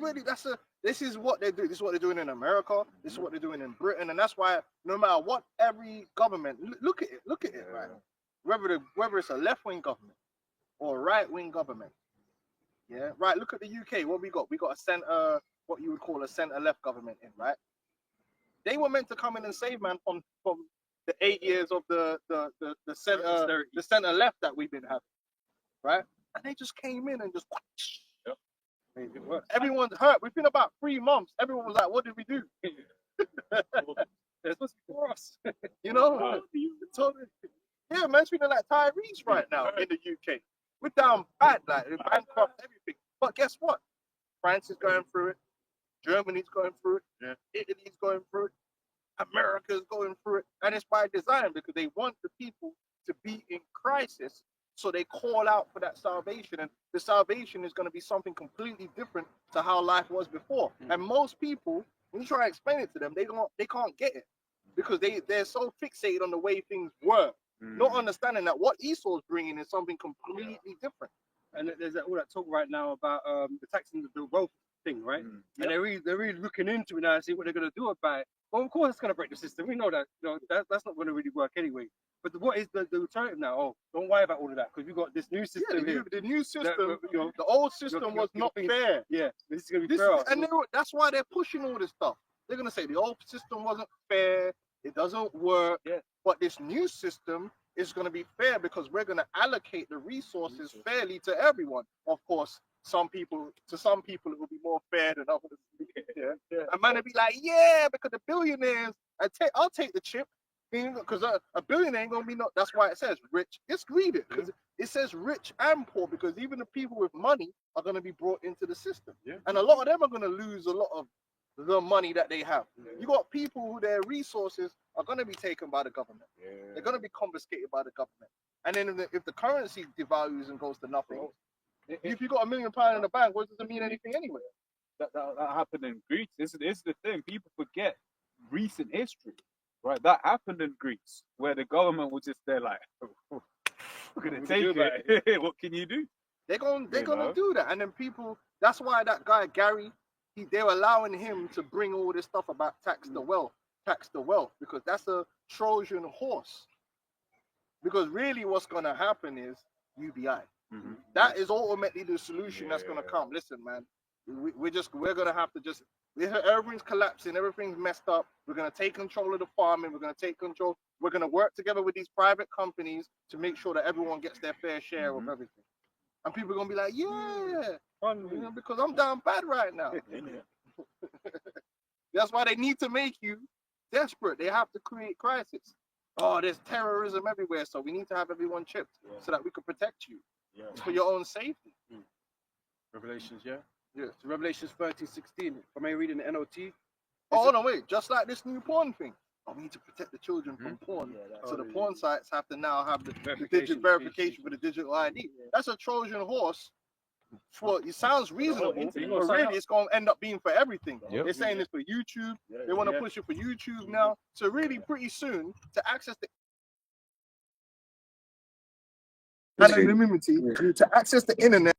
is what they do. This is what they're doing in America. This is what they're doing in Britain. And that's why no matter what, every government, look at it, right? Whether it's a left-wing government or a right-wing government. Yeah, right. Look at the UK. What we got? We got a centre, what you would call a centre-left government in, right? They were meant to come in and save man from the 8 years of the centre-left that we've been having, right? And they just came in and just. Everyone's hurt. Within about 3 months, everyone was like, "What did we do?" It's supposed to be for us. You know? Yeah, man's feeling like Tyrese right now in the UK. We're down bad, like bankrupt, everything. But guess what? France is going through it. Germany's going through it. Italy's going through it. America's going through it. And it's by design, because they want the people to be in crisis. So they call out for that salvation. And the salvation is going to be something completely different to how life was before. And most people, when you try to explain it to them, they can't get it. Because they're so fixated on the way things were. Not understanding that what Esau's bringing is something completely different. And there's all that talk right now about the taxing the wealth thing, right? And they're really looking into it now and see what they're going to do about it. Well, of course, it's going to break the system. We know that. You know, that's not going to really work anyway. But what is the alternative now? Oh, don't worry about all of that, because we've got this new system here. The new system, the old system was not fair. Yeah, this is going to be fair. And that's why they're pushing all this stuff. They're going to say the old system wasn't fair. It doesn't work. Yeah. But this new system is going to be fair, because we're going to allocate the resources fairly to everyone. Of course, to some people it will be more fair than others. And man will be like, yeah, because the billionaires, I'll take the chip, because a billionaire ain't gonna be that's why it says rich. Just read it, because it says rich and poor, because even the people with money are going to be brought into the system, and a lot of them are going to lose a lot of the money that they have. You got people who their resources are going to be taken by the government. They're going to be confiscated by the government. And then if the currency devalues and goes to nothing, if you got £1 million in the bank, what does it mean anything anyway? That happened in Greece. This is the thing. People forget recent history, right? That happened in Greece, where the government was just there like, we're going to take it. What can you do? They're gonna do that. And then people, that's why that guy, Gary, they're allowing him to bring all this stuff about tax the wealth, because that's a Trojan horse. Because really what's going to happen is UBI. That is ultimately the solution that's going to come. Listen, man, we're going to have to just, everything's collapsing, everything's messed up. We're going to take control of the farming. We're going to work together with these private companies to make sure that everyone gets their fair share of everything. And people are going to be like, yeah, because I'm down bad right now. That's why they need to make you desperate. They have to create crisis. Oh, there's terrorism everywhere, so we need to have everyone chipped so that we can protect you. It's for your own safety. Revelations, yeah. Yeah. So Revelations 13:16. Am I reading the NLT? Oh, hold on, wait. Just like this new porn thing. Oh, we need to protect the children from porn. So the porn sites have to now have the digital verification for the digital ID. That's a Trojan horse. For it sounds reasonable, but really it's going to end up being for everything. They're saying this for YouTube. They want to push it for YouTube now. So really, pretty soon, to access the anonymity, to access the internet,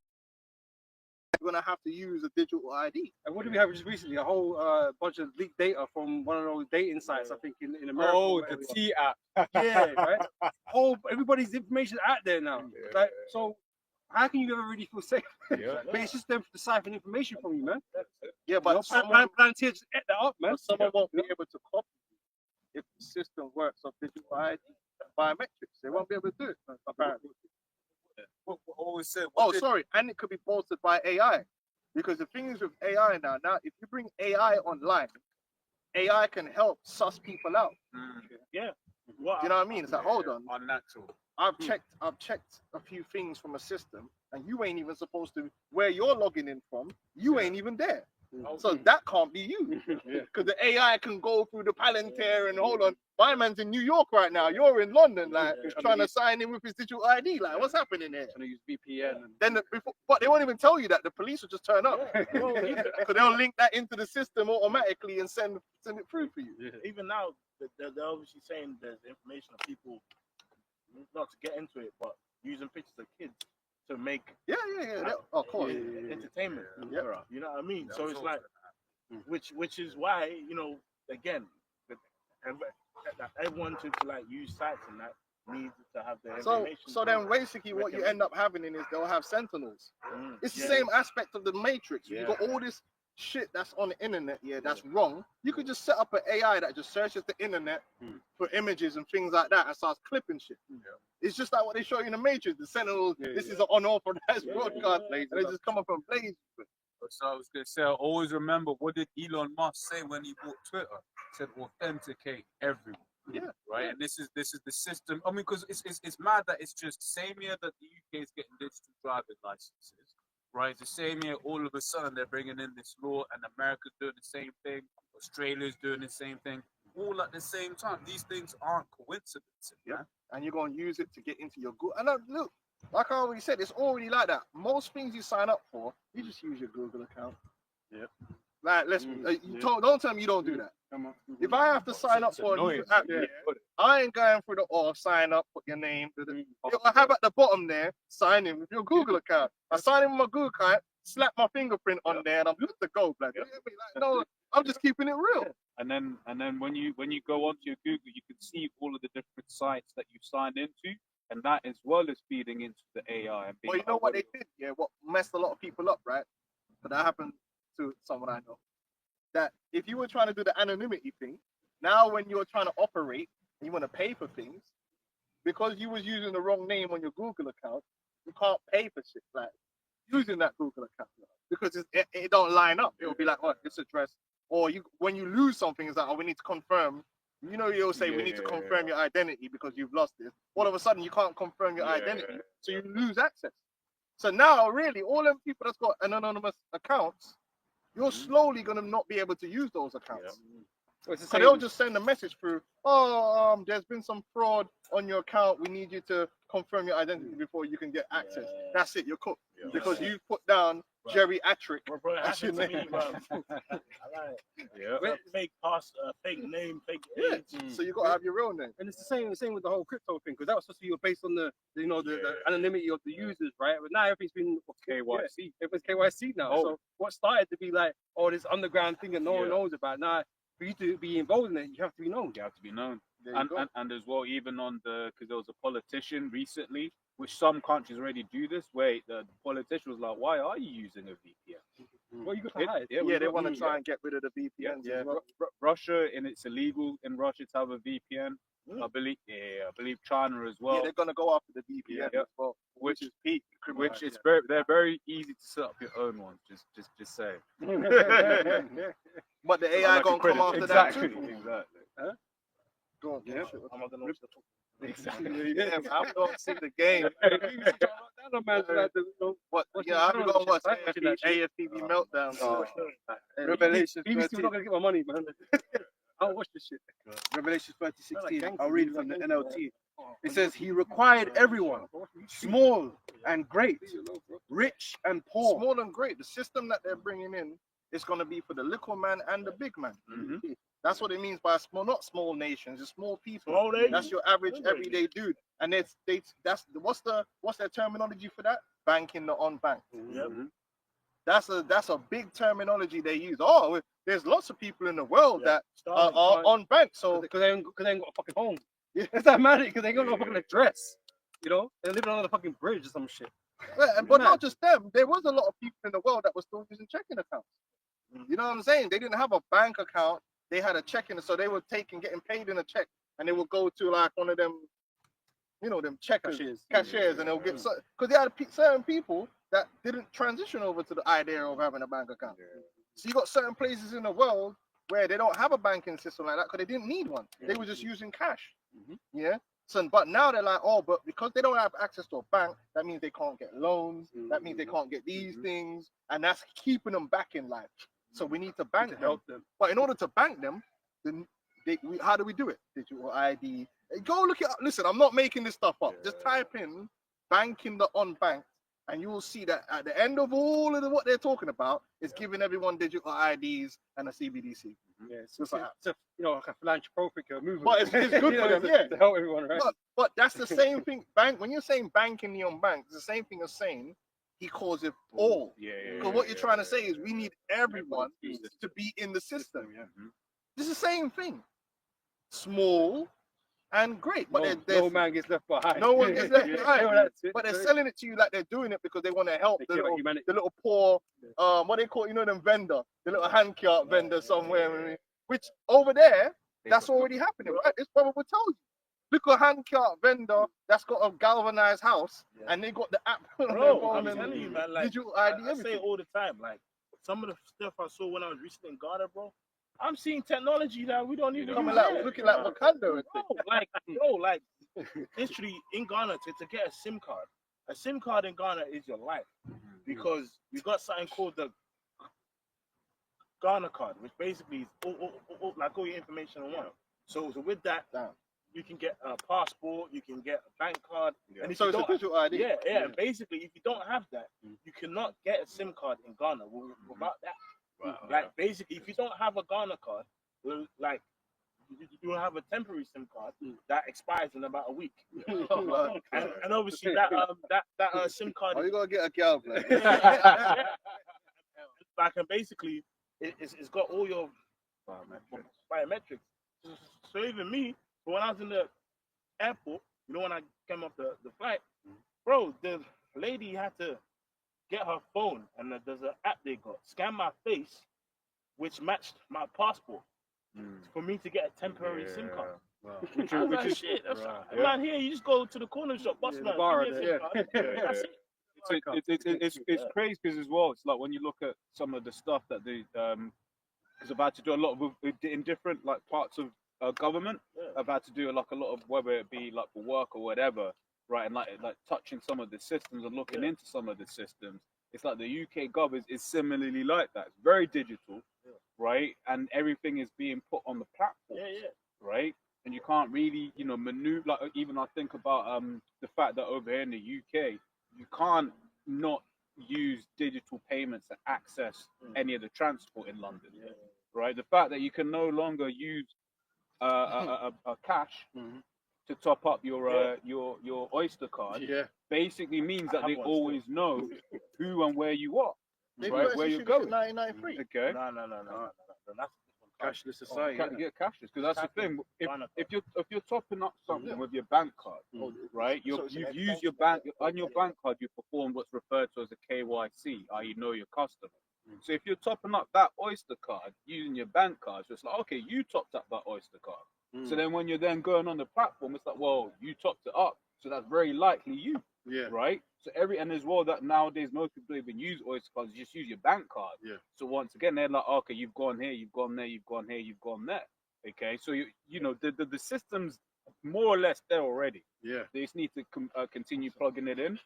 you're going to have to use a digital ID. And what did we have just recently? A whole bunch of leaked data from one of those dating sites, I think, in America. Oh, the T app. Yeah, right. Everybody's information out there now. Like, so how can you ever really feel safe? Yeah. But it's just them deciphering information from you, man. Yeah, but Plan to just get that up, man. but someone won't be able to copy if the system works of digital ID biometrics. They won't be able to do it, apparently. Always said. Oh, sorry, and it could be bolstered by AI. Because the thing is with AI now, if you bring AI online, AI can help suss people out. Yeah. Do you know what I mean? It's like, hold on, Unnatural. I've checked a few things from a system, and you ain't even supposed to. Where you're logging in from, you ain't even there. So that can't be you, because the AI can go through the Palantir and hold on. My man's in New York right now. You're in London, like trying to sign in with his digital ID. Like, what's happening here? Trying to use VPN. Then, but they won't even tell you that. The police will just turn up, so they'll link that into the system automatically and send it through for you. Even now, they're obviously saying there's information of people, not to get into it, but using pictures of kids to make Yeah. Of course. entertainment. Yeah. You know what I mean? So it's like, which is why, again, everyone to like use sites and that needs to have the information. So then basically what you end up having is they'll have sentinels. It's the same aspect of the Matrix. You've got all this shit that's on the internet, that's wrong. You could just set up an AI that just searches the internet for images and things like that and starts clipping shit. It's just like what they show you in the Matrix. The sentinels, this is an unauthorized broadcast, and they just come up and blaze. So I was gonna say, I always remember, what did Elon Musk say when he bought Twitter? He said, authenticate everyone. Yeah. Right. And this is the system. I mean, because it's mad that it's just same year that the UK is getting digital driving licenses. Right. The same year, all of a sudden they're bringing in this law, and America's doing the same thing. Australia's doing the same thing. All at the same time. These things aren't coincidences. Yeah. And you're gonna use it to get into your Google. And look, like I already said, it's already like that. Most things you sign up for, you just use your Google account. Yeah. Like, don't tell me you don't do that. If I have to sign up for a new app, I ain't going through the sign up, put your name. I have at the bottom there, sign in with your Google account. I sign in with my Google account, slap my fingerprint on there, and I'm good to go. Like, no, I'm just keeping it real. And then when you go onto your Google, you can see all of the different sites that you signed into, and that as well is feeding into the AI. And Well, you know what they did? Yeah, what messed a lot of people up, right? But that happened to someone I know. That if you were trying to do the anonymity thing, now when you're trying to operate and you want to pay for things, because you was using the wrong name on your Google account, you can't pay for shit like using that Google account because it don't line up. It'll be like, oh, this address, or when you lose something, it's like, oh, we need to confirm. You'll say we need to confirm your identity because you've lost it. All of a sudden, you can't confirm your identity, so you lose access. So now, really, all them people that's got anonymous accounts, you're slowly gonna not be able to use those accounts. So they'll just send a message through. Oh, there's been some fraud on your account. We need you to confirm your identity before you can get access. That's it. You're cooked because you put down geriatric. That's your name. Fake fake name, fake age. So you gotta have your real name. And it's the same with the whole crypto thing, because that was supposed to be based on the anonymity of the users, right? But now everything's been KYC. Everything's KYC now. So what started to be like, this underground thing that no one knows about, now for you to be involved in it, you have to be known. You have to be known. And as well, even because there was a politician recently, which some countries already do this, where the politician was like, why are you using a VPN? Well, you got to hide. Yeah, they want to try and get rid of the VPN. Yeah. Russia, and it's illegal in Russia to have a VPN. I believe China as well. Yeah, they're gonna go after the VPN as well, which is peak. Which is they're very easy to set up your own ones. Just say. But the AI gonna come after that too. Exactly. Huh? Go on. I'm not gonna Exactly. Yeah, I'm gonna see the game. Stand up, man. What? Watching Yeah, I've the been channel going to watch and shit, watching that shit. AFTV meltdown. Revelation. BBC not gonna get my money, man. I'll watch this shit. Revelation 30:16. gangsters, I'll read these from the are NLT. It says, He required everyone, small and great, rich and poor. Small and great. The system that they're bringing in is going to be for the little man and the big man. That's what it means by small, not small nations, it's small people. Small nations. That's your average everyday dude. And that's what's their terminology for that? Banking the unbanked. Yep. That's a big terminology they use. Oh, there's lots of people in the world that are unbanked. So Because they ain't got a fucking home. Yeah, it's that matter because they ain't got no fucking address. You know, they're living on a fucking bridge or some shit. yeah, but not just them. There was a lot of people in the world that were still using checking accounts. You know what I'm saying? They didn't have a bank account. They had a checking, so they were getting paid in a check, and they would go to like one of them, them cashiers, and they'll get because they had certain people that didn't transition over to the idea of having a bank account. So you got certain places in the world where they don't have a banking system like that because they didn't need one. They were just using cash. Yeah. So, but now they're like, oh, but because they don't have access to a bank, that means they can't get loans. That means they can't get these things, and that's keeping them back in life. So we need to bank them. But in order to bank them, then how do we do it? Digital ID. Go look it up. Listen, I'm not making this stuff up. Just type in banking the unbanked, and you will see that at the end of all of what they're talking about is giving everyone digital IDs and a CBDC. Yeah, it's like a philanthropic movement. But it's good for them, yeah. To help everyone, right? But that's the same thing. When you're saying banking the unbanked, it's the same thing as saying he calls it all. Because what you're trying to say is we need everyone to be in the system. It's the same thing. Small and great, but no man gets left behind. No one gets left behind. But But they're selling it to you like they're doing it because they want to help the little poor, what they call, them vendor, the little hand cart vendor somewhere, which over there, that's already happening, right? This brother will tell you. Look at a hand cart vendor that's got a galvanized house, and they got the app. Bro, I'm telling you, man, like, digital ID, I say it all the time, like, some of the stuff I saw when I was recently in Ghana, bro, I'm seeing technology that we don't even use yet. Looking like Wakanda. Like, literally in Ghana, to get a SIM card in Ghana is your life, because you got something called the Ghana card, which basically is all your information on one. So with that, you can get a passport, you can get a bank card, and so it's a digital ID. Yeah. And basically, if you don't have that, you cannot get a SIM card in Ghana without that. Like, basically, if you don't have a Ghana card, like, you have a temporary SIM card that expires in about a week. and obviously that SIM card. Oh, you gotta get a gal, man. Like, and basically, it's got all your biometrics. So even me, when I was in the airport, when I came off the flight, bro, the lady had to get her phone, and there's an app they got, scan my face, which matched my passport, for me to get a temporary SIM card. Which is shit. Man, here you just go to the corner shop, boss man. That's it. It's crazy because as well, it's like when you look at some of the stuff that they is about to do a lot of in different like parts of government, about to do like a lot of, whether it be like for work or whatever, right, and like touching some of the systems and looking into some of the systems. It's like the UK gov is similarly like that. It's very digital, right, and everything is being put on the platform, right, and you can't really maneuver. Like, even I think about the fact that over here in the UK, you can't not use digital payments to access any of the transport in London, right? The fact that you can no longer use a cash to top up your Oyster card basically means that they always know who and where you are, right? Where you're going. 1993. Okay. No. That's Cashless society. Get cashless, because that's the thing. If you're topping up something with your bank card, right? You've used your bank on your bank card. You performed what's referred to as a KYC, i.e., know your customer. So if you're topping up that Oyster card using your bank card, so it's like, okay, you topped up that Oyster card. So then when you're then going on the platform, it's like, well, you topped it up, so that's very likely you. Right. So and as well that nowadays most people don't even use Oyster cards, you just use your bank card. So once again, they're like, okay, you've gone here, you've gone there, you've gone here, you've gone there. Okay. So the system's more or less there already. They just need to continue plugging it in.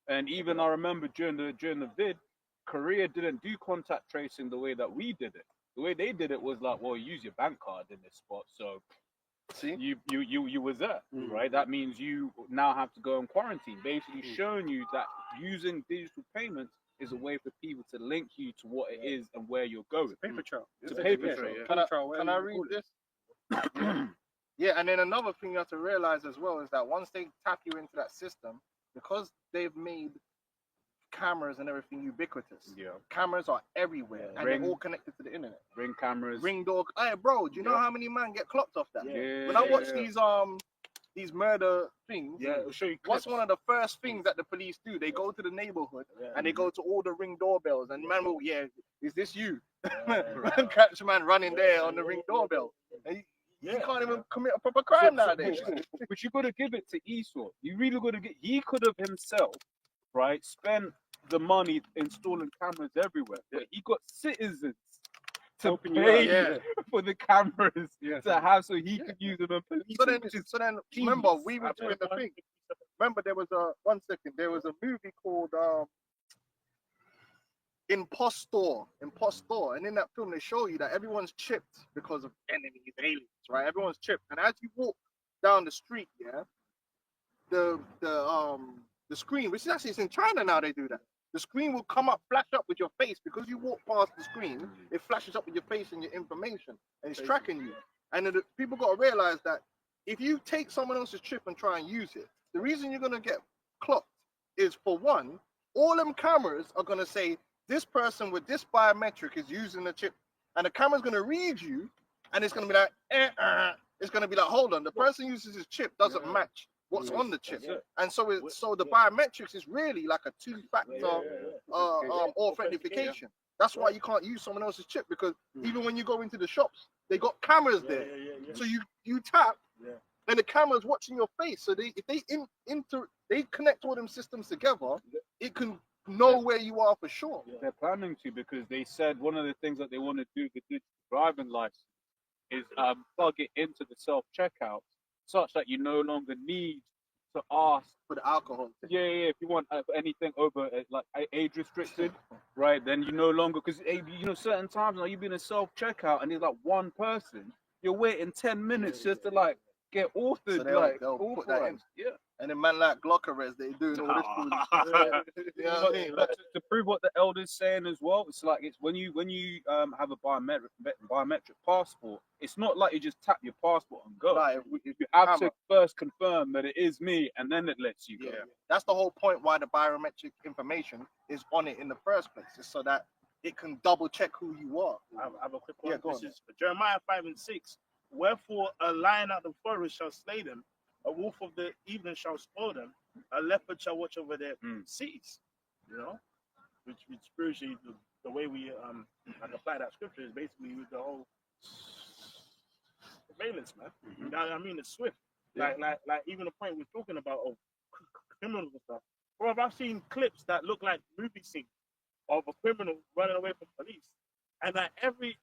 And even I remember during the vid, Korea didn't do contact tracing the way that we did it. The way they did it was like, well, use your bank card in this spot. So See? you was there, right? That means you now have to go in quarantine, basically showing you that using digital payments is a way for people to link you to what it is and where you're going. Paper trail. It's a paper trail. Can I read this? Yeah, and then another thing you have to realize as well is that once they tap you into that system, because they've made cameras and everything ubiquitous. Yeah. Cameras are everywhere, and they're all connected to the internet. Ring cameras. Ring door. Hey, bro, do you know how many man get clocked off that? Yeah. When I watch these murder things, it'll show you what's clips. one of the first things that the police do? They go to the neighborhood and they go to all the ring doorbells, and man will, is this you? Man catch man running there on the ring doorbell. And you can't even commit a proper crime nowadays. But you got to give it to Esau. You really got to get. He could have himself, right, spent the money installing cameras everywhere, but he got citizens to pay for the cameras to have, so he could use them and police. So then, remember, we were doing the thing. Remember, there was there was a movie called Impostor, and in that film they show you that everyone's chipped because of enemies, aliens, right? Everyone's chipped, and as you walk down the street, the screen, which is actually it's in China now, they do that. The screen will come up, flash up with your face because you walk past the screen. It flashes up with your face and your information, and it's tracking you. And then people got to realize that if you take someone else's chip and try and use it, the reason you're gonna get clocked is, for one, all them cameras are gonna say this person with this biometric is using the chip, and the camera's gonna read you, and it's gonna be like, it's gonna be like, hold on, the person uses his chip doesn't match what's on the chip, and so the biometrics is really like a two-factor authentication. That's why you can't use someone else's chip, because even when you go into the shops, they got cameras there. So you tap, and the camera's watching your face. So if they connect all them systems together, it can know where you are for sure. They're planning to, because they said one of the things that they want to do with the digital driving license is plug it into the self-checkout, such that you no longer need to ask for the alcohol. If you want anything over like age restricted, right? Then you no longer, because certain times like you've been in self-checkout and there's like one person, you're waiting 10 minutes just to like get authored, So they'll put that in. Yeah. And then man like Glockerez, they doing all this. You know what I mean? But to prove what the elder's saying as well, it's like it's when you have a biometric passport, it's not like you just tap your passport and go. Like, you have to first confirm that it is me, and then it lets you go. That's the whole point why the biometric information is on it in the first place, is so that it can double check who you are. I have a quick one. Yeah, go This on. is Jeremiah 5:6. Wherefore a lion out of the forest shall slay them, a wolf of the evening shall spoil them, a leopard shall watch over their cities. You know, which spiritually the way we like apply that scripture is basically with the whole surveillance, man. You know what I mean? It's swift. Like even the point we're talking about of criminals and stuff. Bro, I've seen clips that look like movie scenes of a criminal running away from police, and at every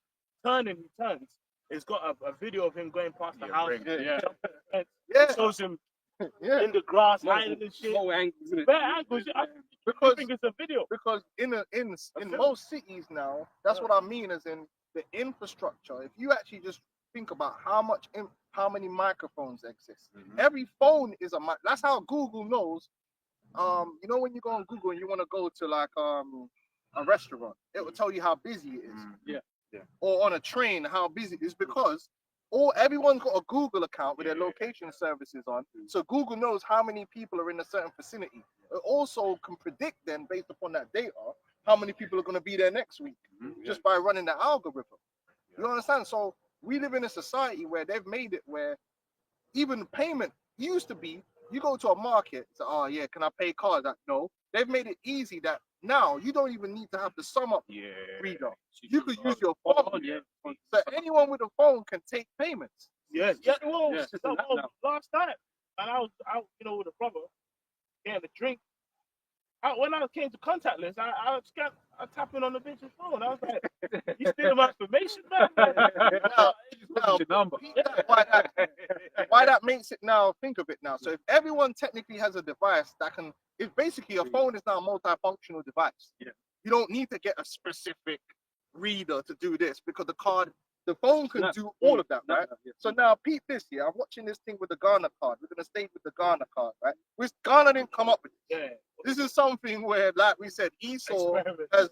turning he turns, it's got a video of him going past the house. It shows him in the grass, hiding and shit. Bare angles. I think it's a video. Because in most cities now, that's what I mean, as in the infrastructure. If you actually just think about how many microphones exist, every phone is a mic. That's how Google knows. You know, when you go on Google and you want to go to like a restaurant, it will tell you how busy it is. Or on a train, how busy it is, because everyone's got a Google account with their location services on. So Google knows how many people are in a certain vicinity. It also can predict then, based upon that data, how many people are going to be there next week, just by running the algorithm. You understand? So we live in a society where they've made it where even payment used to be, you go to a market, so, oh yeah, can I pay card? No, they've made it easy that now you don't even need to have the sum up reader. You could use your phone. So anyone with a phone can take payments. Well, last time, and I was out, with a brother, getting a drink, when I came to contactless, I tapping on the bitch's phone. I was like, you stealing my information, man? Now, Your number. why that makes it now, think of it now. So if everyone technically has a device that can, it's basically a phone is now a multifunctional device. Yeah. You don't need to get a specific reader to do this because the phone can do all of that, right? So now, peep this here. I'm watching this thing with the Ghana card. We're gonna stay with the Ghana card, right? Which Ghana didn't come up with. Yeah. This is something where, like we said, Esau has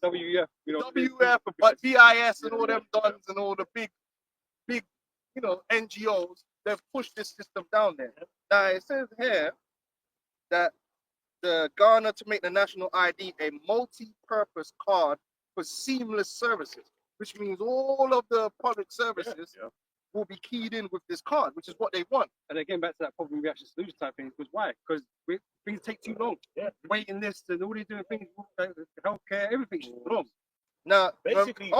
WF, WF, but BIS and all them dons and all the big, NGOs, they've pushed this system down there. Now it says here that the Ghana to make the national ID a multi-purpose card for seamless services, which means all of the public services will be keyed in with this card, which is what they want. And again, back to that problem reaction solution type thing. Because why? Because things take too long. Yeah. Waiting lists and all these doing things, healthcare, everything's long. Now, Basically,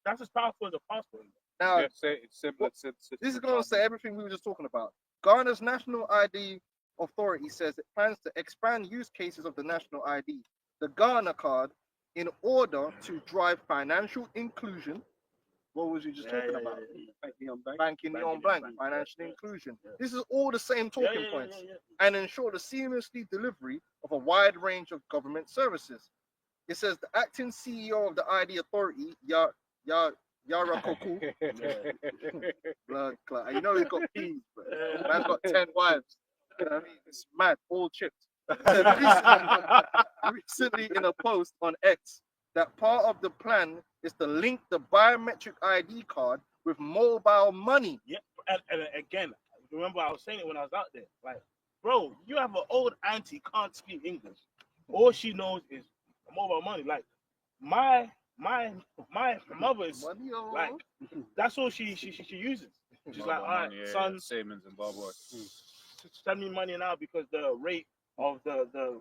that's as powerful as a passport. now Yeah, it's simple. this is going to say everything we were just talking about. Ghana's National ID Authority says it plans to expand use cases of the national ID, the Ghana card, in order to drive financial inclusion. What was you just talking about? Banking on blank, financial inclusion. This is all the same talking points. And ensure the seamlessly delivery of a wide range of government services. It says the acting CEO of the ID Authority, Yara Koku, blood clot. You know he's got peas, but man's got 10 wives. You know what I mean? It's mad, all chipped. Recently in a post on X, that part of the plan is to link the biometric ID card with mobile money. Yeah, and again, remember I was saying it when I was out there. Like, bro, you have an old auntie can't speak English. All she knows is mobile money. Like, my mother is like, that's all she uses. She's like, all right, son, same in Zimbabwe. send me money now because the rate of the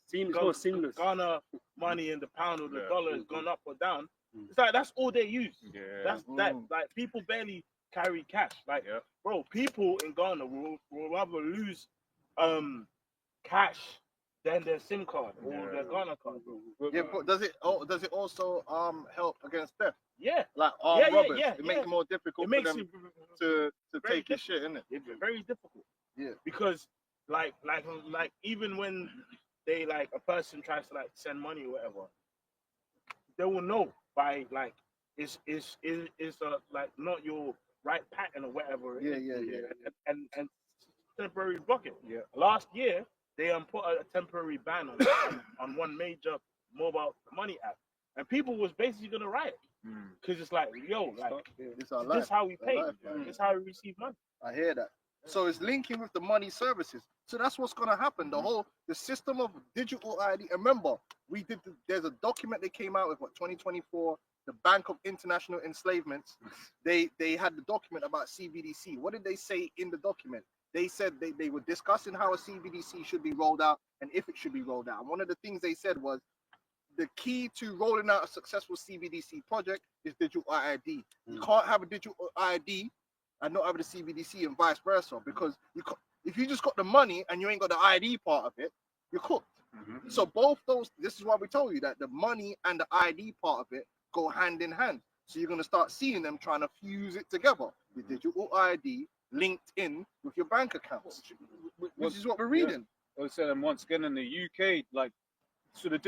seamless. Ghana money and the pound or the dollar has gone up or down. It's like that's all they use. Yeah. That's that. Like people barely carry cash. Like, bro, people in Ghana will rather lose cash than their SIM card or their Ghana card. Bro. Yeah, but does it also help against theft? Yeah. Like armed robbers. Yeah, it makes it more difficult for them to take your shit, innit? It's very difficult. Yeah. Because like even when they like a person tries to like send money or whatever, they will know by like it's like not your right pattern or whatever. And temporary blocking. Yeah. Last year they put a temporary ban on one major mobile money app, and people was basically gonna riot because it's like, yo, like this is how we pay. This is how we receive money. I hear that. So it's linking with the money services. So that's what's gonna happen. The system of digital ID. Remember, there's a document that came out with 2024, the Bank of International Enslavements. They had the document about CBDC. What did they say in the document? They said they were discussing how a CBDC should be rolled out and if it should be rolled out. And one of the things they said was the key to rolling out a successful CBDC project is digital ID. You can't have a digital ID and not have the CBDC and vice versa, because if you just got the money and you ain't got the ID part of it, you're cooked. So both those, this is why we told you that the money and the ID part of it go hand in hand. So you're going to start seeing them trying to fuse it together. The digital ID linked in with your bank accounts, which is what we're reading. I was saying once again in the UK, like, so the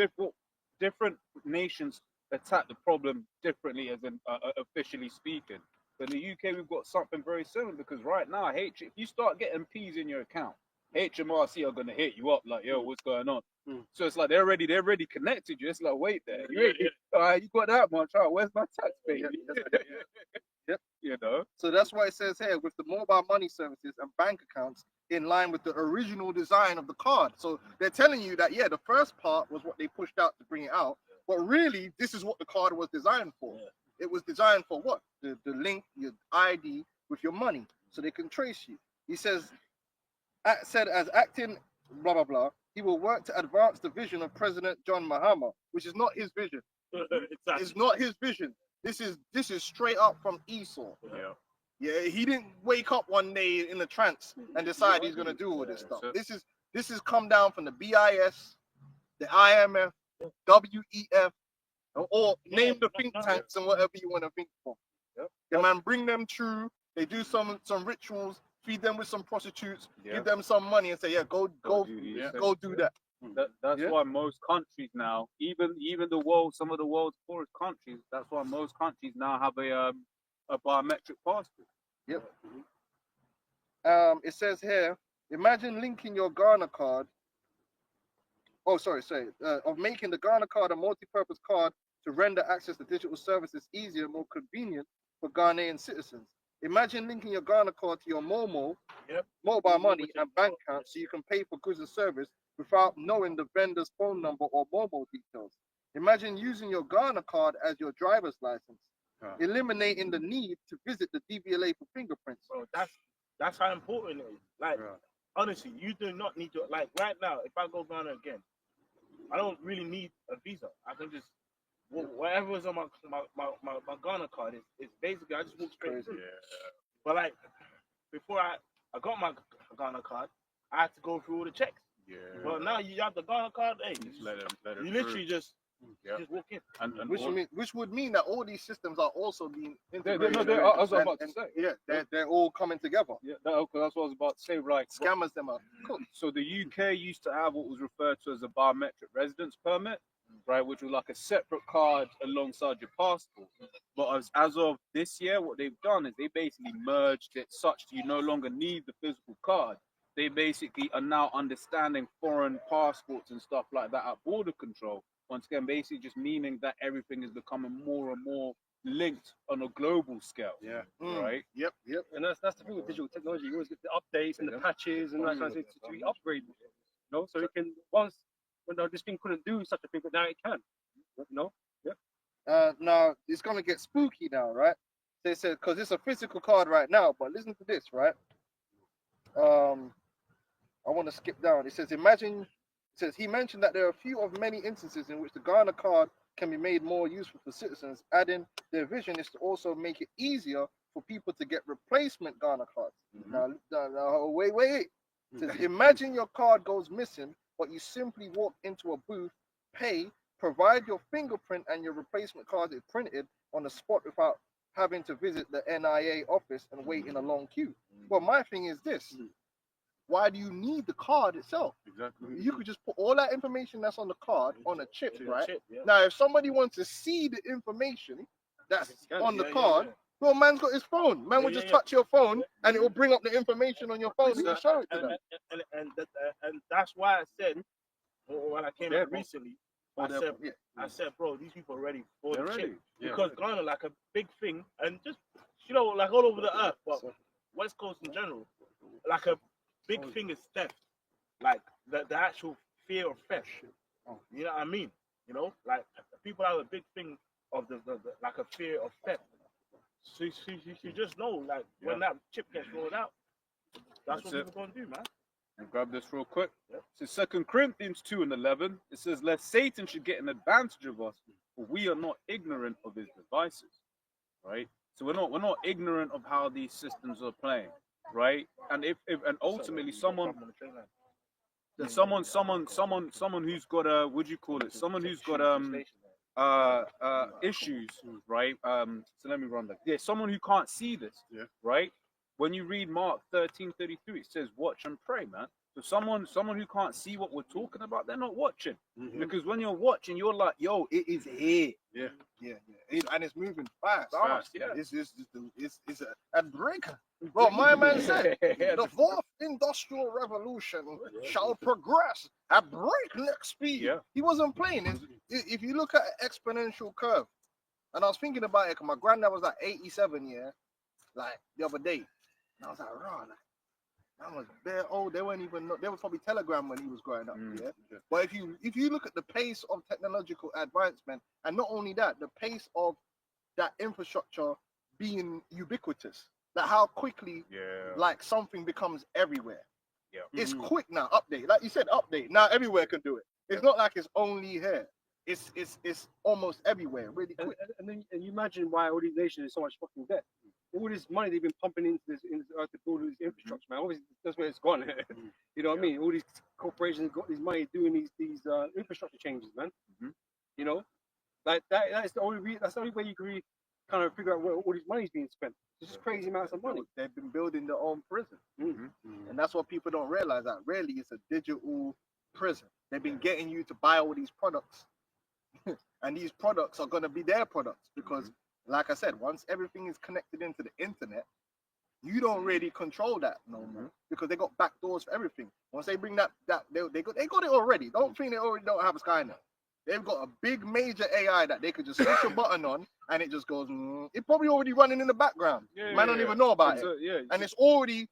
different nations attack the problem differently, as in officially speaking. But in the UK, we've got something very similar, because right now, if you start getting P's in your account, HMRC are gonna hit you up like, yo, what's going on? So it's like they're already connected you. It's like, wait there, you got that much? Oh, where's my tax pay? Yep. You know. So that's why it says here, with the mobile money services and bank accounts in line with the original design of the card. So they're telling you that, the first part was what they pushed out to bring it out, but really this is what the card was designed for. It was designed for what? The link your ID with your money so they can trace you. He says, as acting blah blah blah, he will work to advance the vision of President John Mahama, which is not his vision. It's not his vision. This is straight up from Esau. Yeah, he didn't wake up one day in a trance and decide he's gonna do all this stuff. So, This This has come down from the BIS, the IMF, WEF, or name the think tanks and whatever you want to think for. Yeah, man, bring them through. They do some rituals, feed them with some prostitutes, give them some money, and say, yeah, go do that. That's why most countries now, even the world, some of the world's poorest countries, that's why most countries now have a biometric passport. Yep. It says here, imagine linking your Ghana card. Oh, sorry. Of making the Ghana card a multi-purpose card to render access to digital services easier and more convenient for Ghanaian citizens. Imagine linking your Ghana card to your mobile money and bank account so you can pay for goods and service without knowing the vendor's phone number or mobile details. Imagine using your Ghana card as your driver's license, eliminating the need to visit the DVLA for fingerprints. Bro, that's how important it is. Like, honestly, you do not need to, like, right now, if I go Ghana again, I don't really need a visa. I can just, whatever is on my Ghana card, is basically, I just walk straight through. But, like, before I got my Ghana card, I had to go through all the checks. But now you have the Ghana card, hey, you literally just walk in. Which would mean that all these systems are also being integrated. That's what I was about to say. Yeah, they're all coming together. Yeah, that's what I was about to say. Right, scammers them up. Cool. So the UK used to have what was referred to as a biometric residence permit, right, which was like a separate card alongside your passport. But as of this year, what they've done is they basically merged it such that you no longer need the physical card. They basically are now understanding foreign passports and stuff like that at border control. Once again, basically just meaning that everything is becoming more and more linked on a global scale. Right? Yep. And that's the thing with digital technology. You always get the updates and the patches and that kind of thing to be upgraded. You know, so it can this thing couldn't do such a thing, but now it can. You know? Yeah. Now it's gonna get spooky now, right? They said because it's a physical card right now, but listen to this, right? I want to skip down. It says, he mentioned that there are a few of many instances in which the Ghana card can be made more useful for citizens, adding their vision is to also make it easier for people to get replacement Ghana cards. Now, wait. It says, imagine your card goes missing, but you simply walk into a booth, pay, provide your fingerprint and your replacement card is printed on the spot without having to visit the NIA office and wait in a long queue. Well, my thing is this. Why do you need the card itself? Exactly. You could just put all that information that's on the card on a chip, right? Now, if somebody wants to see the information that's on the card, well, man's got his phone. Man will just touch your phone and it will bring up the information on your phone and show it to them. And that's why I said, when I came out recently, I said, bro, these people are ready for the chip. Because Ghana, like a big thing, and just, like all over the earth, but West Coast in general, like a big thing is theft, like the actual fear of theft. You know what I mean? You know, like people have a big thing of the like a fear of theft. So you just know, like when that chip gets rolled out, that's what people gonna do, man. And grab this real quick. So 2 Corinthians 2:11, it says, "Lest Satan should get an advantage of us, for we are not ignorant of his devices." Right? So we're not ignorant of how these systems are playing. Right, and if ultimately someone who's got what do you call it? Someone who's got issues, right? So let me run that. Yeah, someone who can't see this, right? When you read Mark 13:33, it says, "Watch and pray, man." So someone who can't see what we're talking about, they're not watching. Because when you're watching, you're like, yo, it is here. And it's moving fast. Yeah. It's a breaker. Well, my man said, the 4th industrial revolution shall progress at breakneck speed. Yeah. He wasn't playing. If you look at an exponential curve, and I was thinking about it, because my granddad was like 87, like the other day. And I was like, raw, that was bare old. They weren't even. They were probably Telegram when he was growing up. But if you look at the pace of technological advancement, and not only that, the pace of that infrastructure being ubiquitous, that how quickly like something becomes everywhere. It's quick now. Update, like you said, update. Now everywhere can do it. It's not like it's only here. It's almost everywhere. Really quick. And you imagine why all these nations are so much fucking debt. all this money they've been pumping into this earth to build all this infrastructure, man. Obviously, that's where it's gone. You know what I mean? All these corporations got this money doing these infrastructure changes, man. You know, like that's the only that's the only way you can really kind of figure out where all this money's being spent. It's just crazy amounts of money. They've been building their own prison, and that's what people don't realize. That really it's a digital prison. They've been getting you to buy all these products, and these products are going to be their products because, like I said, once everything is connected into the internet, you don't really control that no more because they got back doors for everything. Once they bring that they got it already. Don't think they already don't have a Skynet. They've got a big major AI that they could just push a button on and it just goes. It's probably already running in the background. Man don't even know about it, and it's already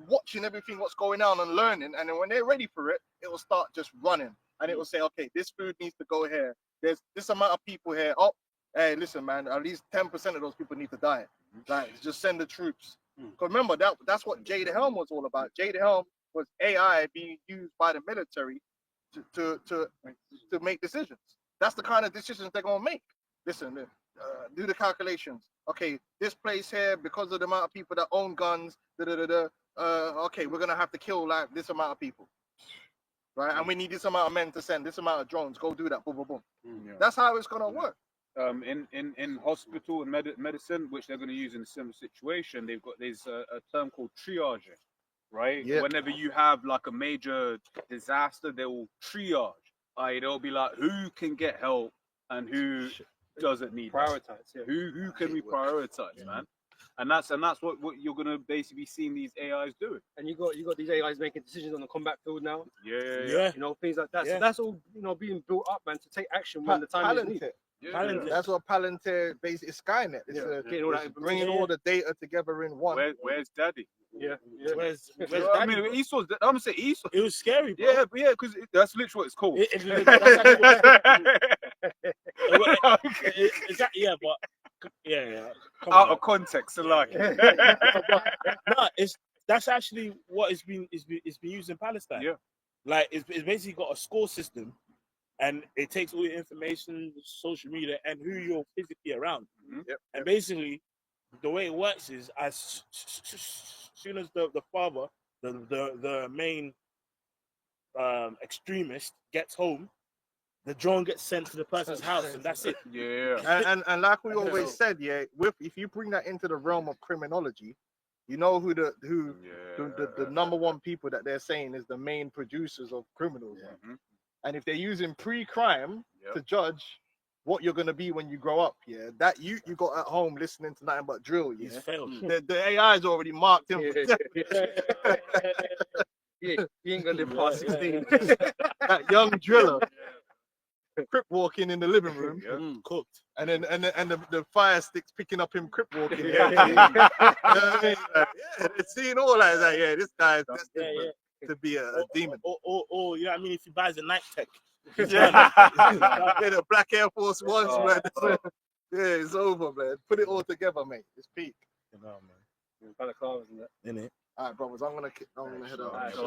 watching everything what's going on and learning. And then when they're ready for it, it will start just running, and it will say, okay, this food needs to go here. There's this amount of people here. Oh, hey, listen, man, at least 10% of those people need to die. Like, just send the troops. Because remember, that's what Jade Helm was all about. Jade Helm was AI being used by the military to make decisions. That's the kind of decisions they're gonna make. Listen, do the calculations. Okay, this place here, because of the amount of people that own guns, okay, we're gonna have to kill like this amount of people, right? And we need this amount of men to send, this amount of drones. Go do that. Boom, boom, boom. That's how it's gonna work. In hospital and medicine, which they're going to use in a similar situation, there's a term called triage, right? Yeah. Whenever you have like a major disaster, they will triage. They'll be like, who can get help and who doesn't need Prioritize. help? Who can we prioritize, man? And that's what you're going to basically be seeing these AIs doing. And you got these AIs making decisions on the combat field now. Yeah. You know, things like that. Yeah. So that's all, you know, being built up, man, to take action when the time is needed. Palantir. That's what Palantir basically is. Skynet. Getting all that It's bringing all the data together in one. Where's Daddy? Where's I mean, Esau's. I'm gonna say Esau. it was scary, bro. Yeah, because that's literally what it's called. Yeah, but yeah. Come Out on, of context, like. no, that's actually what it's been used in Palestine. Yeah. Like it's basically got a score system, and it takes all your information, social media, and who you're physically around. And basically, the way it works is as soon as the father, the main extremist gets home, the drone gets sent to the person's house, and that's it. Yeah. And like we always said, if you bring that into the realm of criminology, you know who the number one people that they're saying is the main producers of criminals. And if they're using pre-crime to judge what you're gonna be when you grow up, that you got at home listening to nothing but drill, He's failed. the AI's already marked him. He ain't gonna live past 16. That young driller, crip walking in the living room, Cooked. and then the fire sticks picking up him crip walking. You know what I mean? Like, it's seeing all like that. Yeah, this guy is destined to be a demon. Or you know what I mean? If he buys a night tech. The black Air Force Ones, man. Yeah, it's over, man. Put it all together, mate. It's peak. No, man. In it. All right, brothers. I'm gonna head out.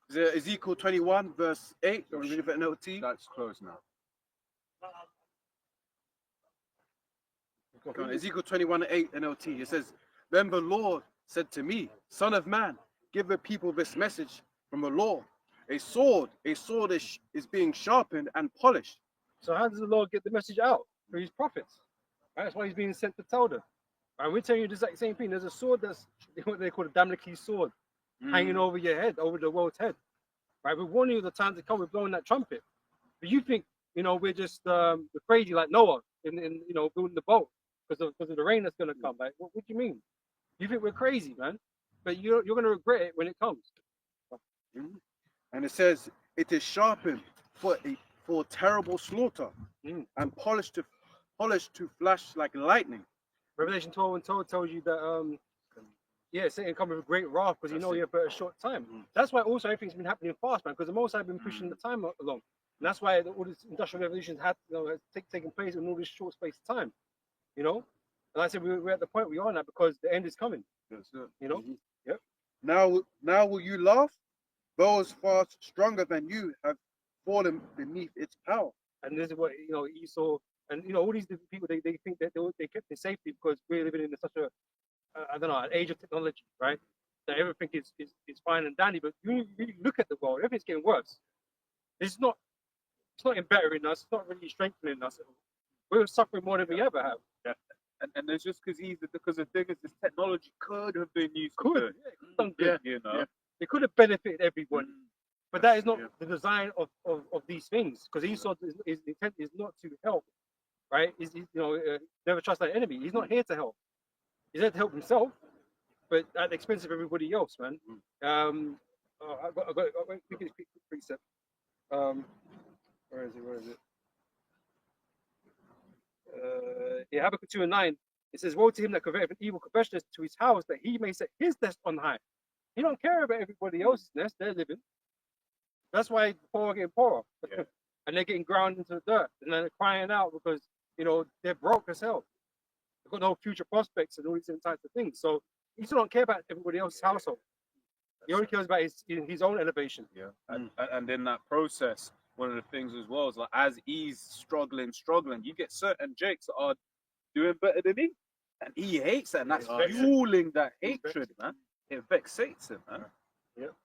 Is it Ezekiel 21 verse 8? Or read it in NLT? That's close now. Ezekiel 21:8 NLT. It says, "Then the Lord said to me, Son of man, give the people this message from the Lord. A sword is being sharpened and polished." So how does the Lord get the message out? Through his prophets. Right? That's why he's being sent to tell them. And we're telling you the exact same thing. There's a sword that's what they call a Damocles sword hanging over your head, over the world's head. Right? We're warning you the time to come. We're blowing that trumpet. But you think, we're just we're crazy like Noah in building the boat because of the rain that's going to come. Like, what do you mean? You think we're crazy, man? But you're going to regret it when it comes. And it says, "It is sharpened for terrible slaughter and polished to flash like lightning." Revelation 12 and 12 tells you that Satan come with a great wrath because he have but a short time. That's why also everything's been happening fast, man, because the Most High have been pushing the time along. And that's why all this industrial revolution has taken place in all this short space of time. And I said we're at the point we are now because the end is coming. Yep. Now will you laugh? Those far stronger than you have fallen beneath its power. And this is what Esau And all these different people, they think that they kept it safety because we're living in such a I don't know, an age of technology, right? That everything is fine and dandy. But you really look at the world, everything's getting worse. It's not bettering us. It's not really strengthening us. We're suffering more than we ever have. Yeah. And it's just because the thing is, this technology could have been used for Could, good. yeah, You know. yeah. It could have benefited everyone. But that is not the design of these things, because Esau, his intent is not to help, right? Never trust thy enemy. He's not here to help. He's there to help himself, but at the expense of everybody else, man. I got quick precept. Where is it? Habakkuk 2:9. It says, "Woe to him that converteth an evil covetousness to his house, that he may set his nest on high." He don't care about everybody else's nest; they're living. That's why the poor are getting poorer, and they're getting ground into the dirt, and then they're crying out because they're broke as hell. They've got no future prospects and all these different types of things. So he still don't care about everybody else's household. He only cares about his own elevation. Yeah, and in that process, one of the things as well is like as he's struggling, you get certain Jakes that are doing better than him, and he hates that, and that's fueling that hatred, man. It vexates him, man. Yep.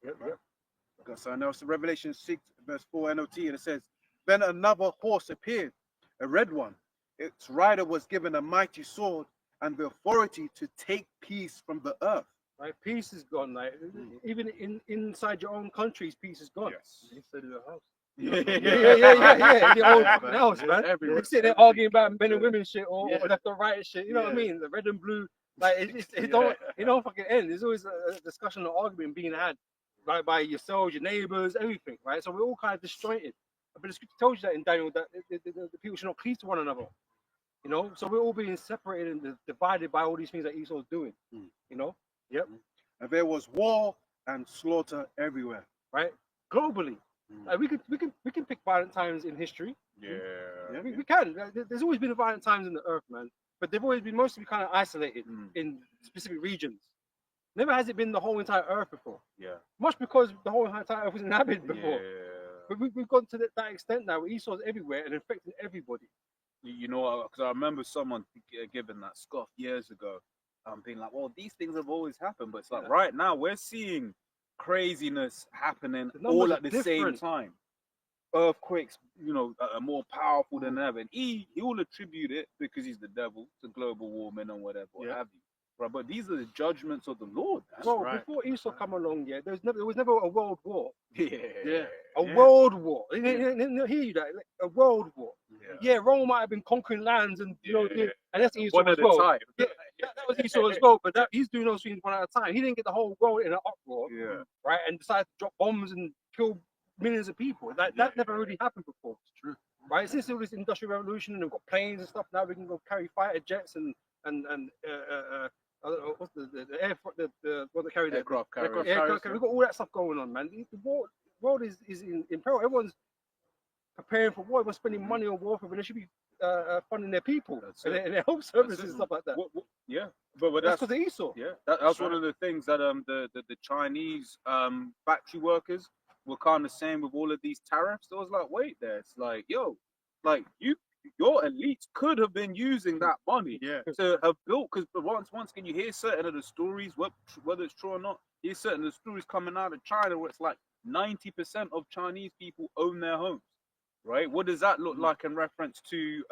So now it's Revelation 6, verse 4 NOT, and it says, "Then another horse appeared, a red one. Its rider was given a mighty sword and the authority to take peace from the earth." Right, peace is gone. Like even inside your own countries, peace is gone. Yes. Inside your house. Yeah. In the old house, man. Everywhere. They're sitting there arguing about men and women shit or left or right shit. You know what I mean? The red and blue, like it don't fucking end. There's always a discussion or argument being had, right, by yourselves, your neighbors, everything, right? So we're all kind of disjointed. But the scripture tells you that in Daniel that the people should not cleave to one another. So we're all being separated and divided by all these things that Esau's doing. Yep. And there was war and slaughter everywhere. Right? Globally. Like we can pick violent times in history. Yeah. We can. There's always been violent times in the earth, man. But they've always been mostly kind of isolated in specific regions. Never has it been the whole entire earth before. Yeah. Much because the whole entire earth was inhabited before. Yeah. But we've gone to that extent now where Esau's everywhere and infecting everybody. Because I remember someone giving that scoff years ago, being like, "Well, these things have always happened," but it's like right now we're seeing craziness happening all at the same time. Earthquakes, are more powerful than ever, and he will attribute it because he's the devil to global warming and whatever, what have you. Right, but these are the judgments of the Lord. Well, before Esau come along, there was never a world war. A Yeah. world war. I didn't hear you that. Like, a world war. Yeah, Rome might have been conquering lands and and that's Esau One as at a well. time. Yeah, that was Esau as well. But he's doing those things one at a time. He didn't get the whole world in an uproar, right? And decided to drop bombs and kill millions of people. That never really happened before. It's true, right? Since all this industrial revolution and we've got planes and stuff, now we can go carry fighter jets and what's the what they carry there? Aircraft carriers. We've got all that stuff going on, man. The world is in peril. Everyone's preparing for war. Everyone's spending money on warfare, but they should be funding their people and their health services and stuff like that. But that's because of Esau. Yeah, that's one of the things that the Chinese factory workers were kind of saying with all of these tariffs. I was like, wait, there. It's like, your elites could have been using that money to have built, because once again you hear certain of the stories, whether it's true or not, you hear certain of the stories coming out of China where it's like 90% of Chinese people own their homes, right? What does that look like in reference to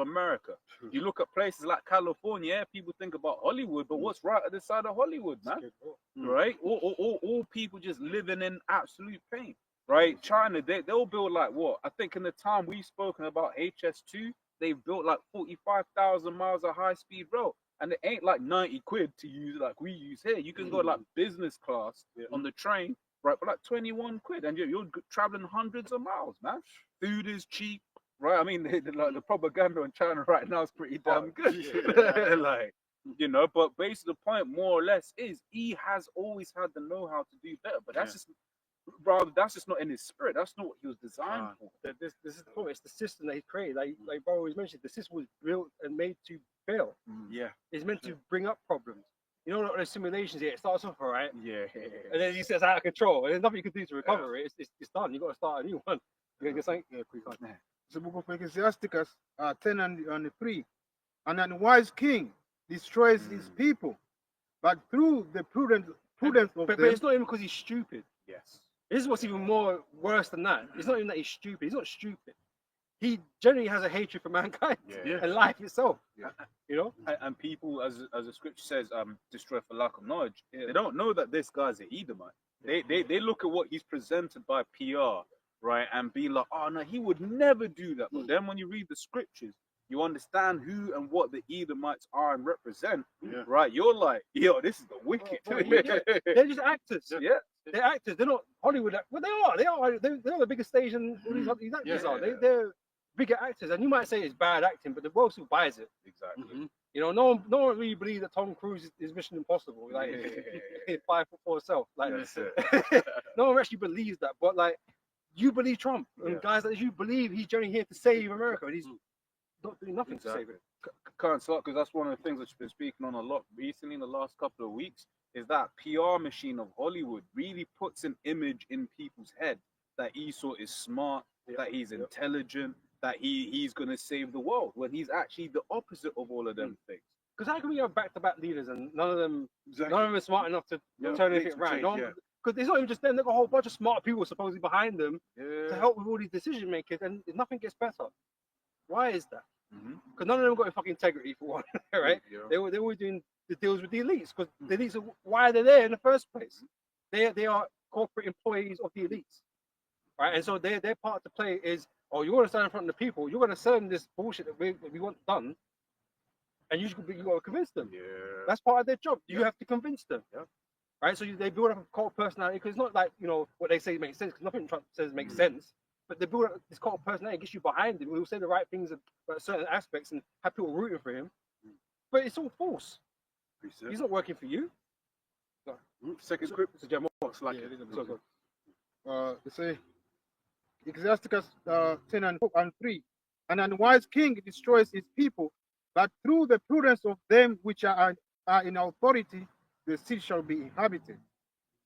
America? You look at places like California, people think about Hollywood, but what's right at the side of Hollywood, man? Right? All people just living in absolute pain. Right, China, they'll build like what? I think in the time we've spoken about HS2, they've built like 45,000 miles of high-speed rail, and it ain't like 90 quid to use like we use here. You can go like business class on the train, right, for like 21 quid, and you're traveling hundreds of miles, man. Food is cheap, right? I mean, the propaganda in China right now is pretty damn good, But basically the point, more or less, is he has always had the know-how to do better, but that's just not in his spirit. That's not what he was designed for. This is the point. It's the system that he created. Like Bro always mentioned, the system was built and made to fail. It's meant to bring up problems. The simulations here, it starts off all right. And then he says out of control. And there's nothing you can do to recover it. It's done. You got to start a new one. You gonna get something? Yeah, pretty hard. It's the book of Ecclesiasticus 10 and 3. An unwise king destroys his people, but through the prudence of But them. it's not even because he's stupid. Yes. This is what's even more worse than that. It's not even that he's stupid. He's not stupid. He generally has a hatred for mankind Yeah. and life itself. Yeah. You know? And people, as the scripture says, destroy for lack of knowledge. They don't know that this guy's an Edomite. They look at what he's presented by PR, right, and be like, oh no, he would never do that. But then when you read the scriptures, you understand who and what the Edomites are and represent, right? You're like, yo, this is the wicked. They're just actors. Yeah. They're actors. They're not Hollywood. Well, they are. They are. They're on the biggest stage than all these actors are. They're bigger actors. And you might say it's bad acting, but the world still buys it. Exactly. You know, no one really believes that Tom Cruise is Mission Impossible. Like, 5'4" self. Like, no one actually believes that. But like, you believe Trump and guys like you believe he's generally here to save America, and he's not doing nothing to save it. Can't stop, because that's one of the things that you've been speaking on a lot recently in the last couple of weeks, is that PR machine of Hollywood really puts an image in people's head that Esau is smart, that he's intelligent, that he's going to save the world, when he's actually the opposite of all of them things. Because how can we have back-to-back leaders and none of them are smart enough to turn anything around? Because it's not even just them; they've got a whole bunch of smart people supposedly behind them to help with all these decision makers, and nothing gets better. Why is that? Because none of them got fucking integrity for one, right? They're always doing the deals with the elites, because the elites are why they're there in the first place. They are corporate employees of the elites, right? And so their part to play is, oh, you want to stand in front of the people, you're going to sell them this bullshit that we want done, and you got to convince them. That's part of their job. You have to convince them. Right? So they build up a cult personality, because it's not like, you know, what they say makes sense, because nothing Trump says makes sense. But they build up this cult personality, gets you behind him. He'll say the right things about certain aspects and have people rooting for him. But it's all false. He's not working for you. Second script. So Jamal, Like They say Ecclesiasticus 10 and 3. An unwise king destroys his people, but through the prudence of them which are in authority, the city shall be inhabited.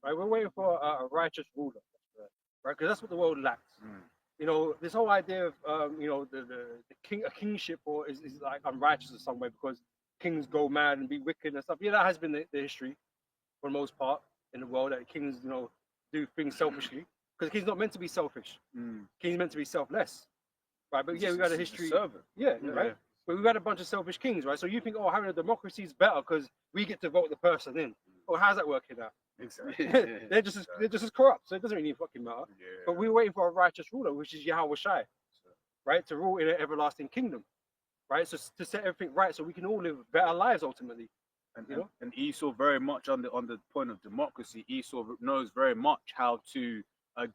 Right, we're waiting for a righteous ruler, right? Because that's what the world lacks. You know, this whole idea of you know, the a kingship or is like unrighteous in some way, because kings go mad and be wicked and stuff. Yeah, that has been the history for the most part in the world, that kings, you know, do things selfishly, because king's not meant to be selfish. King's meant to be selfless, right? But yeah, we got a history. Right. But we've had a bunch of selfish kings, right? So you think, oh, having a democracy is better because we get to vote the person in. Well, how's that working out? Exactly. they're just as corrupt, so it doesn't really fucking matter. But we're waiting for a righteous ruler, which is Yahweh Shai, right, to rule in an everlasting kingdom, right? So to set everything right, so we can all live better lives ultimately. And Esau, very much on the point of democracy, Esau knows very much how to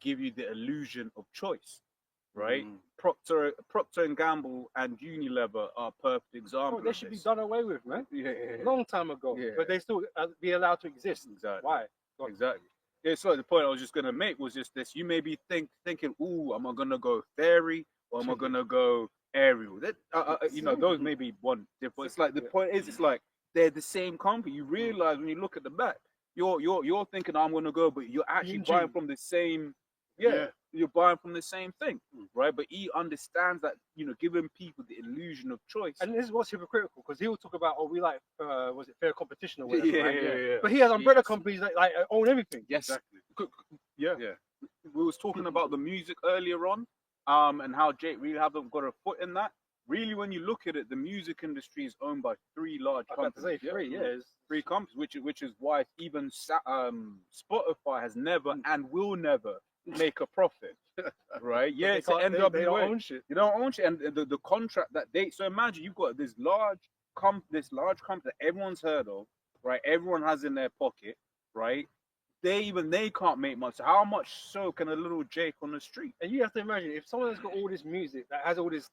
give you the illusion of choice, right? Procter and Gamble and Unilever are perfect examples. They should be done away with, man. Long time ago. But they still be allowed to exist. Exactly. Why? Exactly. Yeah, so the point I was just gonna make was just this: you may be thinking, "Ooh, am I gonna go fairy or am I gonna go aerial?" That you know, those may be one different. It's like the point is, it's like they're the same company. You realize when you look at the back, you're thinking I'm gonna go, but you're actually buying from the same. You're buying from the same thing, right? But he understands that, you know, giving people the illusion of choice. And this is what's hypocritical, because he will talk about, oh, we like, was it fair competition or whatever, right? Yeah. But he has umbrella companies that like own everything. Yes. Exactly. Yeah. We was talking about the music earlier on, and how Jake really haven't got a foot in that. Really, when you look at it, the music industry is owned by three large companies. Three companies, which is why even Spotify has never and will never make a profit, right? Yeah, it's an NWA. They don't own shit. You don't own shit, and the contract that they. So imagine you've got this large company that everyone's heard of, right? Everyone has in their pocket, right? They can't make much. So how much so can a little Jake on the street? And you have to imagine, if someone has got all this music that has all this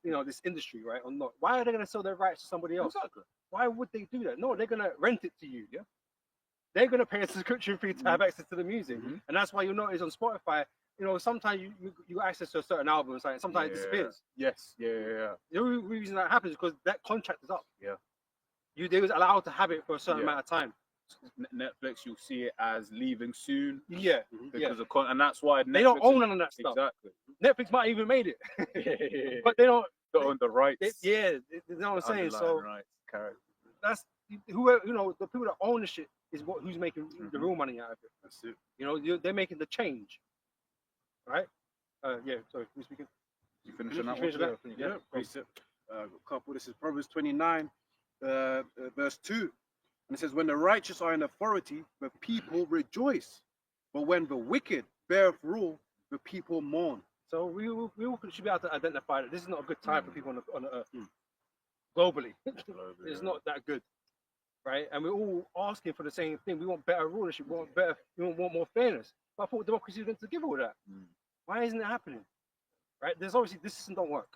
you know, this industry, right, or not, why are they going to sell their rights to somebody else? Exactly. Why would they do that? No, they're going to rent it to you. They're going to pay a subscription fee to have access to the music, and that's why you'll notice on Spotify, you know, sometimes you access to a certain album, like sometimes it disappears. Yes. Yeah. The only reason that happens is because that contract is up. They was allowed to have it for a certain amount of time. Netflix, you'll see it as leaving soon Yeah, because of and that's why they don't Netflix own is- none of that stuff. Exactly. Netflix might even made it, but they don't. They own the rights. You know what I'm saying? So underlying rights, character. that's whoever, the people that own the shit is who's making the real money out of it. That's it. They're making the change, right? Yeah. Sorry, who's speaking? You finishing that Finish one? that? Yeah, precept. A couple. This is Proverbs 29, verse 2. And it says, when the righteous are in authority, the people rejoice. But when the wicked beareth rule, the people mourn. So we all should be able to identify that this is not a good time for people on the earth. Globally, it's not that good, right? And we're all asking for the same thing. We want better rulership. We want more fairness. But I thought democracy was meant to give all that. Why isn't it happening? Right? There's obviously this system don't work,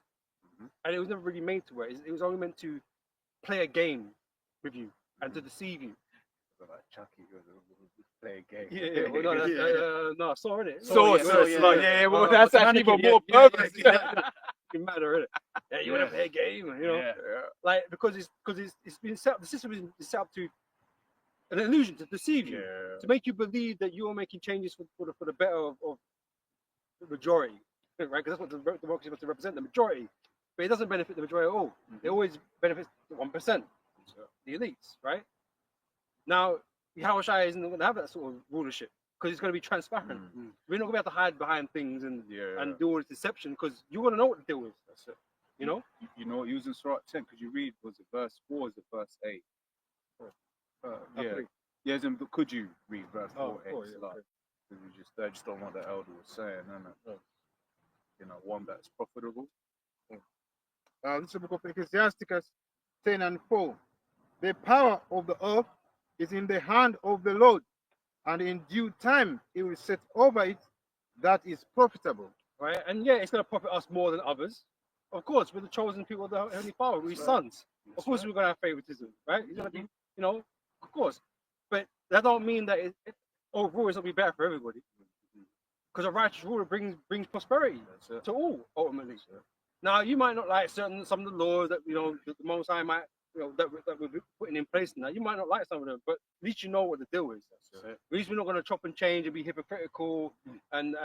and it was never really made to work. It was only meant to play a game with you and to deceive you. Like Chucky, play a game. Yeah. Well, no, that's, no, saw it. Well, that's actually even more purpose. It matter, innit? Yeah, you want to play a game, like because it's been set up. The system is set up to an illusion to deceive you, to make you believe that you are making changes for the better of the majority, right? Because that's what the democracy is supposed to represent, the majority. But it doesn't benefit the majority at all. It always benefits the 1%, the elites, right? Now, Yahushua isn't going to have that sort of rulership because it's going to be transparent. We're not going to be able to hide behind things and do all this deception because you want to know what the deal is. That's it. You know? You know, using Surah 10, could you read, was it verse 4 or is it verse 8? Yes, and could you read verse 4, 8? I just don't want the elder was saying, one that's profitable. This is the book of Ecclesiasticus 10:4. The power of the earth is in the hand of the Lord, and in due time he will set over it that is profitable. Right? And it's going to profit us more than others. Of course, we're the chosen people of the Heavenly Father, we're his sons. Of course, we're going to have favoritism, right? It's going to be, of course. But that don't mean that overall it's going to be better for everybody. Because a righteous ruler brings prosperity to all, ultimately. Now, you might not like some of the laws that, the Most High might, that we're putting in place now. You might not like some of them, but at least you know what the deal is. At least we're not going to chop and change and be hypocritical and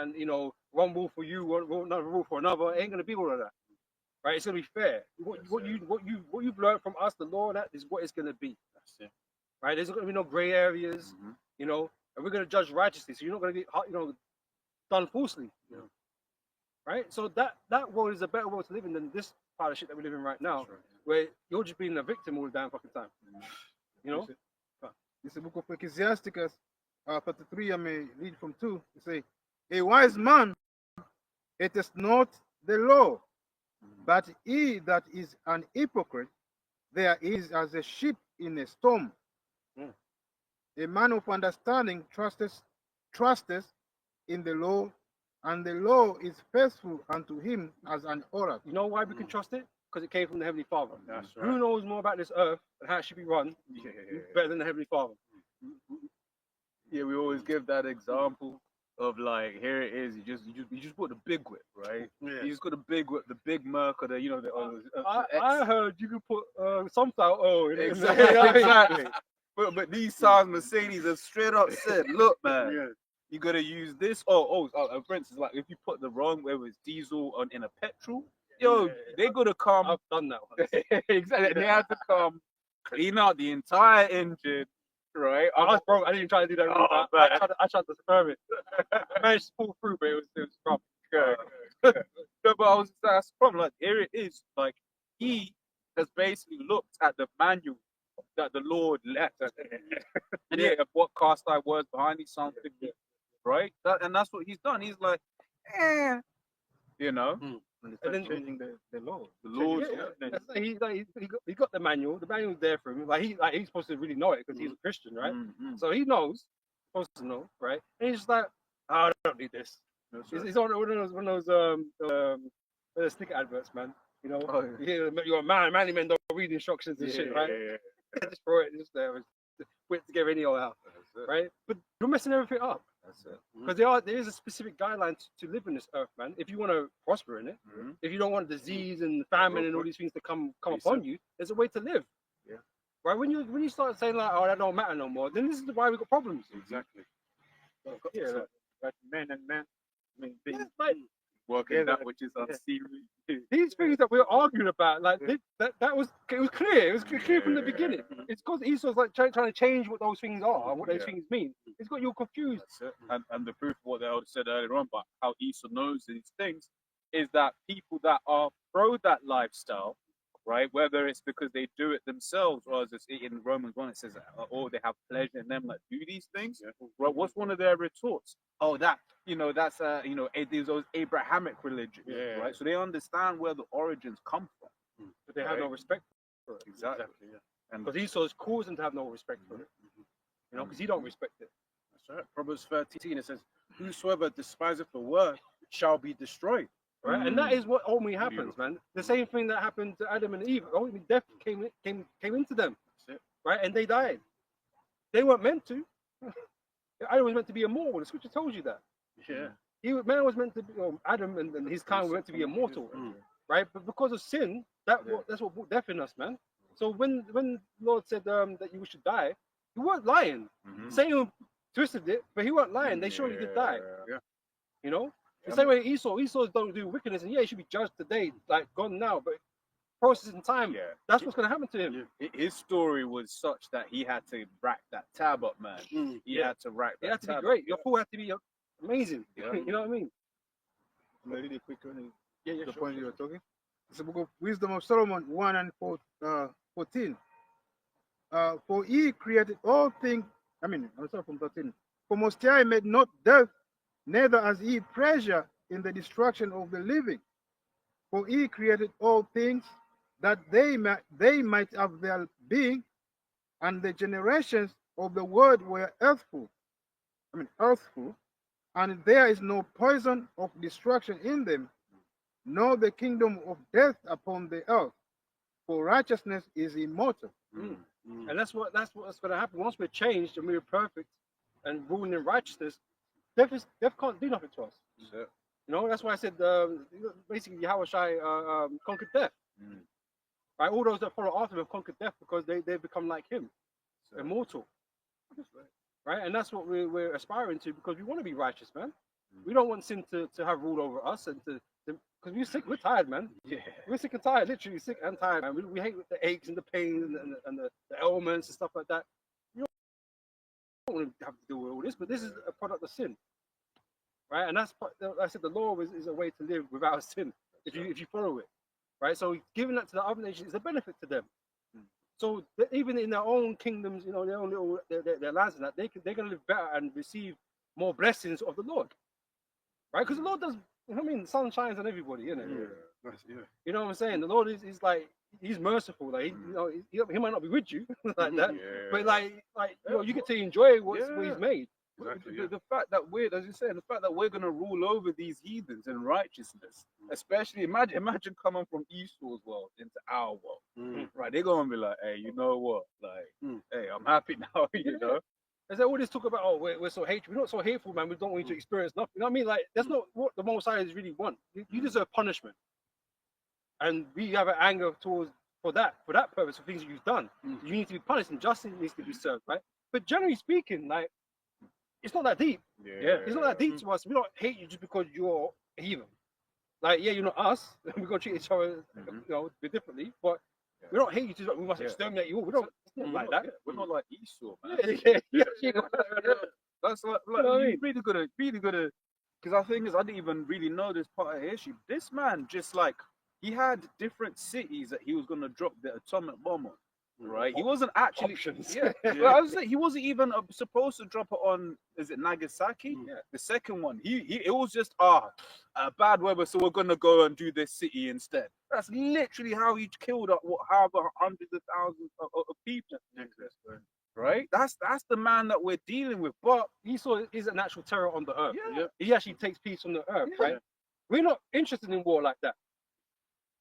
one rule for you, another rule for another. It ain't going to be all of that, right? It's going to be fair. What you've learned from us, the law, that is what it's going to be. Right? There's not going to be no gray areas, and we're going to judge righteously. So you're not going to get, done falsely. Right? So that world is a better world to live in than this part of shit that we live in right now, where you're just being a victim all the damn fucking time. This is the book of Ecclesiasticus 33. I may read from 2. It say, a wise man hateth not the law, but he that is an hypocrite, there is as a sheep in a storm. A man of understanding trusteth in the law, and the law is faithful unto him as an oracle. You know why we can trust it? Because it came from the Heavenly Father. That's right. Who knows more about this earth and how it should be run better than the Heavenly Father? Yeah, we always give that example of like, here it is. You just put the big whip, right? You just got the big whip, the big Merc, or I heard you could put sunflower oil in it. Exactly. But these size Mercedes have straight up said, look, man. You gotta use this. For instance, like if you put the wrong, whether it's diesel in a petrol, they gotta come. I've done that. Exactly. They had to come clean out the entire engine, right? I was broke. I didn't try to do that. I tried to sperm it. I managed to pull through, but it was rough. No, but that's the problem. Like here it is. Like he has basically looked at the manual that the Lord left, and of what cast I was behind these something. Right, and that's what he's done. He's like, And then changing the law. The laws. He got the manual. The manual's there for him. He's supposed to really know it because he's a Christian, right? So he knows. Supposed to know, right? And he's just like, I don't need this. He's on one of those sticker adverts, man. You're a man. Manly men don't read instructions and shit, right? Just throw it. Just put it together anyhow, right? But you're messing everything up. That's it. Because there is a specific guideline to live in this earth, man. If you want to prosper in it, if you don't want disease and famine and all these things to come upon you, there's a way to live. Right? When you start saying like, oh, that don't matter no more, then this is why we got problems. Exactly. Yeah, like man and man. I mean, being Yeah, like, Working Yeah, that which is unseen. these things that we're arguing about, like that was clear. It was clear from the beginning. It's because Esau's like trying to change what those things are and what those things mean. It's got you confused. That's it. And the proof of what the elder said earlier on, but how Esau knows these things, is that people that are pro that lifestyle, right? Whether it's because they do it themselves, or as it's in Romans 1, it says, or they have pleasure in them that do these things. Right? What's one of their retorts? Oh, that's those Abrahamic religions, right? So they understand where the origins come from. But they have no respect for it. Exactly. Yeah. And Because Esau's caused them to have no respect for it. You know, because he don't respect it. That's right. Proverbs 13, it says, whosoever despiseth the word shall be destroyed. Right? And that is what ultimately happens, man. The same thing that happened to Adam and Eve. Ultimately, death came into them. That's it. Right? And they died. They weren't meant to. Adam was meant to be immortal. The scripture tells you that. Yeah. Man was meant to be, Adam and his kind were meant to be immortal. Right? But because of sin, that's what brought death in us, man. So when Lord said that you should die, he weren't lying. Satan twisted it, but he weren't lying. They surely did die. Yeah. You know? The same way Esau don't do wickedness, and he should be judged today, like gone now, but process in time. Yeah. That's what's gonna happen to him. His story was such that he had to rack that tab up, man. He had to rack that It had to be tab great. up. Your fall had to be amazing. Yeah. You know what I mean? I'm really quick on Yeah, the sure. point you were talking. It's the book of Wisdom of Solomon 1 and 14. For he created all things. I'm sorry, from 13. For Most High made not death, neither has he pleasure in the destruction of the living. For he created all things that they might have their being, and the generations of the world were earthful, and there is no poison of destruction in them, nor the kingdom of death upon the earth, for righteousness is immortal. And that's what's gonna happen. Once we're changed and we're perfect and ruling in righteousness, death can't do nothing to us. That's it. You know, that's why I said basically Yahushai conquered death. Right? All those that follow after him have conquered death because they become like him, immortal. Right? And that's what we're aspiring to, because we want to be righteous, man. We don't want sin to have rule over us, and because we're sick, we're tired, man. Yeah. We're sick and tired, literally sick and tired, man. We hate the aches and the pains and the ailments and stuff like that. You don't want to have to deal with all this, but this is a product of sin. Right? And that's, like I said, the law is a way to live without sin if you follow it. Right? So giving that to the other nations is a benefit to them. So even in their own kingdoms, you know, their own little their lands and that, they're gonna live better and receive more blessings of the Lord. Right? Because the Lord does, you know what I mean, the sun shines on everybody, isn't it? You know what I'm saying? The Lord is like, he's merciful. Like he might not be with you like that, but like you know, you get to enjoy what he's made. Exactly, the fact that we're, as you said, the fact that we're going to rule over these heathens in righteousness, especially imagine coming from Esau's world into our world, right? They're going to be like, hey, you know what? Like, hey, I'm happy now, you know? There's all this talk about, oh, we're so hateful. We're not so hateful, man. We don't want you to experience nothing. You know what I mean? Like, that's not what the Most High really want. You deserve punishment. And we have an anger for that purpose, for things that you've done. You need to be punished, and justice needs to be served, right? But generally speaking, like, it's not that deep. It's not that deep to us. We don't hate you just because you're a heathen. Like, yeah, you're not us. We're gonna treat each other, you know, a bit differently. But we don't hate you just like we must exterminate you all. We don't. It's not like that. We're not like Esau, man. That's like You know what I mean? really good, because I think is I didn't even really know this part of the issue. This man just like he had different cities that he was gonna drop the atomic bomb on. Right, he wasn't actually. Well, I was saying he wasn't even supposed to drop it on. Is it Nagasaki? The second one. It was just bad weather, so we're gonna go and do this city instead. That's literally how he killed however hundreds of thousands of people. Right, that's the man that we're dealing with. But Esau is a natural terror on the earth. He actually takes peace from the earth. Right, we're not interested in war like that.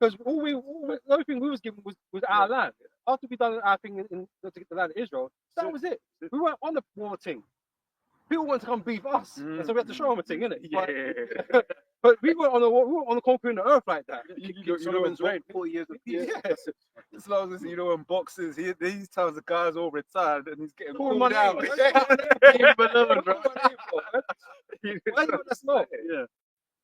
Because the only thing we was given was our land. After we done our thing in the land of Israel, that was it. We weren't on the war thing. People wanted to come beef us, and so we had to show them a thing, innit? But we were on the conquering the earth like that. Solomon's reign, 40 years of peace. Yeah. As long as in boxes, these times the guys all retired and he's getting Call pulled my out. name. Leave him alone, bro. Why do that's not? Yeah.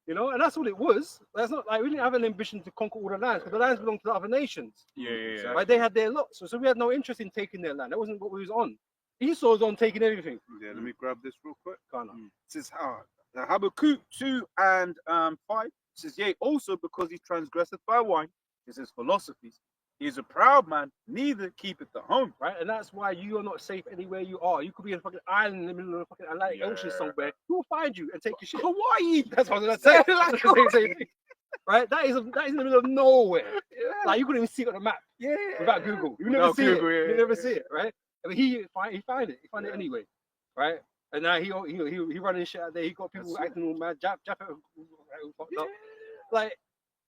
You know, and that's all it was. That's not like we didn't have an ambition to conquer all the lands, because the lands belonged to the other nations. Yeah. Right? They had their lots, so we had no interest in taking their land. That wasn't what we was on. Esau was on taking everything. Yeah, let me grab this real quick. Kind of. It says Habakkuk 2 and 5. It says, yea, also because he transgresseth by wine, is his philosophies. He is a proud man, neither keepeth the home. Right, and that's why you are not safe anywhere you are. You could be in a fucking island in the middle of the fucking Atlantic Ocean somewhere. Who will find you and take your shit? Hawaii. That's what I was gonna say. Right, that is in the middle of nowhere. Yeah. Like you couldn't even see it on the map. Yeah. Without Google, you Without never see Google, it. yeah, You never yeah. see it, right? I mean, he find it anyway, right? And now he running shit out there. He got people acting all mad. Jap fucked up. Like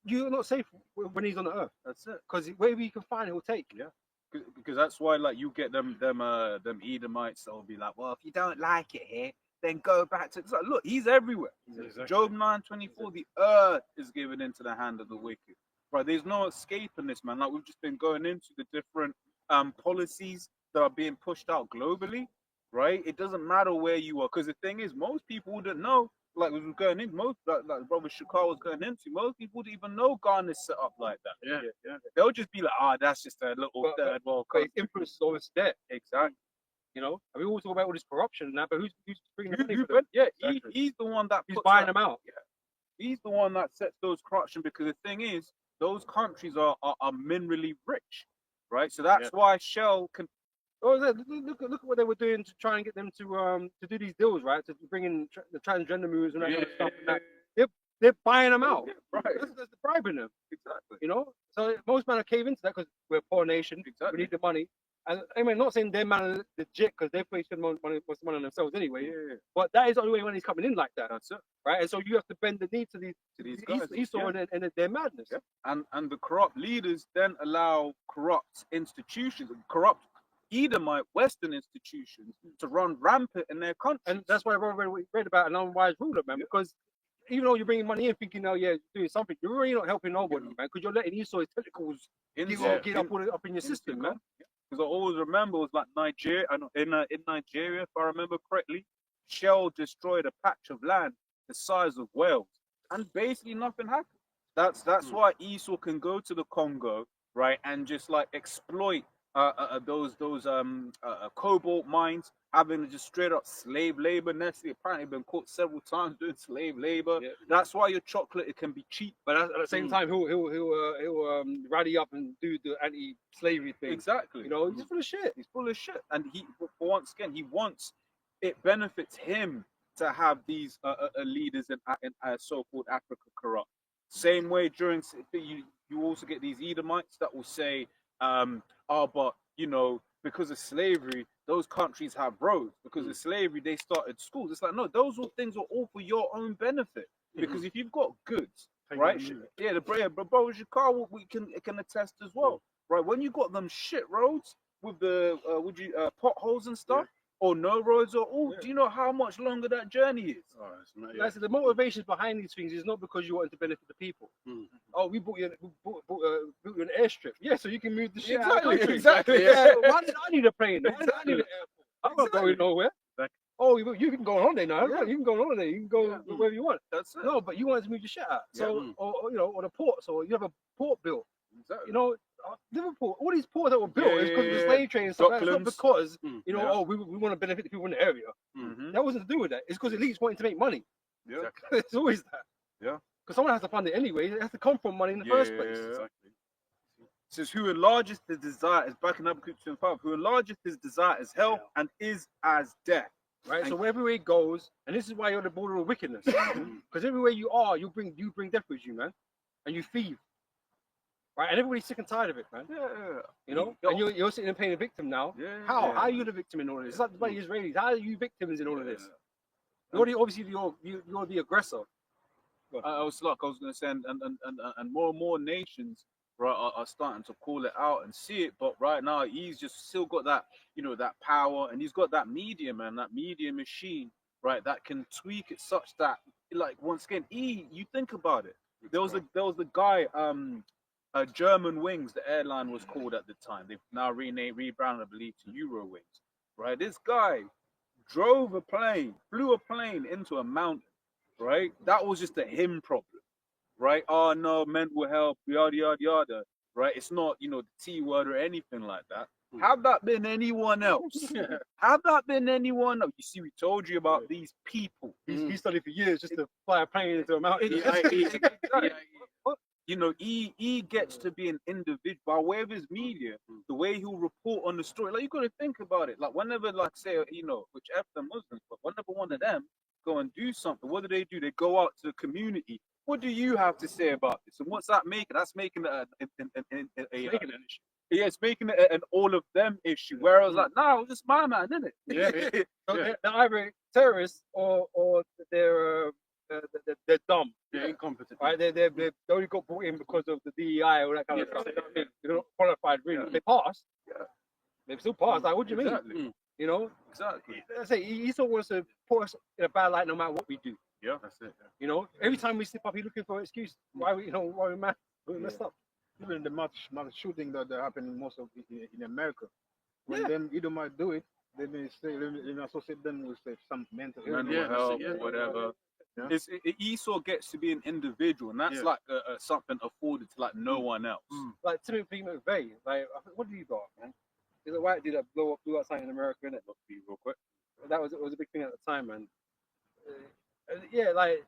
you're not safe when he's on the earth. That's it. Because wherever you can find, he'll take. Yeah. Because that's why, like, you get them Edomites that'll be like, well, if you don't like it here, then go back to. It's like, look, he's everywhere. Exactly. Job 9:24, the earth is given into the hand of the wicked. Right? There's no escaping this, man. Like we've just been going into the different policies that are being pushed out globally. Right? It doesn't matter where you are, because the thing is, most people wouldn't know. Like we were going in, most like Brother Shakar was going into, most people wouldn't even know Ghana's set up like that. Yeah. They'll just be like, that's just a little third world But country. his influence is always there. Exactly. You know, and we always talk about all this corruption and that, but who's bringing the money for them? But yeah, Exactly. he's the one that He's puts buying that- them out. He's the one that sets those corruption, because the thing is, those countries are minerally rich, right? So that's why Shell can. Oh, look at what they were doing to try and get them to do these deals, right? To bring in the transgender moves and that kind of stuff. And that. They're buying them out. Right. That's bribing them. Exactly. You know, so most men cave into that because we're a poor nation. Exactly. We need the money. And I mean, not saying their man are legit because they probably spend most money on themselves anyway. Yeah. But that is the only way money's coming in like that. That's it. Right? And so you have to bend the knee to these guys. Esau and their madness. Yeah. And the corrupt leaders then allow corrupt institutions, corrupt Edomite Western institutions to run rampant in their country. And that's why I read about an unwise ruler, man, because even though you're bringing money in thinking, oh, yeah, you're doing something, you're really not helping nobody, man, because you're letting Esau's tentacles get up in your system, man. Because I always remember it was like Nigeria, in Nigeria, if I remember correctly, Shell destroyed a patch of land the size of Wales, and basically nothing happened. That's why Esau can go to the Congo, right, and just like exploit those cobalt mines, having just straight up slave labor. Nestle apparently been caught several times doing slave labor. Yeah. That's why your chocolate, it can be cheap, but at the same time he'll rally up and do the anti-slavery thing. Exactly. You know, he's full of shit. He's full of shit, and once again he wants, it benefits him to have these leaders in so-called Africa corrupt. Same way during you also get these Edomites that will say, but you know, because of slavery, those countries have roads. Because of slavery, they started schools. It's like, no, those things are all for your own benefit. Because if you've got goods, right? Yeah, the bro, Shakar, we can attest as well, right? When you got them shit roads with the potholes and stuff, or no roads at all, do you know how much longer that journey is? Like, so the motivations behind these things is not because you want to benefit the people. Oh, we bought you an airstrip. Yeah, so you can move the shit out of the country. Exactly. Yeah. Why did I need a plane? Why did I need an airport? I'm not going nowhere. Exactly. Oh, you can go on holiday now. Yeah. You can go on holiday. You can go wherever you want. That's it. No, but you wanted to move your shit out. So, or you know, or the ports, or you have a port built. Exactly. You know, Liverpool, all these ports that were built is because of the slave trade and stuff. That's not because you know, we want to benefit the people in the area. That wasn't to do with that. It's because elites wanting to make money. Yeah. It's always that. Yeah. Because someone has to fund it anyway. It has to come from money in the first place. Exactly. It says, who enlargeth his desire is back in Habakkuk 2:5. Who enlargeth his desire is hell and is as death. Right. So everywhere he goes, and this is why you're the border of wickedness. Because everywhere you are, you bring death with you, man, and you thieve. Right, and everybody's sick and tired of it, man. Yeah. You know, and you're sitting and playing a victim now. Yeah. How are you the victim in all of this? It's like the Israelis. How are you victims in all of this? You're the aggressor. I was going to say, and more nations, right, are starting to call it out and see it. But right now, he's just still got that, you know, that power, and he's got that media, man, that media machine, right, that can tweak it such that like once again, you think about it. There was the guy, German Wings, the airline was called at the time. They've now rebranded, I believe, to Euro Wings. Right? This guy flew a plane into a mountain. Right? That was just a him problem. Right? Oh no, mental health, yada yada yada. Right? It's not, the T word or anything like that. Have that been anyone else? Have that been anyone else? You see, we told you about these people. He studied for years just to fly a plane into a mountain. He gets to be an individual by way of his media, the way he'll report on the story. Like, you got to think about it. Like, whenever, like, say, which F the Muslims, but whenever one of them go and do something, what do? They go out to the community. What do you have to say about this? And what's that making? That's making it an issue. Yeah, it's making it an all of them issue. Whereas, like, no, it's just my man, isn't it? Yeah. So they're either terrorists or they're dumb. They're incompetent. Right? They only got brought in because of the DEI or that kind of stuff. They're not qualified, really. They passed. Yeah. They've still passed. Like, what do you Exactly. mean? You know? Exactly. I say he still wants to put us in a bad light no matter what we do. Yeah, that's it. Yeah. You know, every time we slip up, he's looking for an excuse. Why we mad? We messed up. Even the mass shooting that happened in most of in America, when them Edomite do it, they may say they may associate them with some mental illness. Health, whatever. Yeah. Esau gets to be an individual, and that's like something afforded to like no one else. Like Timothy McVeigh, like what did he got, man? There's a white dude that blew up something in America, innit? Let's be real quick. That was a big thing at the time, man. Yeah, like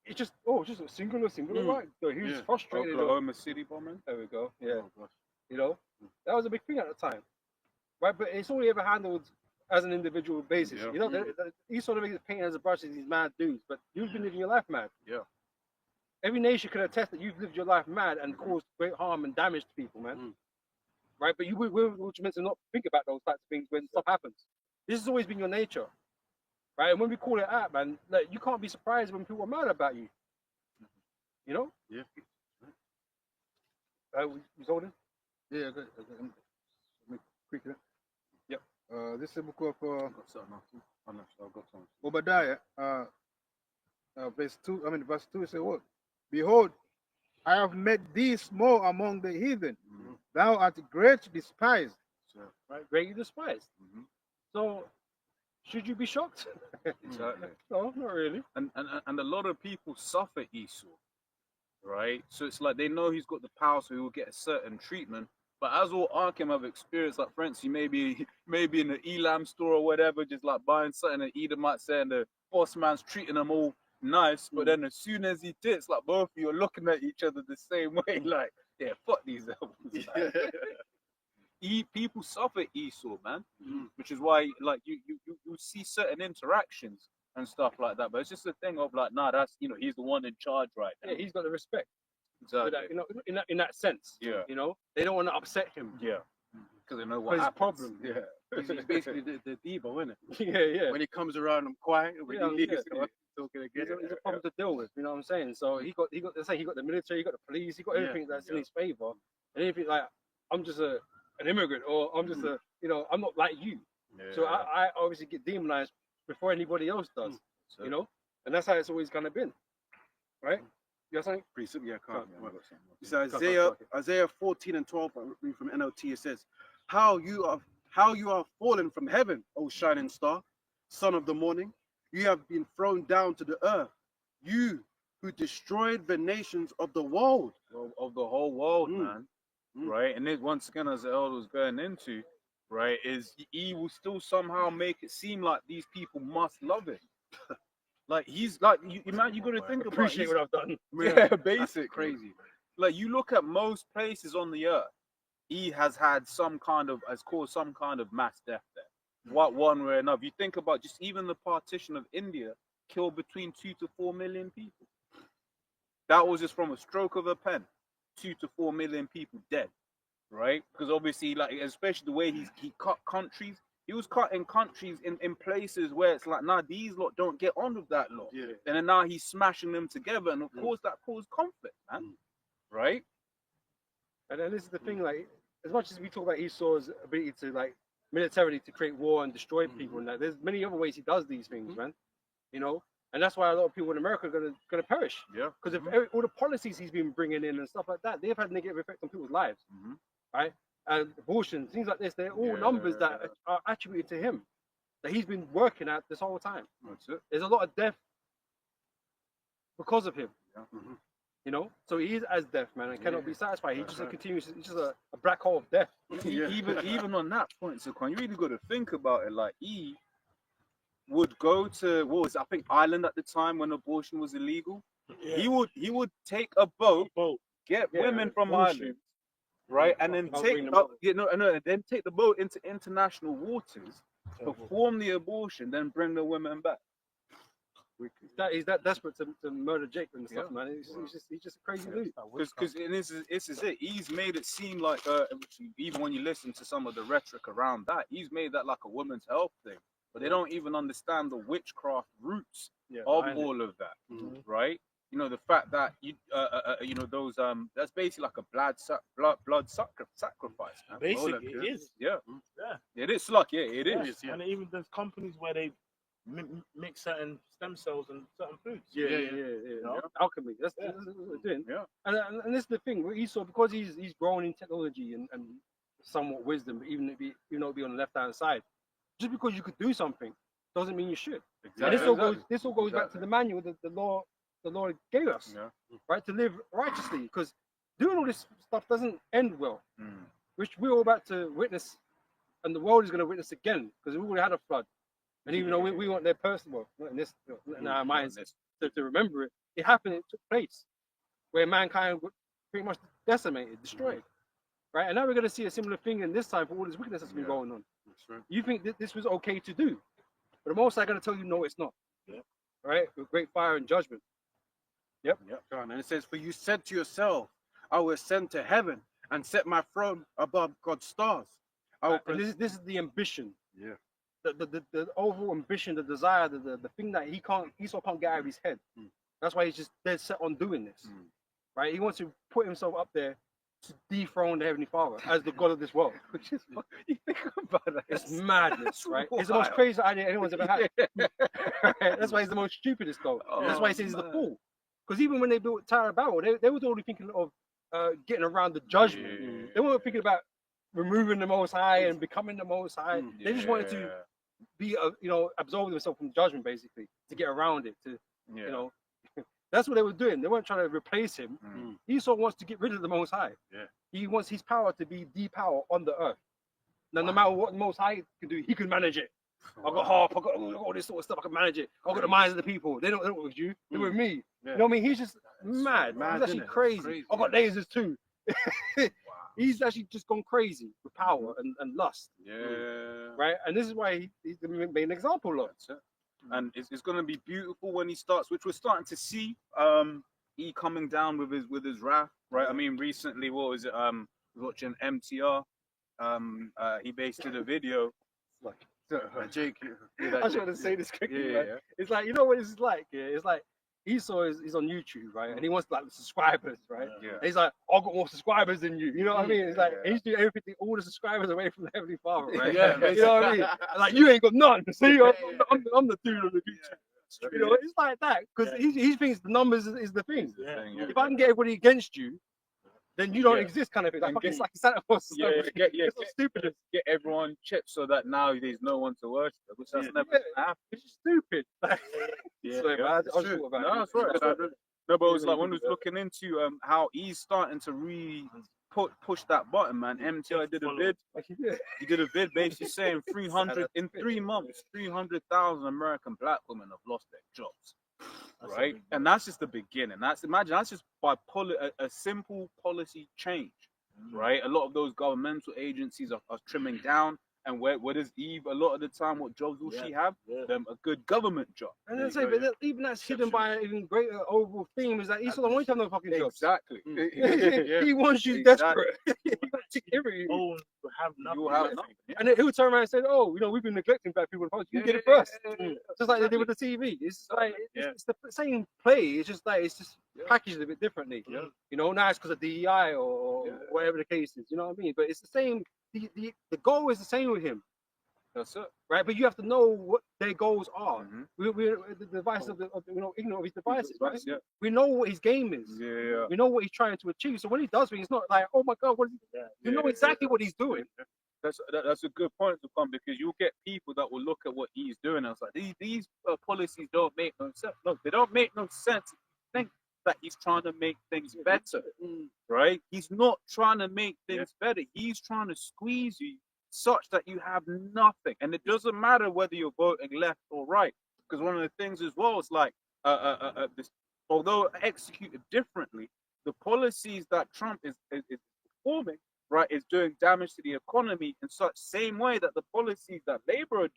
it's just just a singular right. So he was frustrated. Oklahoma City bombing. There we go. Yeah, that was a big thing at the time, right? But it's only ever handled as an individual basis. Yeah. You sort of make it paint as a brush as these mad dudes, but you've been living your life mad. Yeah. Every nation can attest that you've lived your life mad and caused great harm and damage to people, man. Right? But we're meant to not think about those types of things when stuff happens. This has always been your nature. Right? And when we call it out, man, like, you can't be surprised when people are mad about you. You know? Yeah. You holding? Yeah, quickly. Yep. This is the book of I've got something else. I'm not sure I've got something. Obadiah, verse 2 it says what? Behold, I have made thee small among the heathen. Thou art great despised. Right? Greatly despised. So, should you be shocked? Exactly. No, not really. And a lot of people suffer Esau, right? So it's like they know he's got the power, so he will get a certain treatment. But as all Arkham have experienced, like for instance, you maybe in an Elam store or whatever, just like buying something, and Edomite saying the boss man's treating them all nice, but then as soon as he did, it's like both of you are looking at each other the same way, like, yeah, fuck these elves. People suffer Esau, man, which is why like you see certain interactions and stuff like that, but it's just a thing of like, nah, that's he's the one in charge right now. Yeah, he's got the respect. Exactly. That, in that sense. Yeah. They don't want to upset him. Yeah. Because they know what His happens. problem. Yeah. He's basically the Debo, isn't it? Yeah. When he comes around, I'm quiet. When he leaves, I'm talking again. It's a problem to deal with. You know what I'm saying? So he got the military, he got the police, he got everything that's in his favor. And anything like, I'm just an immigrant, or I'm just I'm not like you. Yeah. So I obviously get demonized before anybody else does. So, And that's how it's always kind of been, right? You got something? Pretty simple, yeah, can't. Can't. So Isaiah 14:12, I read from NLT. It says, "How you are fallen from heaven, O shining star, son of the morning. You have been thrown down to the earth. You who destroyed the nations of the world." of the whole world, man. Right? And then once again, as the elder was going into, right, is he will still somehow make it seem like these people must love him. Like he's like you got to think about Appreciate what I've done. Yeah, basically. Crazy. Like you look at most places on the earth, he has caused some kind of mass death there. What one way or another. You think about just even the partition of India killed between 2 to 4 million people. That was just from a stroke of a pen. 2 to 4 million people dead, right? Because obviously, like especially the way he cut countries. He was cutting countries in places where it's like, nah, these lot don't get on with that lot. Yeah. And then now he's smashing them together, and of course that caused conflict, man. Right? And then this is the thing, like, as much as we talk about Esau's ability to, like, militarily to create war and destroy people, and that, there's many other ways he does these things, man. And that's why a lot of people in America are gonna perish. Yeah. Because of all the policies he's been bringing in and stuff like that, they've had negative effect on people's lives, Mhm. right? And abortion, things like this, they're all numbers that are attributed to him, that he's been working at this whole time. That's it. There's a lot of death because of him. Yeah. You know, so he is as death, man, and cannot be satisfied. He just continues. He's just a black hole of death. Even on that point, so you really got to think about it. Like he would go to what was it, I think Ireland at the time when abortion was illegal. Yeah. He would take a boat, get women from Ireland, right, and then then take the boat into international waters, perform the abortion, then bring the women back. He's that desperate to murder Jake and stuff, man. He's just a crazy dude. Because this is it. He's made it seem like even when you listen to some of the rhetoric around that, he's made that like a women's health thing. But they don't even understand the witchcraft roots of all of that, right? You know, the fact that you know those that's basically like a blood sacrifice. Man. Basically, it is. Yeah, Yeah. it is. Like, yeah, it is. Yeah. And even there's companies where they mix certain stem cells and certain foods. You know? Alchemy. That's what they're doing. Yeah. And this is the thing. Esau, because he's grown in technology and somewhat wisdom, even though it be on the left hand side. Just because you could do something doesn't mean you should. Exactly. And this all goes back to the manual that the Lord gave us, right? To live righteously, because doing all this stuff doesn't end well, which we're all about to witness, and the world is going to witness again, because we already had a flood, and even though we weren't there personally, not in this, in our minds, to remember it, it happened, it took place, where mankind was pretty much decimated, destroyed, right? And now we're going to see a similar thing in this time for all this wickedness that's been going on. You think that this was okay to do, but the Most High going to tell you, no, it's not. Right? With great fire and judgment. Yep. And it says, for you said to yourself, I will ascend to heaven and set my throne above God's stars. This is the ambition. Yeah. The overall ambition, the desire, the thing that Esau can't get out of his head. That's why he's just dead set on doing this. Right? He wants to put himself up there to dethrone the Heavenly Father as the God of this world. Which is, you think about that, it's madness, right? It's the most crazy idea anyone's ever had. That's why he's the most stupidest though. That's why he says he's the fool. Because even when they built Tower of Babel, they were only thinking of getting around the judgment. They weren't thinking about removing the Most High and becoming the Most High. They just wanted to be, absolve themselves from judgment, basically, to get around it. That's what they were doing. They weren't trying to replace him. Esau wants to get rid of the Most High. He wants his power to be the power on the earth. Now, no matter what the Most High can do, he can manage it. I've got harp, I've got all this sort of stuff, I can manage it. I've got the minds of the people. They're not with you, they're with me. You know what I mean? He's just mad. He's actually crazy. I've got lasers too. He's actually just gone crazy with power and lust. Right? And this is why he's the main example of it. And it's going to be beautiful when he starts, which we're starting to see. He coming down with his wrath, right? I mean, recently, what was it? I was watching MTR. He based a video. Jake, I just want to say this quickly, man. It's like, you know what it's like? Yeah, it's like Esau is on YouTube, right? And he wants like the subscribers, right? And he's like, I've got more subscribers than you. You know what I mean? It's like he's doing everything to all the subscribers away from the Heavenly Father, right? You know what I mean? Like, you ain't got none. See, I'm the dude on the YouTube. You know, it's like that because he thinks the numbers is the thing. If I can get everybody against you, then you don't exist, kind of thing. Like, it's like Santa Claus. It's stupid. Get everyone chipped so that now there's no one to worship, which that's never happened. It's just stupid. Sorry, man, I was no, that's right. No, but it was like when we was looking into how he's starting to really push that button, man. MTI did a vid. He did a vid basically saying 300 in 3 months, 300,000 American black women have lost their jobs. Right, and that's just the beginning. That's just by a simple policy change, right? A lot of those governmental agencies are trimming down, and where does Eve a lot of the time? What jobs will she have? Them a good government job. And then say, but even that's hidden by an even greater overall theme is that Esau don't want you to have no fucking jobs. Exactly. He wants you desperate. You will have nothing. And then he'll turn around and say, "Oh, we've been neglecting black people. You get it first." Just like they did with the TV. It's like it's the same play. It's just packaged a bit differently. Now it's because of DEI or whatever the case is. You know what I mean? But it's the same. The goal is the same with him. That's it. right? But you have to know what their goals are. Mhm. We're the device of ignorant of his devices, right? Yeah. We know what his game is. Yeah. We know what he's trying to achieve. So when he does things, it's not like, oh my God, what is he? You know exactly what he's doing. That's a good point to come, because you'll get people that will look at what he's doing and it's like these policies don't make no sense. No, they don't make no sense. Think that he's trying to make things better, right? He's not trying to make things better. He's trying to squeeze you such that you have nothing, and it doesn't matter whether you're voting left or right. Because one of the things as well is like, this, although executed differently, the policies that Trump is performing, right, is doing damage to the economy in such same way that the policies that Labour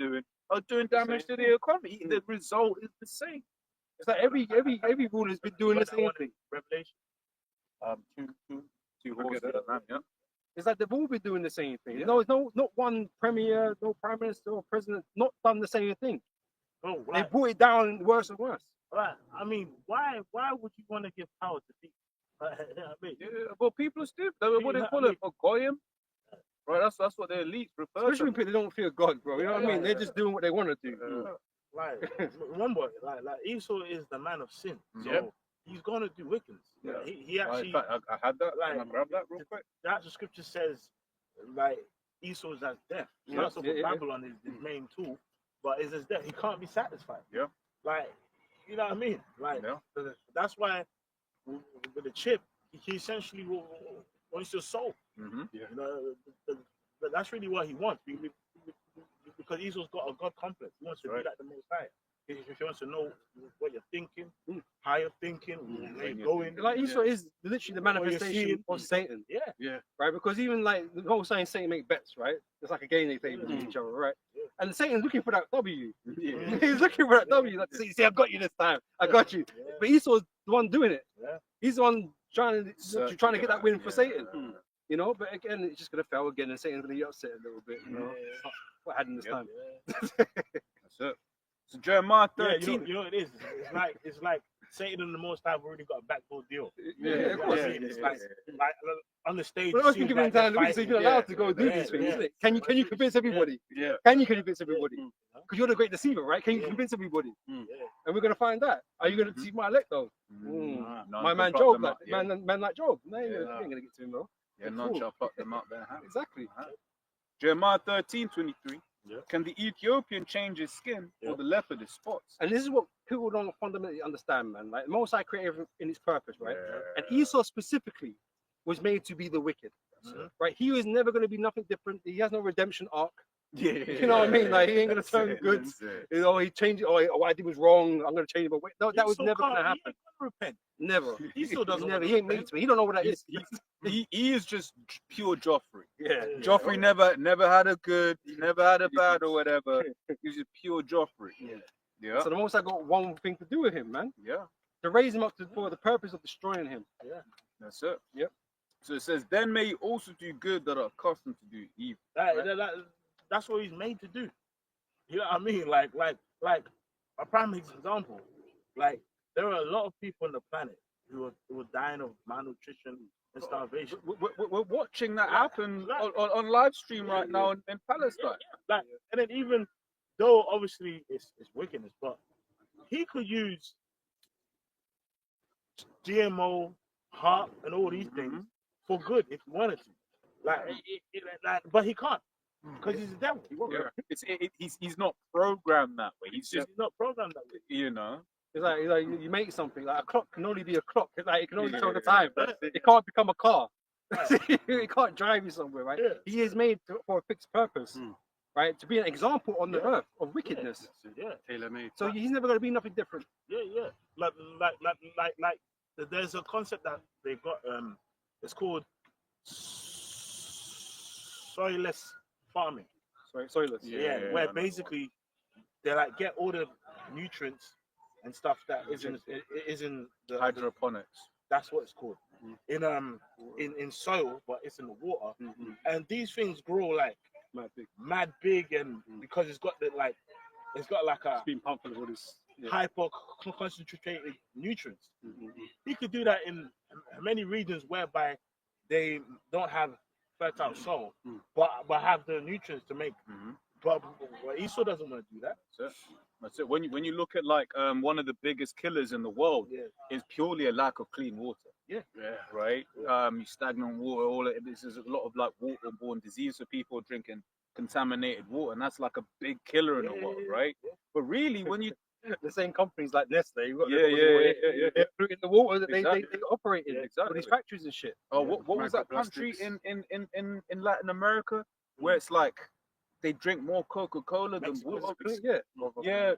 are doing damage to the economy. The result is the same. It's like every ruler has been doing the same thing. Revelation. Two horses, man, yeah. It's like they've all been doing the same thing. You know, not one premier, no prime minister or president not done the same thing. Oh, They right. brought it down worse and worse. Right. I mean, why would you want to give power to people? I mean, Yeah, but people are stupid. What they call it, a goyim, right? That's what the elites refer Especially to. when people don't fear God, bro. You know what I mean? They're just doing what they want to do. like remember, like Esau is the man of sin, so Yep. he's gonna do wickedness. Yeah. He In actually, fact, I had that. like, Can I grab that real quick? that the scripture says, like Esau's as death. First of all, Babylon is his main tool, but is as death. He can't be satisfied. Yeah. Like, you know what I mean? Like, Yeah. that's why with the chip, he essentially wants your soul. Mm-hmm. You know, but that's really what he wants. Because Esau's got a God complex. He wants to be like the Most High. He wants to know what you're thinking, how you're thinking, where you're going. Like Esau is literally the manifestation of Satan. Yeah. Right? Because even like the whole saying Satan make bets, right? It's like a game they play with each other, right? And Satan's looking for that W. He's looking for that W. Like, see, I got you this time. I got you. But Esau's the one doing it. Yeah. He's the one trying to get that win for Satan. You know, but again, it's just gonna fail again, and Satan's gonna get upset a little bit. You know, what happened this time? That's it. So Jeremiah 13. You know what it is? It's like Satan and the Most High have already got a backdoor deal. It's like on the stage. Well, I was thinking in time, so you're allowed to go do these things, isn't it? Can you convince everybody? Yeah. Can you convince everybody? Because you're the great deceiver, right? Can you convince everybody? And we're gonna find that. Are you gonna deceive my elect though? My man Job, man like Job. No, you ain't gonna get to him though. Yeah, none shall pluck them out there. Exactly. Jeremiah 13:23. Can the Ethiopian change his skin or the leopard his spots? And this is what people don't fundamentally understand, man. Like Most High created everything in its purpose, right? And Esau specifically was made to be the wicked, right? He was never going to be nothing different. He has no redemption arc. You know what I mean? Like he ain't gonna turn good. You know, he changed it. Oh, what I did was wrong. I'm gonna change it. But wait, no, that was never gonna happen. He ain't gonna repent. Never. He still doesn't. Never. He ain't made to me. He don't know what that is. He is just pure Joffrey. Yeah. Joffrey never had a good, he never had a bad or whatever. He's just pure Joffrey. Yeah. So the Most I got one thing to do with him, man. Yeah. To raise him up for the purpose of destroying him. Yeah. That's it. Yep. So it says, then may you also do good that are accustomed to do evil. That's what he's made to do. You know what I mean? Like a prime example. Like there are a lot of people on the planet who are dying of malnutrition and starvation. We're watching that happen on live stream right now in Palestine. Like, and then even though obviously it's wickedness, but he could use GMO, HARP, and all these things for good if he wanted to. But he can't because he's a devil. He's not programmed that way. He's not programmed that way. You know. It's like you make something like a clock can only be a clock. It's like it can only show the time. It can't become a car. It can't drive you somewhere, right? He is made for a fixed purpose, right? To be an example on the earth of wickedness. Tailor-made. So he's never going to be nothing different. Like there's a concept that they've got. It's called soilless farming. Soilless. Where basically they like get all the nutrients and stuff that isn't the hydroponics. That's what it's called. In soil, but it's in the water. And these things grow like mad big, and because it's got a being pumped with all this hyper concentrated nutrients. You could do that in many regions whereby they don't have fertile soil, but have the nutrients to make But Esau doesn't want to do that. That's it. When you look at like one of the biggest killers in the world Yeah. is purely a lack of clean water. Yeah. Right. Stagnant water. All of it. This is a lot of like waterborne disease. So people are drinking contaminated water, and that's like a big killer in the world, right? But really, when you the same companies like Nestle, you've got yeah. they're polluting the water that Exactly. they operate in. Exactly. All these factories and shit. Oh, what was that country in Latin America where it's like they drink more Coca-Cola than water? Yeah.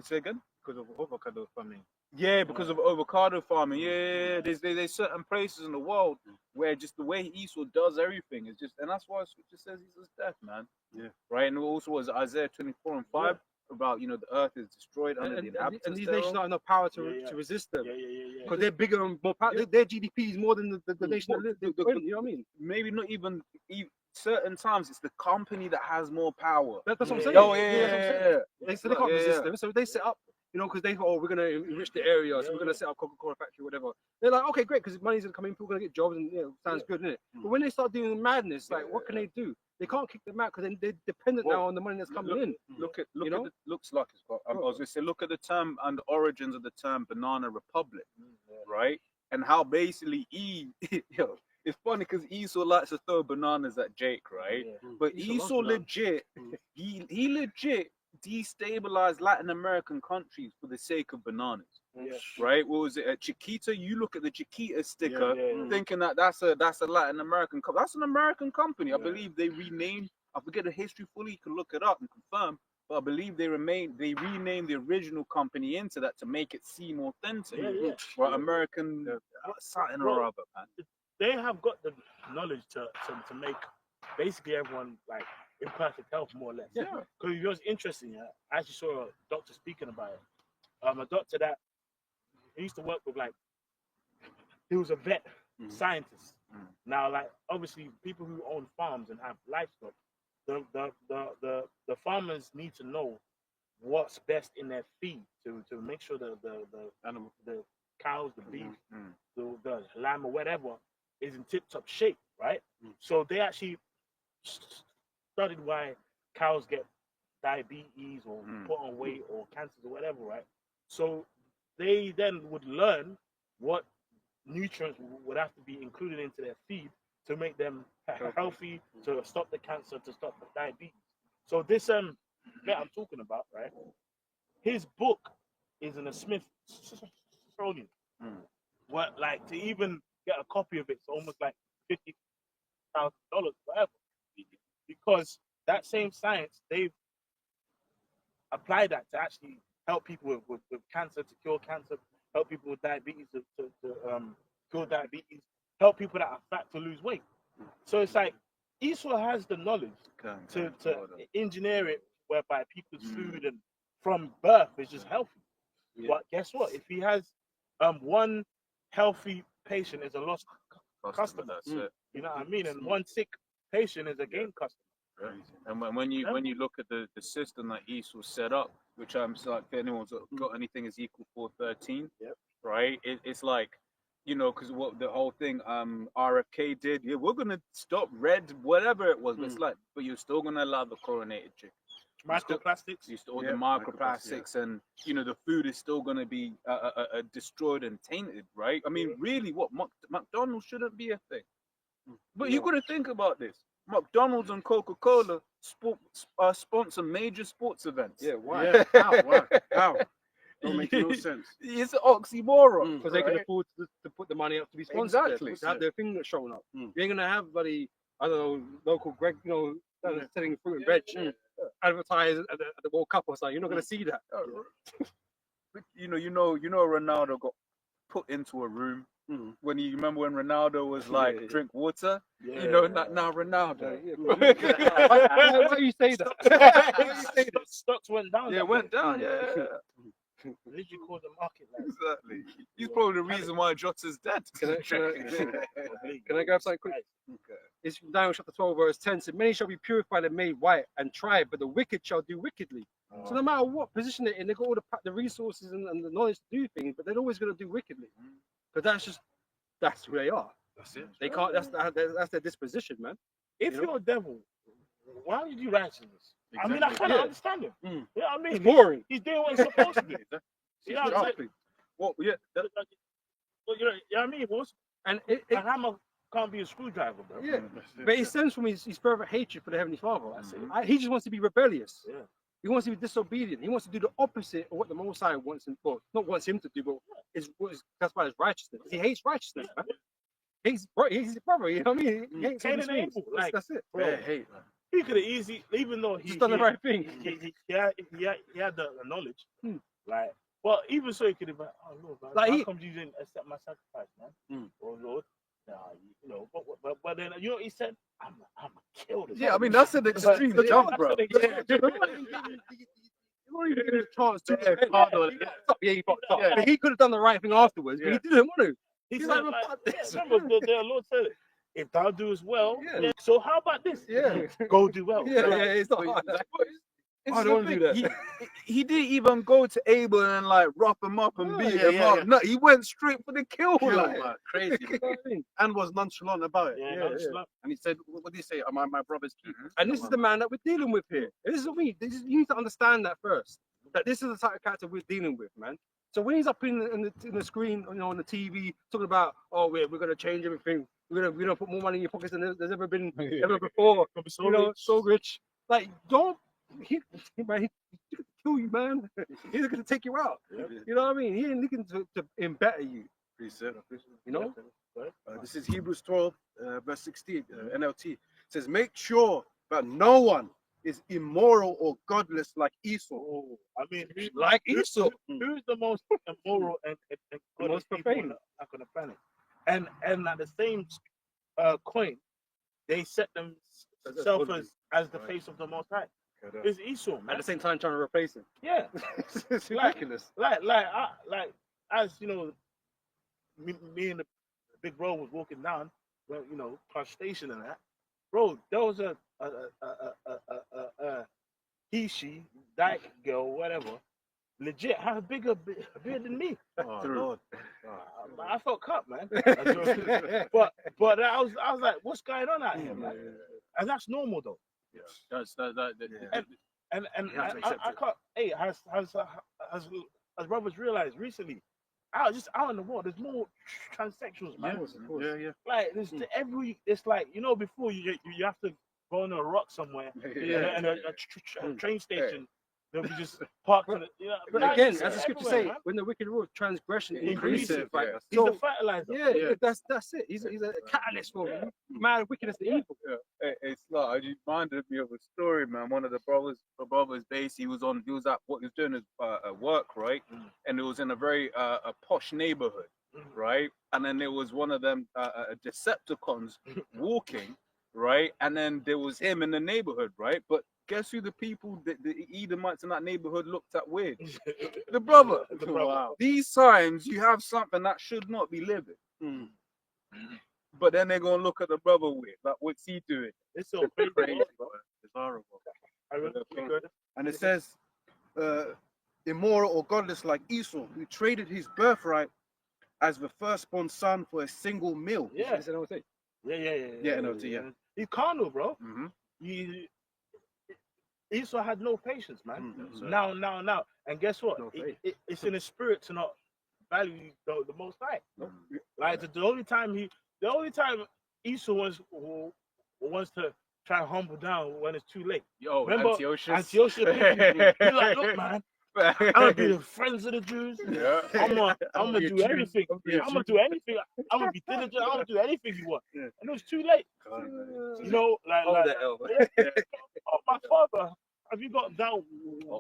Say again? Because of avocado farming. Yeah, because of avocado farming. Yeah. There's certain places in the world where just the way Esau does everything is just, and that's why it just says Esau's death, man. Yeah. Right, and also was Isaiah 24:5 about the earth is destroyed under the inhabitants. And these nations don't have enough power to resist them because they're bigger and more power. Their GDP is more than the nation that lives. You know what I mean? Maybe not even certain times it's the company that has more power. That's what I'm saying. Oh So they can't resist them. So they set up, because they thought, we're going to enrich the area, so we're going to set up Coca-Cola factory, whatever. They're like, okay, great, because money's going to come in, people are going to get jobs, and sounds good, isn't it? But when they start doing madness, like, what can they do? They can't kick them out because they're dependent now on the money that's coming in. Looks like it's got. I was going to say, look at the term and the origins of the term banana republic, right? And how basically it's funny because Esau likes to throw bananas at Jake, right? But Esau legit, he legit destabilized Latin American countries for the sake of bananas. Right? What was it? At Chiquita, you look at the Chiquita sticker, thinking that that's a Latin American company. That's an American company. I believe they renamed. I forget the history fully. You can look it up and confirm. But I believe they renamed the original company into that to make it seem authentic. Right? American something or other, man. They have got the knowledge to make basically everyone like in perfect health, more or less. Because it was interesting. I actually saw a doctor speaking about it. A doctor that he used to work with, like, he was a vet scientist. Now, like, obviously, people who own farms and have livestock, the farmers need to know what's best in their feed to make sure the cows, the beef, the lamb or whatever is in tip-top shape, right? So they actually studied why cows get diabetes or put on weight or cancers or whatever, right? So they then would learn what nutrients would have to be included into their feed to make them healthy, to stop the cancer, to stop the diabetes. So this vet I'm talking about, right? His book is in a Smithsonian. What, like, to even get a copy of it's almost like $50,000, whatever, because that same science, they've applied that to actually help people with cancer, to cure cancer, help people with diabetes to cure diabetes, help people that are fat to lose weight. So it's like Esau has the knowledge to engineer it whereby people's food and from birth is just healthy. But guess what? If he has one healthy patient is a lost customer. You know what I mean? And one sick patient is a gained customer. And when you look at the system that Esau set up, which I'm like, if anyone's got anything is equal 413, right? It's like, because what the whole thing RFK did, we're gonna stop red, whatever it was, but it's like, but you're still gonna allow the chlorinated chicken. Microplastics, the microplastics, and the food is still going to be destroyed and tainted, right? I mean, really, what McDonald's shouldn't be a thing. But you got to think about this. McDonald's and Coca-Cola sponsor major sports events. Yeah, why? How? Don't make no sense. It's an oxymoron because they can afford to put the money up to be sponsored. Exactly. To have their thing that's showing up. You ain't gonna have I don't know, local Greg, selling fruit and veg. Advertise at the World Cup or something. You're not going to see that. Ronaldo got put into a room when you remember when Ronaldo was like drink water. Now Ronaldo. Why do you say that? Stocks went down. Yeah, went down. Yeah. Did you call the market? Exactly. He's probably the reason why Jota's dead. Can I grab something quick? Okay. It's Daniel chapter 12, verse 10. So many shall be purified and made white and tried, but the wicked shall do wickedly. So no matter what position they're in, they've got all the resources and the knowledge to do things, but they're always going to do wickedly. Because that's who they are. That's it. They can't. That's their disposition, man. If you're a devil, why would you do righteousness? I mean, I kind of understand him. Mm. You know what I mean? It's boring. He's doing what he's supposed to do. You know what I'm saying? Exactly. Well, yeah. Well, you know what I mean? And A hammer can't be a screwdriver, bro. yeah, but it stems from his fervent hatred for the Heavenly Father. He just wants to be rebellious. Yeah. He wants to be disobedient. He wants to do the opposite of what the Most High wants him for. Not wants him to do, but that's why his righteousness. He hates righteousness, man. He's his brother, you know what I mean? He hates all Cain these and things. Abel, like, That's it. bro, hate, man. he could have easily, even though he He's done the right thing. he had the knowledge, Hmm. like, but even so, he could have been, oh Lord, man, Like how come you didn't accept my sacrifice, man? Oh Lord, nah, you know, but then you know what he said, I'm gonna kill this. Yeah, I mean that's an extreme jump, bro. You won't even give him a chance to. Yeah, He fucked up. But he could have done the right thing afterwards, but he didn't want to. He He's said, like, like, fuck this. remember the Lord said it. If thou doest well, Yeah. then- so how about this? Yeah. Go do well. It's not hard. I don't do that. He didn't even go to Abel and like rough him up and beat him up. No, he went straight for the kill. Like. man. Crazy. And was nonchalant about it. Yeah. And he said, what did he say? Am I my brother's keeper? And this is the man that we're dealing with here. This is what we. You need to understand that first. That this is the type of character we're dealing with, man. So when he's up in the screen, you know, on the TV, talking about, oh, we're gonna change everything. We're gonna put more money in your pockets than there's ever been ever before. You know, so rich. Like, don't. He could kill you, man. He's gonna take you out. You know what I mean? He ain't looking to embetter you. You know. This is Hebrews 12, verse 16, NLT. It says, make sure that no one is immoral or godless like Esau. Oh, I mean, Like Esau. Who's the most immoral and godless people on the planet? And at the same coin, they set themselves as the face of the Most High. It's Esau, man. At the same time, trying to replace him. Yeah, It's ridiculous. like as you know, me and the big bro was walking down, well, you know, past station and that. Bro, there was a she, dyke girl, whatever, legit had a bigger beard than me. Oh, Lord. I felt cut, man. but I was like, what's going on out here, man? And that's normal though. That's And I can't. Hey, has brothers realized recently? Out in the world, there's more transsexuals, man. Yeah. Like there's it's like, you know, before you have to go on a rock somewhere and a train station. They'll be just parked in it. You know, But now again, it's as the scripture everywhere, say, man. when the wicked rule transgression Increases, increases, right? He's the So fertilizer. yeah, that's it. He's a catalyst for mad wickedness to evil. it's like it reminded me of a story, man. One of the brothers base. He was at what he was doing his work, right? And it was in a very a posh neighborhood, right? And then there was one of them Decepticons walking, right? And then there was him in the neighborhood, right? But guess who the people, the Edomites in that neighborhood looked at weird? The brother. Wow. These times you have something that should not be living. But then they're gonna look at the brother weird, like what's he doing? It's so crazy, bro. It's horrible. I really good. And it says, immoral or godless like Esau, who traded his birthright as the firstborn son for a single meal. Yeah. That's what I would say. Yeah, NLT, yeah. He's carnal, bro. Mm-hmm. Esau had no patience, man. Mm-hmm. Now. And guess what? No faith. It's in his spirit to not value the Most High. Like the only time Esau wants to try and humble down when it's too late. Yo, Remember Antiochus. Antiochus? He's like, look, man, I'm gonna be the friends of the Jews. Yeah. I'm gonna do everything. Yeah. I'm gonna do anything. I'm gonna be diligent. I'm gonna do anything you want. And it was too late. You know, like oh, my father, have you got that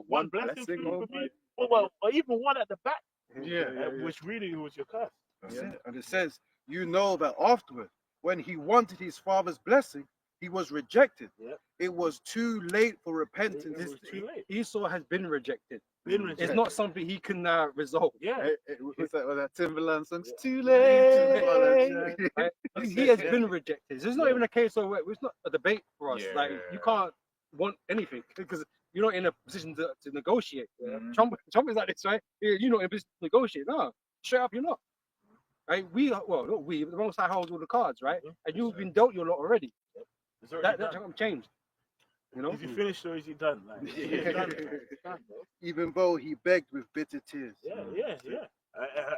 one blessing for me? Or even one at the back? Which really was your curse. That's it. And it says, you know that afterward, when he wanted his father's blessing, he was rejected. It was too late for repentance. It was too late. Esau has been rejected. It's It's not something he can resolve. Yeah. What's that Timberland song? It's too late. Right? He has been rejected. So it's not even a case of it's not a debate for us. Like you can't want anything because you're not in a position to negotiate. Trump is like this, right? You're not in a position to negotiate. No, straight up, you're not. Right? Not we, the Most High holds all the cards, right? And you've been dealt your lot already. That changed. You know? Is he finished or is he done? Like, he's done, man. He's done, bro. Even though he begged with bitter tears. Yeah.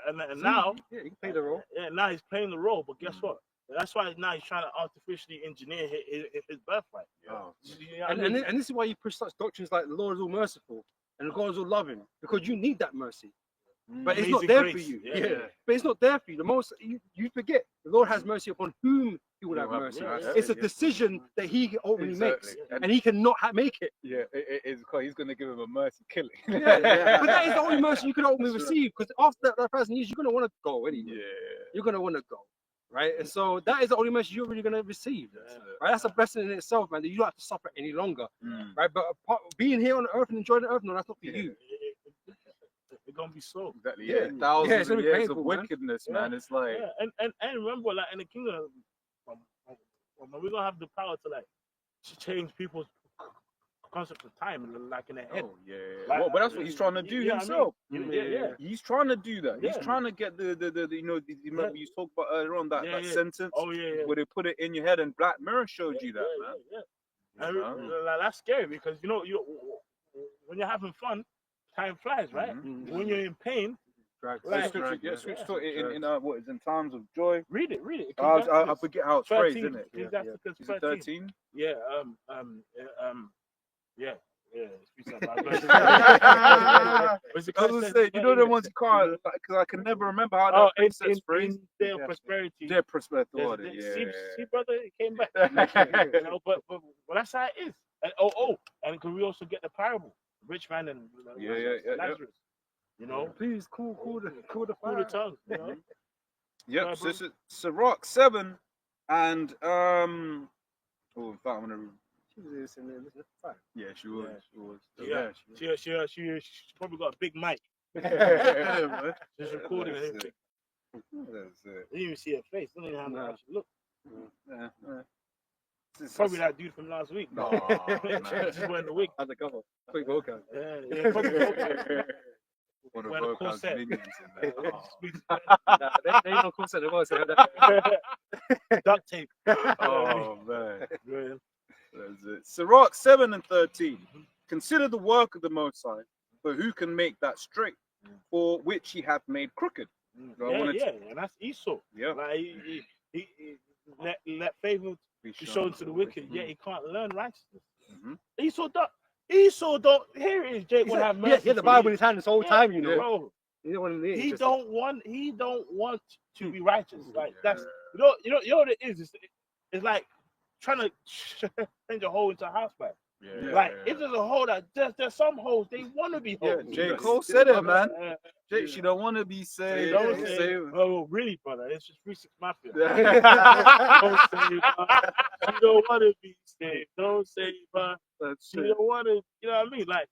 And now, Yeah, he can play the role. yeah, now he's playing the role. But guess what? That's why now he's trying to artificially engineer his birthright. Oh. You know what I mean? And this is why you push such doctrines like the Lord is all merciful and God is all loving, because you need that mercy. But it's not Amazing there grace. for you. Yeah. But it's not there for you. The most you forget the Lord has mercy upon whom He will have mercy. mercy. It's a decision that He ultimately makes, Exactly. and He cannot make it. Yeah, it's because he's gonna give him a mercy killing. Yeah. But that is the only mercy you can ultimately receive, because after that person leaves, you're gonna want to go anyway. You're gonna want to go, right? And so that is the only mercy you're really gonna receive. Right? That's a blessing in itself, man. That you don't have to suffer any longer, right? But being here on earth and enjoying the earth, no, that's not for you. It's gonna be so. Exactly. Yeah. Thousands Yeah, it's of gonna be years painful, of man. wickedness, man. It's like Yeah, and remember, like in the kingdom, we're gonna have the power to like change people's concept of time, like in their head. oh yeah. Like, Well, but that's what he's trying to do yeah, I mean, himself. yeah. He's trying to do that. He's Yeah. trying to get the you know, you remember you talked about earlier on that sentence Oh yeah. where they put it in your head, and Black Mirror showed you that, man. Yeah. And, You like, that's scary because you know when you're having fun, time flies, right? When you're in pain, like, Scripture in what is in times of joy. read it. I forget how it's phrased, 13, isn't it? Ecclesiasticus Is it 13. 13? Yeah. Yeah. Speaks about verse. What's the I was gonna say, you know the ones you can't, because I can never remember how that precept's phrased. in day of prosperity. Their prosperity, See, brother, it came back. You know, but that's how it is. And and can we also get the parable, rich man and Lazarus? You know, Please cool the cool the tongue. You know, Yep. So it's Sirach 7, and in fact, I'm gonna. Yeah, she was. She probably got a big mic. Just recording everything. That's it. You didn't even see her face. You don't even know how she looked. Yeah. Probably that dude from last week. No, Just wearing the wig. As a cover, quick vocal. Yeah, probably. One of Wearing a Vocal's corset. minions in there. They don't call it. They won't say that. Duct tape. Oh man. Yeah. That's it. Sirach 7 and 13. Consider the work of the Most High, for who can make that straight, for which he hath made crooked. And that's Esau. Yeah. Like he let favor be shown to the wicked, yet he can't learn righteousness. Esau don't. Here it is. Jake will have mercy. He had the Bible in his hand this whole time, you know. Bro. He don't want to He don't want to be righteous. Like that's you know what it is. It's like trying to change a hole into a house back. If there's a hole that there's some holes they want to be holes. J. Cole said it, man. She don't want to be saved. Oh, really, brother? It's just 3-6 Mafia. Don't save her. She don't want to be saved. Don't save her. She don't want to. You know what I mean? Like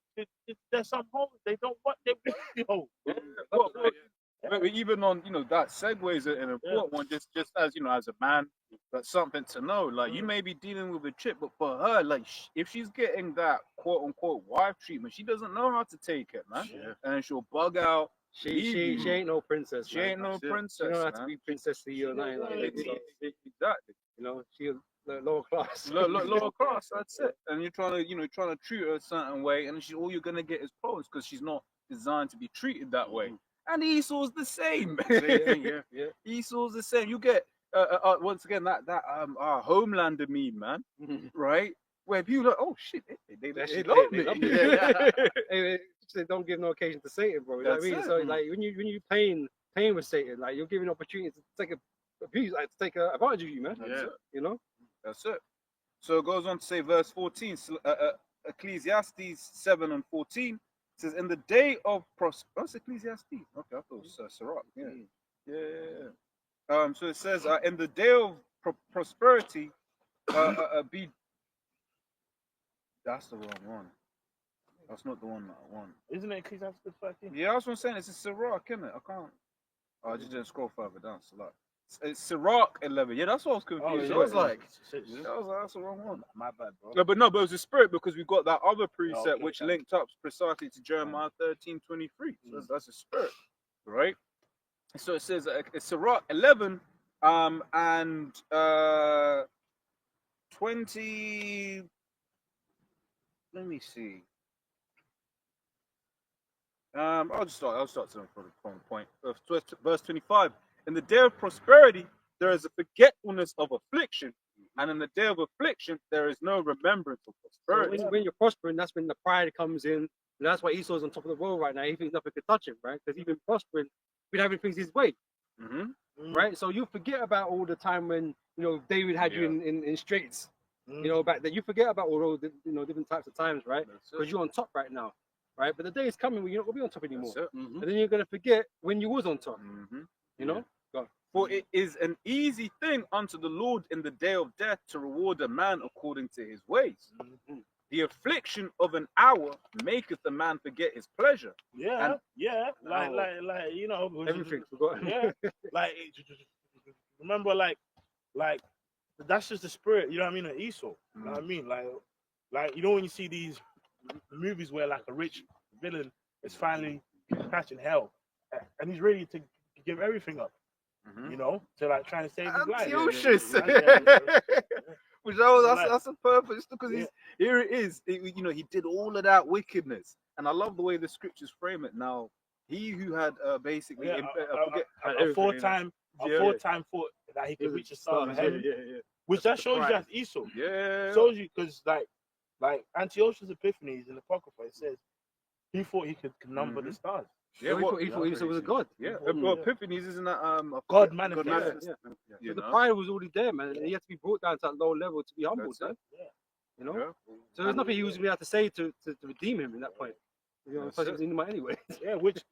there's some holes they don't want. They want to be holes. But even on that segues an important one. Just as as a man, that's something to know. Like you may be dealing with a chick, but for her, like if she's getting that quote unquote wife treatment, she doesn't know how to take it, man. And she'll bug out. She ain't no princess. She ain't no princess. She don't have to be princess to you or nothing like that. Exactly. You know, she's lower class. Lower class. That's it. And you're trying to treat her a certain way, and all you're gonna get is problems because she's not designed to be treated that way. And Esau's the same. Esau's the same. You get once again that Homelander meme, man, right? Where people are like, oh shit, they love me. They don't give no occasion to Satan, bro. You know what I mean? So like when you playing with Satan, like you're giving opportunity to take abuse, like to take advantage of you, man. You know? That's it. So it goes on to say, verse 14, Ecclesiastes 7 and 14 says, in the day of prosperity, Ecclesiastes. Okay, I thought it was Sirach. So it says, in the day of prosperity, be. That's the wrong one. That's not the one that I want. Isn't it Ecclesiastes 13? Yeah, that's what I'm saying. It's a Sirach, isn't it? I can't. I just didn't scroll further down. It's Sirach 11. Yeah, that's what I was confused. I was like, that's the wrong one. My bad, bro. No, but it was the spirit because we got that other precept which linked up precisely to Jeremiah 13:23. So that's a spirit, right? So it says it's Sirach 11 and 20. let me see. I'll start from the point. Verse 25. In the day of prosperity, there is a forgetfulness of affliction, and in the day of affliction, there is no remembrance of So prosperity. when you're prospering, that's when the pride comes in. And that's why Esau's on top of the world right now. He thinks nothing can touch him, right? Because he's been prospering, been having things his way, right? So you forget about all the time when David had you in straits. Back then you forget about all those different types of times, right? Because you're on top right now, right? But the day is coming when you're not gonna be on top anymore, and then you're gonna forget when you was on top. For it is an easy thing unto the Lord in the day of death to reward a man according to his ways. The affliction of an hour maketh a man forget his pleasure. Yeah, like Everything forgotten. Yeah, like remember, like that's just the spirit. You know what I mean? Of Esau. You know what I mean? Like when you see these movies where like a rich villain is finally catching hell, and he's ready to give everything up. To like try and save his life. Antiochus. Which that's a purpose, because here it is. He did all of that wickedness, and I love the way the scriptures frame it. Now, he who had basically a full-time thought that he could reach the stars of heaven, which that shows you that's Esau. Yeah, shows you because like Antiochus Epiphanes in the Apocrypha, it says he thought he could number the stars. Yeah, he thought Esau was a god. Yeah, well, Epiphanes isn't that God manifest. But the pride was already there, man. And he had to be brought down to that low level to be humbled, man. So there's nothing he was going to have to say to redeem him in that point. Because it was in my anyway. Yeah, which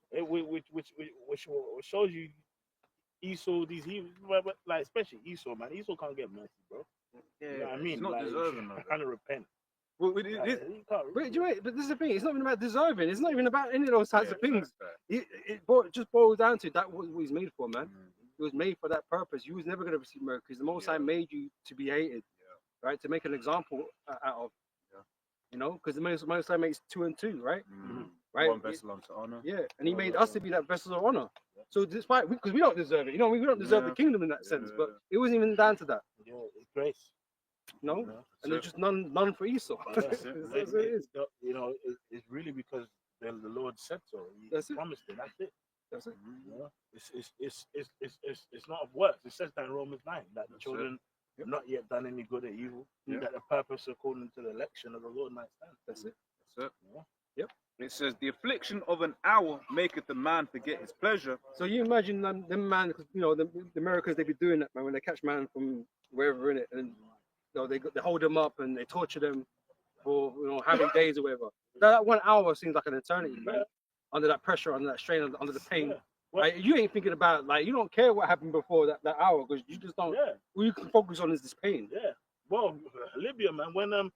shows you Esau, like especially Esau, man. Esau can't get mercy, bro. Yeah, you know what I mean? He's not deserving of it. Trying to repent. But this is the thing. It's not even about deserving. It's not even about any of those types of things. It just boils down to that. What he's made for, man. It was made for that purpose. You was never going to receive mercy because the Most High made you to be hated, right? To make an example out of, because the Most High makes 2 and 2, right? Right. One vessel unto honor. Yeah, and he made us to be that vessel of honor. So despite because we don't deserve it, we don't deserve the kingdom in that sense. But it wasn't even down to that. Yeah, it's grace. And there's just none for Esau. That's it is. It's really because the Lord said so. He promised it. That's it. That's it. It's not of works. It says that in Romans 9 that the children have not yet done any good or evil. That the purpose according to the election of the Lord might stand. That's it. Yep. It says the affliction of an hour maketh the man forget his pleasure. So you imagine them man, the Americans, they be doing that, man, when they catch man from wherever in it, and they hold them up and they torture them for having days or whatever. That 1 hour seems like an eternity, man. Under that pressure, under that strain, under the pain. Right? You ain't thinking about you don't care what happened before that hour because you just don't. All you can focus on is this pain. Yeah. Well, Libya, man, when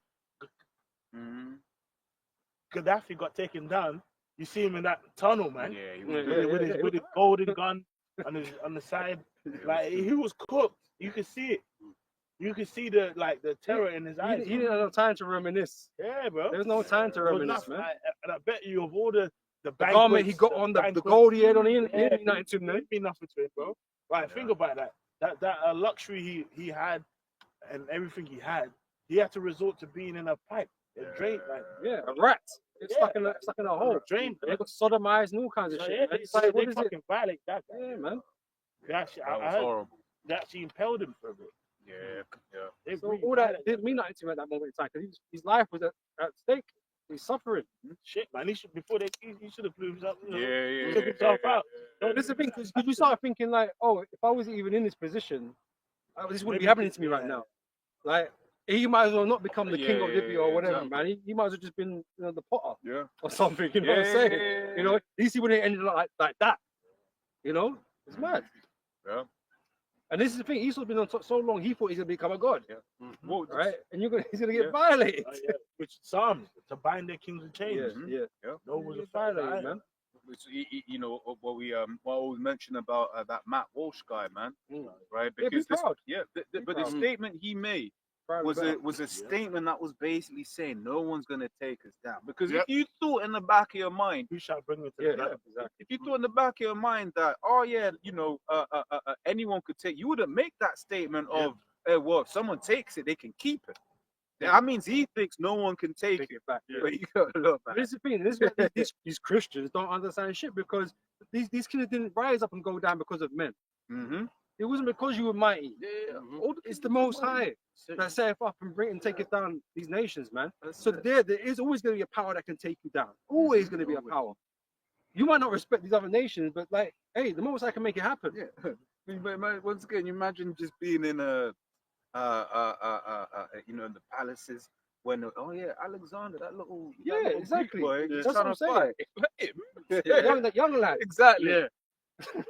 Gaddafi got taken down, you see him in that tunnel, man. With his golden gun on the side, like he was cooked. You could see it. You could see the terror in his eyes. He didn't have no time to reminisce. Yeah, bro. There was no time to reminisce, man. And I bet you of all the garment he got on, the gold he had on, he ain't nothing to him, man. It'd be nothing to him, bro. Right, think about that. That luxury he had and everything he had to resort to being in a pipe. Drained, a rat. It's stuck in a hole. Drained. They got sodomized and all kinds of shit. It's like, what is it? Violate that guy. Yeah, man. That was horrible. They actually impaled him for a bit. Yeah. So all that didn't mean nothing to him at that moment in time because his life was at stake. He's suffering. Shit, man. He should he should have blew himself. Took himself out. No, this is the thing because you start thinking like, if I wasn't even in this position, this wouldn't be happening to me right now. Like he might as well not become the king of Libya or whatever, man. He might as well just been the potter or something. You know what I'm saying? At least he wouldn't have ended up like that. It's mad. Yeah. And this is the thing. Esau's been on top so long. He thought he's gonna become a god. Yeah. Right? And he's gonna get violated. Which Psalms to bind their kings in chains. No was a violated, man. What we mentioned about that Matt Walsh guy, man. Right? Because but the statement he made was a statement that was basically saying no one's gonna take us down. Because if you thought in the back of your mind, who shall bring it to the ground? Exactly. If you thought in the back of your mind that anyone could take, you wouldn't make that statement of well, if someone takes it, they can keep it. That means he thinks no one can take Take it. it back. But you gotta look, But man. this is the thing. This is why these Christians don't understand shit, because these killers didn't rise up and go down because of men. Mm-hmm. It wasn't because you were mighty. Yeah. It's the Most High that set up and bring and take it down these nations, man. That's So it. there is always going to be a power that can take you down. Always going to be a power. You might not respect these other nations, but like, hey, the Most High can make it happen. Yeah. But once again, you imagine just being in you know, in the palaces when, oh yeah, Alexander, that little Greek exactly. boy, Yeah. just That's trying to what I'm fight. That young lad. Exactly. Yeah.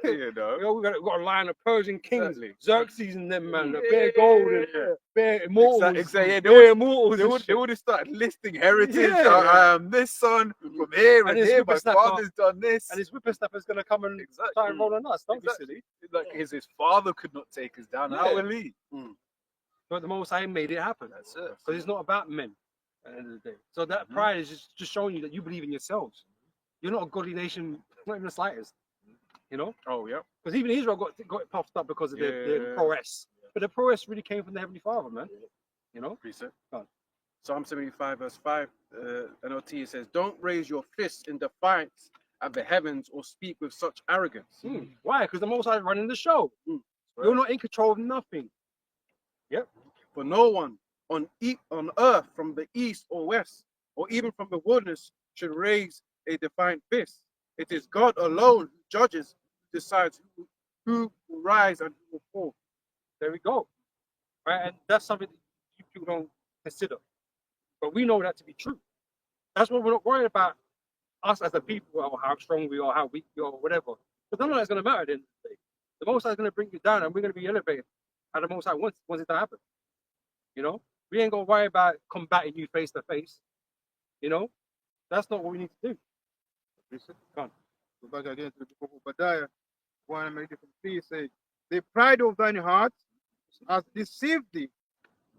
You know. You know, we got a line of Persian kings, Exactly. Xerxes and them, man, the Yeah, bare gold and bare immortals. Exactly. Yeah, Bare immortals. they would have started listing heritage. Yeah. This son from here And and his here, my whippersnapper- father's done this. And his whippersnapper's going to come and try and roll on us. Don't be silly. Like his father could not take us down. How will he? But the Most High made it happen. That's it. Because it's not about men at the end of the day. So that pride is just showing you that you believe in yourselves. You're not a godly nation, not even the slightest. You know? Oh yeah. Because even Israel got puffed up because of their prowess. But the prowess really came from the Heavenly Father, man. You know? Precept. Go on. Psalm 75 verse 5, NLT says, "Don't raise your fists in defiance at the heavens or speak with such arrogance." Why? Because the Most High is running the show. You're not in control of nothing. For no one on earth from the east or west, or even from the wilderness, should raise a defiant fist. It is God alone who judges, decides who will rise and who will fall. There we go. Right? And that's something that people don't consider. But we know that to be true. That's why we're not worried about us as a people, or how strong we are, how weak we are, or whatever. But none of that's going to matter at the end of the day. The Most High is going to bring you down, and we're going to be elevated. And the Most High wants it to happen. You know? We ain't going to worry about combating you face to face. You know? That's not what we need to do. Come on. Go back again to the book of Obadiah, 1:3 says, "The pride of thine heart has deceived thee,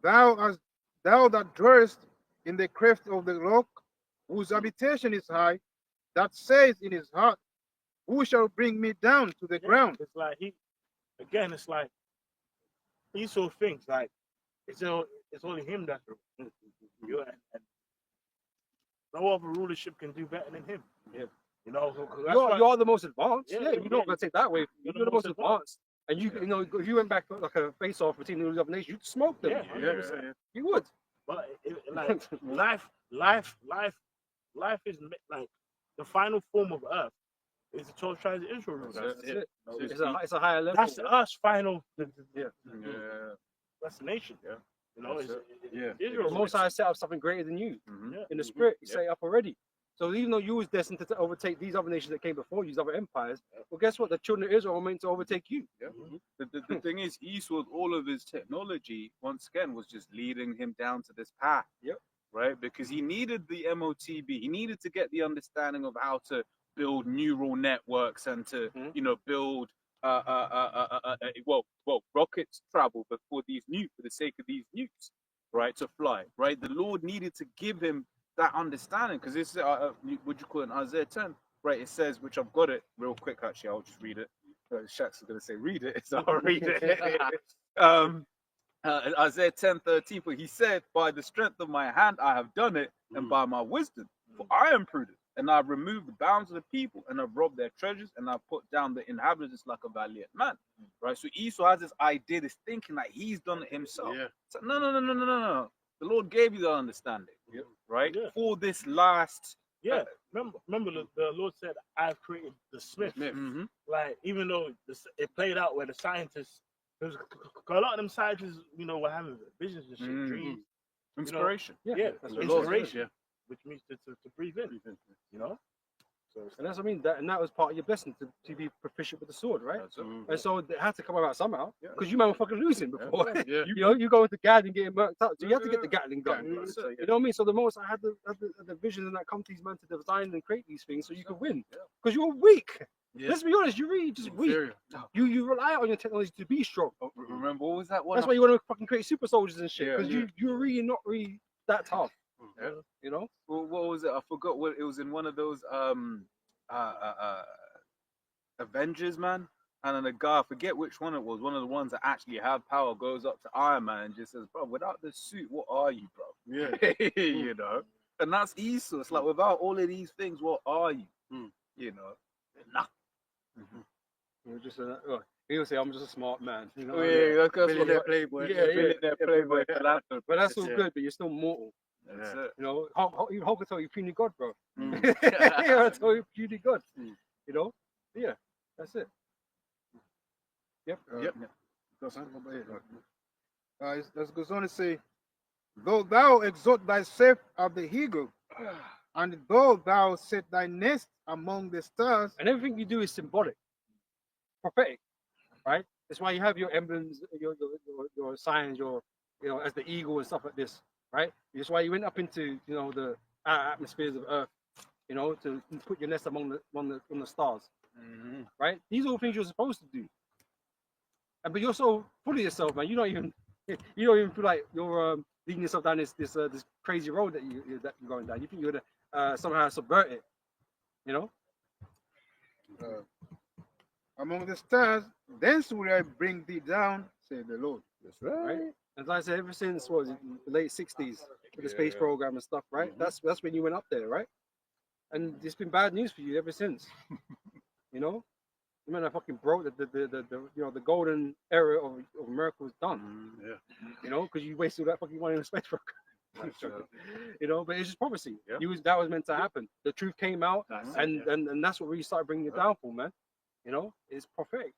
thou that dwellest in the cleft of the rock, whose habitation is high, that says in his heart, who shall bring me down to the ground?" It's like it's like Esau thinks like it's only him that's you know, and no other rulership can do better than him. Yeah. You know, 'cause that's why- You're the most advanced. Yeah, Yeah, you're not going to take that way. You're the most advanced. And you know, if you went back to like a face-off between the other nations, you'd smoke them. Yeah, 100%. You would. But life is like the final form of Earth is the 12 tribes of Israel. That's You it. know, It's a higher level. that's us final Yeah. destination. Yeah. You know, it's Yeah. Israel. The Most High set up something greater than you. Yeah. In the spirit, he set it up already. So even though you was destined to overtake these other nations that came before you, these other empires, well, guess what? The children of Israel are meant to overtake you. Yeah. The thing is, Esau, with all of his technology, once again, was just leading him down to this path. Yep. Right? Because he needed the MOTB. He needed to get the understanding of how to build neural networks and to, you know, build rockets travel for the sake of these nukes, right? To fly, right? The Lord needed to give him that understanding, because this would you call it in Isaiah 10, right? It says, which I've got it real quick, actually, I'll just read it. Shaq's going to say read it, so I'll read it. Isaiah 10:13, for he said, by the strength of my hand I have done it, and by my wisdom, for I am prudent, and I've removed the bounds of the people, and I've robbed their treasures, and I've put down the inhabitants like a valiant man. Right? So Esau has this idea, this thinking that he's done it himself. Yeah. So no. The Lord gave you the understanding, right? Yeah. For this last. Yeah, remember the Lord said, "I've created the Smith." Mhm. Like even though it played out where the scientists, because a lot of them scientists, you know, were having visions and shit, dreams, Inspiration. Yeah. that's the inspiration, yeah. which means to breathe in, you know. So And that's what I mean. And that was part of your blessing to be proficient with the sword, right? That's it. And so it had to come about somehow, Yeah. because you man were fucking losing before. Yeah. You know, you go into Gatling getting murked up, so you have to get the Gatling gun. Yeah, that's it. You know what I mean? So the most I had the vision and that come to these men to design and create these things so you could win. Because you're weak. Yeah. Let's be honest, you're really just weak. Inferior. You rely on your technology to be strong. Remember, what was that one? That's why you want to fucking create super soldiers and shit. Yeah, Because you're really not really that tough. Yeah. You know? Well, what was it? I forgot what it was in one of those Avengers, man. And then the guy, I forget which one it was, one of the ones that actually have power, goes up to Iron Man and just says, "Bro, without this suit, what are you, bro?" Yeah. You know, and that's Esau. It's like, without all of these things, what are you? You know, nothing. You're just he'll say, "I'm just a smart man." You know, Oh, yeah, that's millionaire what, playboy. yeah, millionaire playboy. But that's all good. But you're still mortal. That's it. You know, Hulk can tell you puny God, bro. Mm. He'll tell you puny God. You know, yeah, that's it. Yep. Yep. It goes on to say, though thou exalt thyself as the eagle, and though thou set thy nest among the stars, And everything you do is symbolic, prophetic, right? That's why you have your emblems, your signs, as the eagle and stuff like this, right? That's why you went up into the atmospheres of Earth, to put your nest among the stars, right? These are all things you're supposed to do. But you're so full of yourself, man. You don't even feel like you're leading yourself down this crazy road that you're going down. You think you're gonna somehow subvert it, among the stars, thence will I bring thee down, said the Lord. That's right. As I said, ever since the late '60s with the space program and stuff, right? That's when you went up there, right? And it's been bad news for you ever since. You man, I fucking broke the golden era of America was done. Because you wasted that fucking money in the space program. But it's just prophecy. Yeah. That was meant to happen. The truth came out, and that's what really started bringing it down for, man. It's prophetic.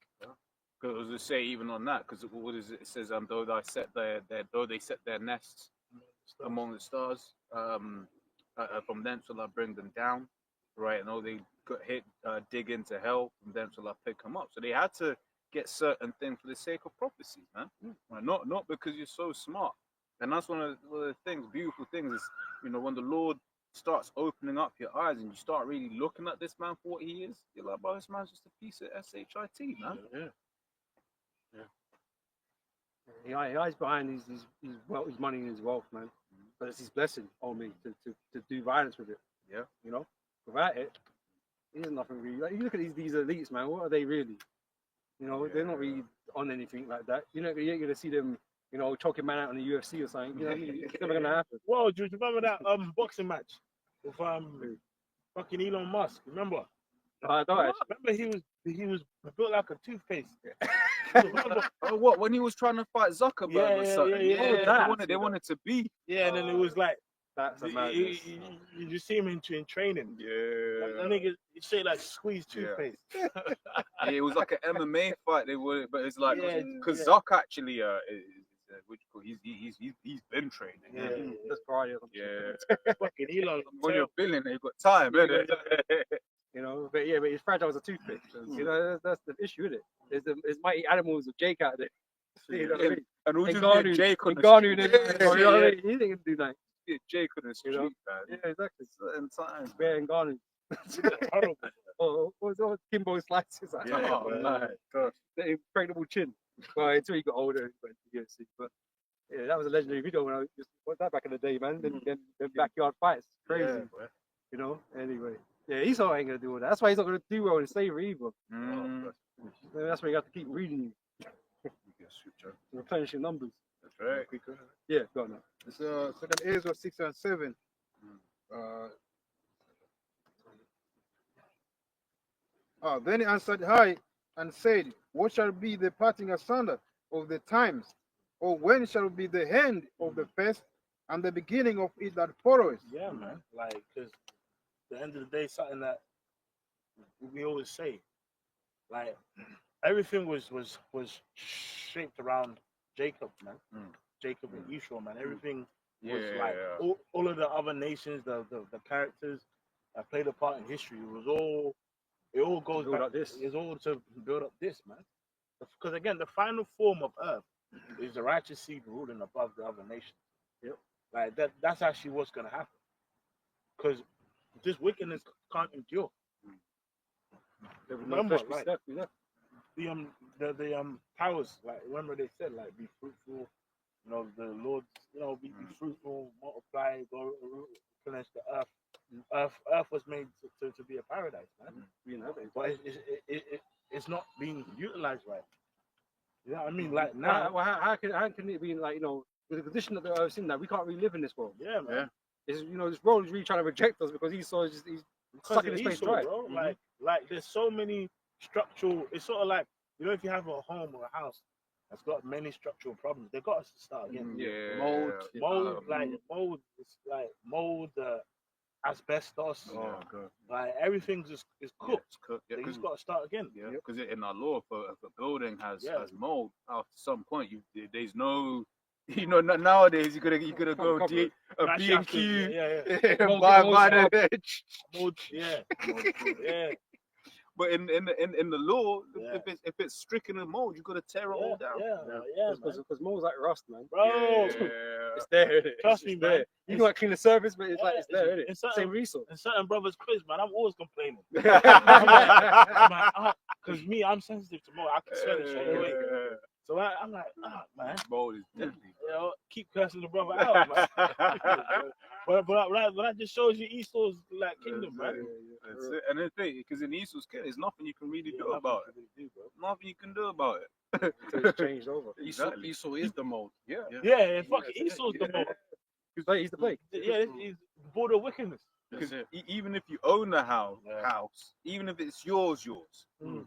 Because to say even on that, because what is it? It says, though they set their nests among the stars, from thence will I bring them down, right? And they got dig into hell, from thence will I pick them up. So they had to get certain things for the sake of prophecy, man. Right? Not because you're so smart. And that's one of the things, beautiful things is, when the Lord starts opening up your eyes and you start really looking at this man for what he is, you're like, bro, this man's just a piece of shit, man. He hides behind his money and his wealth, man. But it's his blessing on me to do violence with it. Yeah. Without it, there's nothing really. Like, you look at these elites, man. What are they really? They're not really on anything like that. You ain't gonna see them, choking man out on the UFC or something. You know what I mean? It's never gonna happen. Well, do you remember that boxing match with fucking Elon Musk? Remember? I don't. Remember he was built like a toothpaste. What, when he was trying to fight Zuckerberg or something? Yeah. They wanted to be. Yeah, and then it was like that's you just see him in training. Yeah. That nigga shit like squeezed toothpaste. Yeah, it was like an MMA fight. They were, but it's like because Yeah. Zuck actually he's been training. Yeah. That's Friday. Yeah. Fucking Elon. When you're billing, you've got time, innit? But it's fragile as a toothpick. That's the issue, isn't it? There's mighty animals of Jake out there. You know what I mean? And we'll They just Garnu- get Jake on they the Garnu street. them, you know what I mean? He ain't gonna do nothing. Get Jake on the street, man. Yeah, exactly. Certain times, Bear and Garnu. Horrible. Or Kimbo slices. The impregnable chin. Well, until he got older, he went to UFC. But yeah, that was a legendary video when I was that back in the day, man. Then backyard fights, crazy. Anyway, yeah, Esau ain't gonna do all that. That's why he's not gonna do well in slavery either. That's why you have to keep reading replenish your numbers. That's right. Yeah, go on now. It's 2 Ezra 6 and 7. Then he answered high and said, what shall be the parting asunder of the times? Or when shall be the end of the first and the beginning of it that followeth? Yeah, man. Like, because the end of the day, something that we always say, like, everything was shaped around Jacob, man. Jacob and Esau, man. Everything was all of the other nations, the characters that played a part in history. It all goes Build back. up this. It's all to build up this, man. Because again, the final form of Earth is the righteous seed ruling above the other nations. Yep. Like that's actually what's gonna happen. Because this wickedness can't endure. Remember, like the powers, like remember they said, like, be fruitful, the Lord, be fruitful, multiply, go replenish the earth. Earth was made to be a paradise, man. But it's not being utilized right. You know what I mean? Like now, How can it be like, with the condition that the earth's in, that we can't really live in this world? yeah, man. It's, this world is really trying to reject us because he's sucking his face dry. Bro. Like there's so many structural. It's sort of like, if you have a home or a house that's got many structural problems, they've got us to start again. Yeah. Mold, it's like mold, asbestos. Oh god. Like everything's is cooked. It's cooked. Yeah, They just got to start again. yeah, because in our law, if a building has Yeah. mold, after some point, there's no, nowadays you gotta go Cover to a Crash B&Q Yeah. and Mold- buy mold the Mold, yeah. Yeah. But in the law, Yeah. if it's stricken in mold, you gotta tear it all down. Yeah, Because mold's like rust, man. bro. It's there, innit? Trust It's me, there. man. You might clean the surface, but it's Yeah, like it's there, innit? it's certain- Same resource. In certain brothers' quiz, man, I'm always complaining. Because me, I'm sensitive to mold. I can smell it straight away. So I'm like, man, Mold is deadly. keep cursing the brother out, man. but that just shows you Esau's like kingdom, man. That's it. And the thing, because in Esau's case, there's nothing you can really do about it. Nothing you can do about it. Until it's changed over. Esau is the mold. Yeah. Yeah, fucking Esau's the mold. He's the plague. Yeah, he's border wickedness. Because even if you own the house, even if it's yours,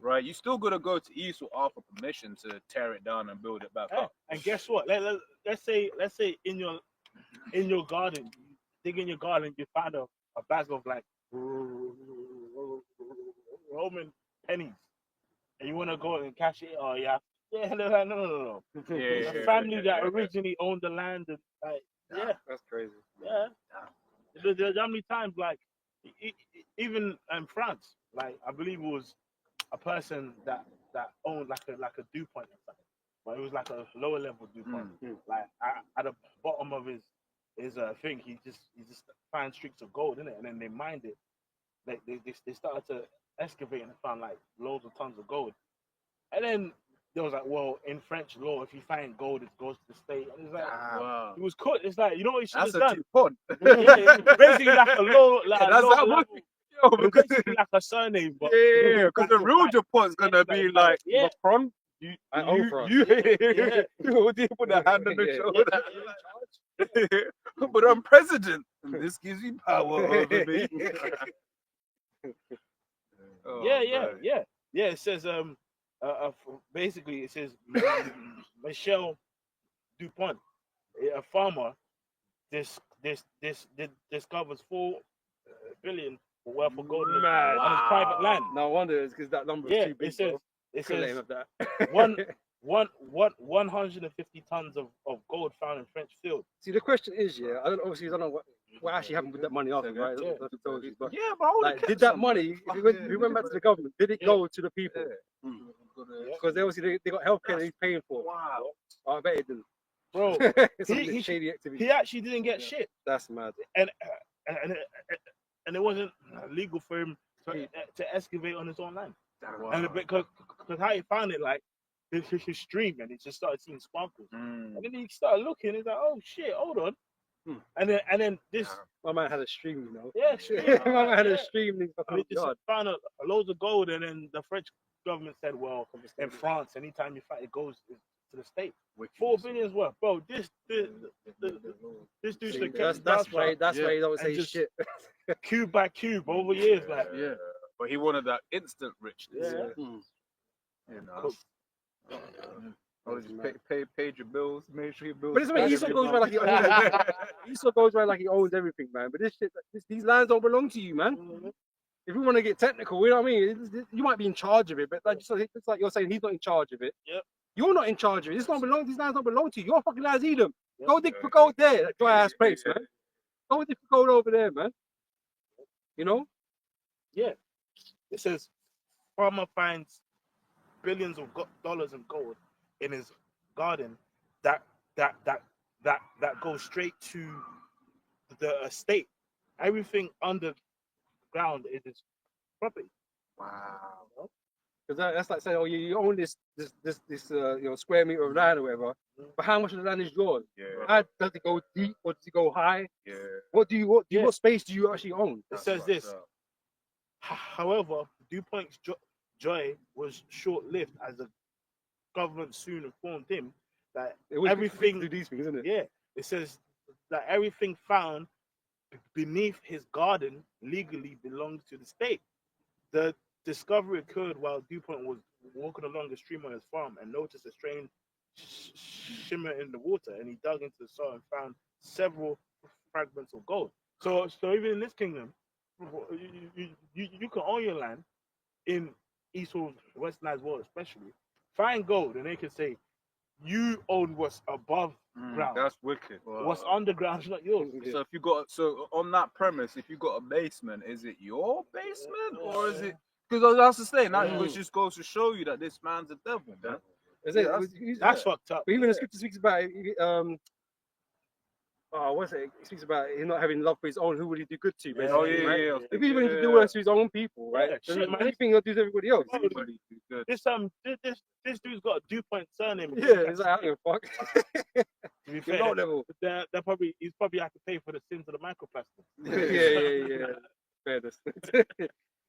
right? You still gotta go to Esau for permission to tear it down and build it back up. And guess what? Let's say in your garden, you dig in your garden, you find a bag of like Roman pennies, and you want to go and cash it. Oh yeah, no. Yeah, The family that originally owned the land, and like That's crazy. yeah. There's how many times, like, even in France, like, I believe it was a person that owned like a DuPont or something, but it was like a lower level DuPont. Like at the bottom of his thing, he just found streaks of gold in it, and then they mined it. Like they started to excavate and found like loads of tons of gold, and then there was like, well, in French law, if you find gold, it goes to the state. And it's like, Wow. it was cut. It's like, you know what you should have That's a done? DuPont. Yeah, basically like a low, like That's low how level. Yo, because Basically like a surname, but because the real DuPont's gonna be like, yeah. Macron? you Yeah. put a hand on the Yeah. shoulder. But I'm president, and this gives you power over me. Oh, man. Yeah. It says basically it says Michel DuPont, a farmer, discovers 4 billion worth of gold on his private land. No wonder it's because that number is too big. It Couldn't let says him have that. 150 tons of gold found in French field. See, the question is, I don't know what actually happened with that money after, right? Yeah. That's what I told you. But Yeah, but I would've like, kept did that some. money, if we went back to the government, did it go to the people? Because they obviously they got healthcare that he's paying for. Wow. Oh, I bet it didn't. Bro, Some he- shady activity. he actually didn't get shit, That's mad. and it wasn't legal for him to excavate on his own land. Wow. And because how he found it, like his stream, and he just started seeing sparkles. And then he started looking. He's like, "Oh shit, hold on." And then this, My man had a stream, you know. yeah, My man had yeah. a stream in his And fucking he just yard. found loads of gold, and then the French government said, "Well, in France, anytime you find it goes to the state. 4 billion worth, bro. This dude's See, the that's why you don't And say just- shit. cube by cube over years, like Yeah. But he wanted that instant richness. Yeah. You know. Oh, just pay your bills, make sure your bills. But it's like Esau goes around like he owns Esau goes around like he owns everything, man. But this shit, these lands don't belong to you, man. If we want to get technical, you know what I mean? You might be in charge of it, but like, it's like you're saying he's not in charge of it. Yep. You're not in charge of it. These lands don't belong to you. Your fucking lands, Edom. Go dig for gold there, that dry ass place, man. Go dig for gold over there, man. You know? Yeah. It says farmer finds billions of dollars in gold in his garden that goes straight to the estate. Everything underground is his property. Wow. Because that's like saying, oh, you own this square meter of land or whatever. But how much of the land is yours? Yeah. How does it go deep or does it go high? Yeah. What space do you actually own? It says this. However, DuPont's joy was short-lived, as the government soon informed him that Everything everything, do these things, isn't it? yeah, it says that everything found beneath his garden legally belongs to the state. The discovery occurred while DuPont was walking along the stream on his farm and noticed a strange shimmer in the water, and he dug into the soil and found several fragments of gold. So even in this kingdom, you can own your land in East or Westernized world, especially find gold, and they can say you own what's above ground. That's wicked. What's underground is not yours. So if you got on that premise, if you got a basement, is it your basement or is it? Because that's the thing. That which just goes to show you that this man's a devil, man. That's fucked up. But even the scripture speaks about what's it? It speaks about him not having love for his own. Who will he do good to? Basically, Oh yeah, right? yeah. If he's willing to do worse to his own people, right? Yeah, Doesn't shit, man. anything he'll do to everybody else. This dude's got a DuPont surname. Yeah, it's like, I don't give a fuck. To be You're fair, low level. he's probably have to pay for the sins of the microplastics. yeah. Fairness.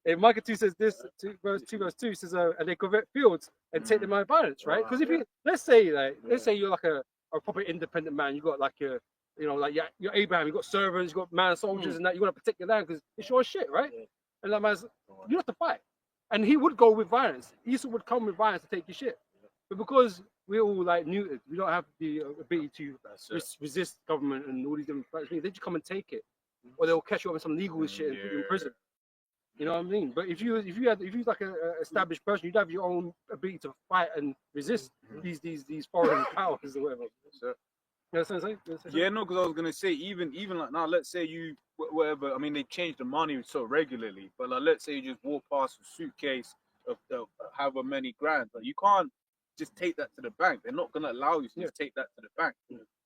And Micah 2 says this, verse 2 says, and they covet fields and take them out of violence, right? Because if you, let's say you're like a proper independent man, you got like your, like you're Abraham, you got servants, you got man soldiers and that, you want to protect your land because it's your shit, right? And that man's, you have to fight. And he would go with violence. Esau would come with violence to take your shit. But because we're all like neutered, we don't have the ability to resist government and all these different things, they just come and take it. Or they'll catch you up with some legal shit and put you in prison. You know what I mean? But if you're like an established person, you'd have your own ability to fight and resist these foreign powers or whatever. You know what I'm saying? Yeah, no, because I was gonna say even like now, let's say you whatever. I mean, they change the money so regularly, but like let's say you just walk past a suitcase of however many grand, but you can't just take that to the bank. They're not gonna allow you to just take that to the bank.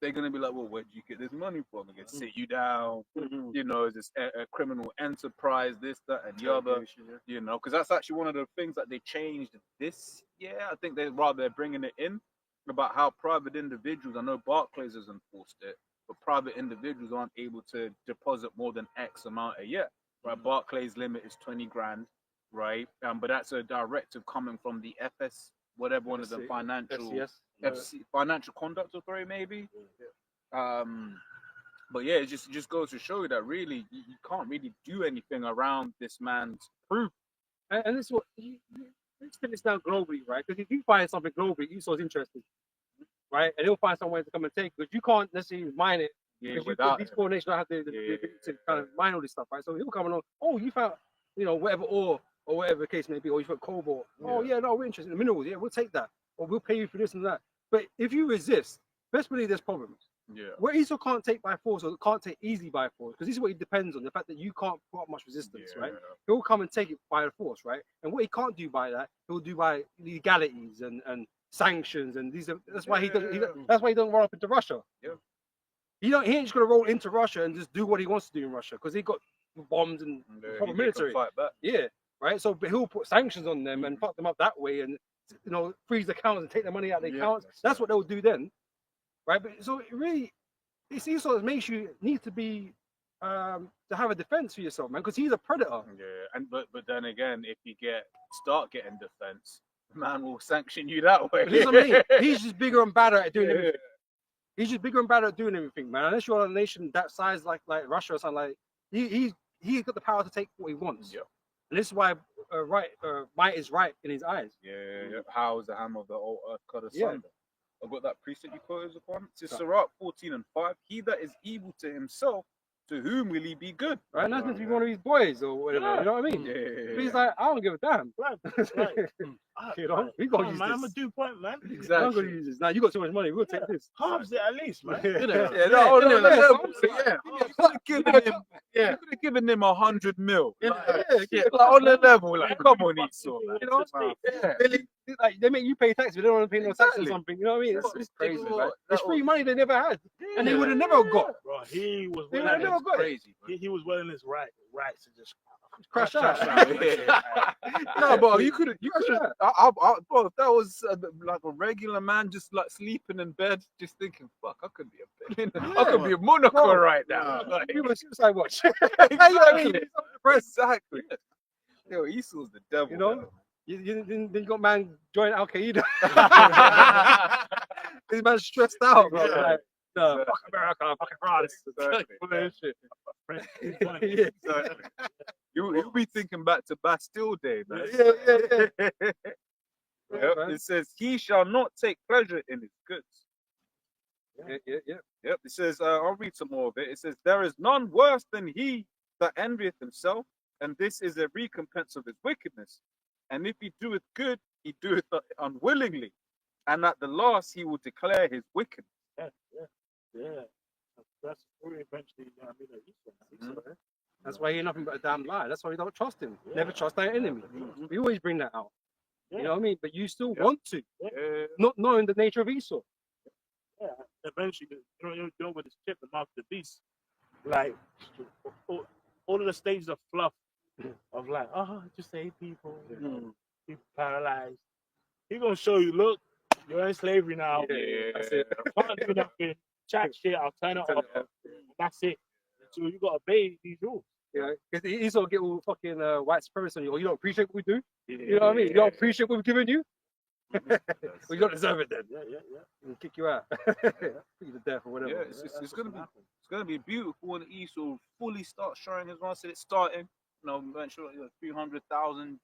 They're gonna be like, well, where did you get this money from? They're gonna sit you down. Is this a criminal enterprise? This, that, and the other. Because that's actually one of the things that they changed this year. I think they're bringing it in about how private individuals. I know Barclays has enforced it, but private individuals aren't able to deposit more than X amount a year. Right? Barclays limit is 20 grand. Right? But that's a directive coming from the FS. Whatever one of the financial conduct authority, maybe. But yeah, it just goes to show you that really you can't really do anything around this man's proof. And this is what let's spin this down globally, right? Because if you find something globally, Esau's interested, right? And he'll find somewhere to come and take, but you can't necessarily mine it. Yeah, These foreign nations don't have the ability to kind of mine all this stuff, right? So he'll come along. Oh, you found, whatever ore. Or whatever the case may be, or you put cobalt. Oh yeah, no, we're interested in the minerals. Yeah, we'll take that, or we'll pay you for this and that. But if you resist, best believe there's problems. Yeah. Where Esau can't take by force, or can't take easily by force, because this is what he depends on, the fact that you can't put up much resistance, right? He'll come and take it by force, right? And what he can't do by that, he'll do by legalities and sanctions, and that's why he doesn't. That's why he doesn't run up into Russia. Yeah. He ain't just gonna roll into Russia and just do what he wants to do in Russia, because he got bombs and proper military. Fight back. Yeah. Right, so he'll put sanctions on them and fuck them up that way, and freeze the accounts and take their money out of the accounts. That's what they'll do then, right? But so it really, it's Esau that makes you need to be to have a defense for yourself, man, because he's a predator. Yeah, and but then again, if you start getting defense, man will sanction you that way. That's what I mean. He's just bigger and badder at doing everything. He's just bigger and badder at doing everything, man. Unless you're a nation that size like Russia or something, like he's got the power to take what he wants. Yeah. And this is why might is right in his eyes. Yeah. How is the hammer of the old earth cut asunder? I've got that precept you quoted upon. It says Sirach 14:5. He that is evil to himself, to whom will he be good? Right, that's meant to be one of his boys or whatever. You know what I mean? But he's like, I don't give a damn. Right. We gotta use man, this. I'm a DuPont, man. Exactly. I'm gonna use this. Now you got so much money. We'll take this. Halves it at least, man. You could have given him 100 mil. On the level, like, come on, Esau. Like they make you pay tax, but they don't want to pay no tax or something. You know what I mean? It's crazy. It's free money they never had, and they would have never got. Bro, he was crazy. He was willing his rights to just crash out. No, but you could have. Bro, if that was like a regular man just like sleeping in bed, just thinking, "Fuck, I could be a billionaire. I could be a Monaco right now." You were suicide watch. Exactly. Yo, Esau's the devil. You got man join Al Qaeda. This man's stressed out, bro. Yeah. Like, no, fuck America, fucking France. Exactly. You'll be thinking back to Bastille Day, man. Yeah. Yep, it says, he shall not take pleasure in his goods. Yeah. Yep, it says, I'll read some more of it. It says, there is none worse than he that envieth himself, and this is a recompense of his wickedness. And if he doeth good, he doeth it unwillingly, and at the last he will declare his wickedness. Yeah. That's eventually, Esau. That's why he ain't nothing but a damn lie. That's why we don't trust him. Yeah. Never trust our enemy. We always bring that out. Yeah. You know what I mean? But you still want to, Yeah. not knowing the nature of Esau. Yeah. Eventually, you know with this chip, the mark of the beast, like all of the stages of fluff, of like, just save people, people paralyzed. He's gonna show you, look, you're in slavery now. Yeah. That's it. Can't do nothing. Chat shit. I'll turn it off. That's it. So you gotta obey these rules. Yeah, because Esau get all fucking white supremacy on you. Or you don't appreciate what we do. You know what I mean? You don't appreciate what we've given you. Well, you don't deserve it then. Yeah. We'll kick you out. Put you to death or whatever. Yeah, it's gonna be beautiful when Esau fully starts showing his one. Said it's starting. You know, mentioned 300,000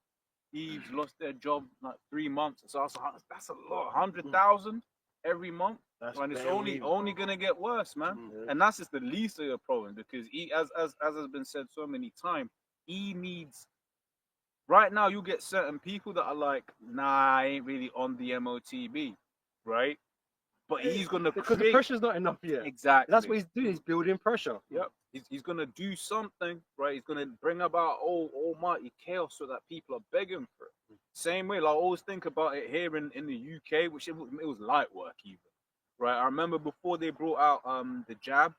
thieves lost their job in like 3 months. So that's a lot. 100,000 every month. And it's only gonna get worse, man. And that's just the least of your problem, because he, as has been said so many times, he needs. Right now, you get certain people that are like, nah, I ain't really on the MOTB, right? But he's gonna because create... the pressure's not enough yet. Exactly. That's what he's doing. He's building pressure. Yep. He's gonna do something, right? He's gonna bring about almighty chaos so that people are begging for it. Same way, like I always think about it here in the UK, which it was light work even, right? I remember before they brought out the jab,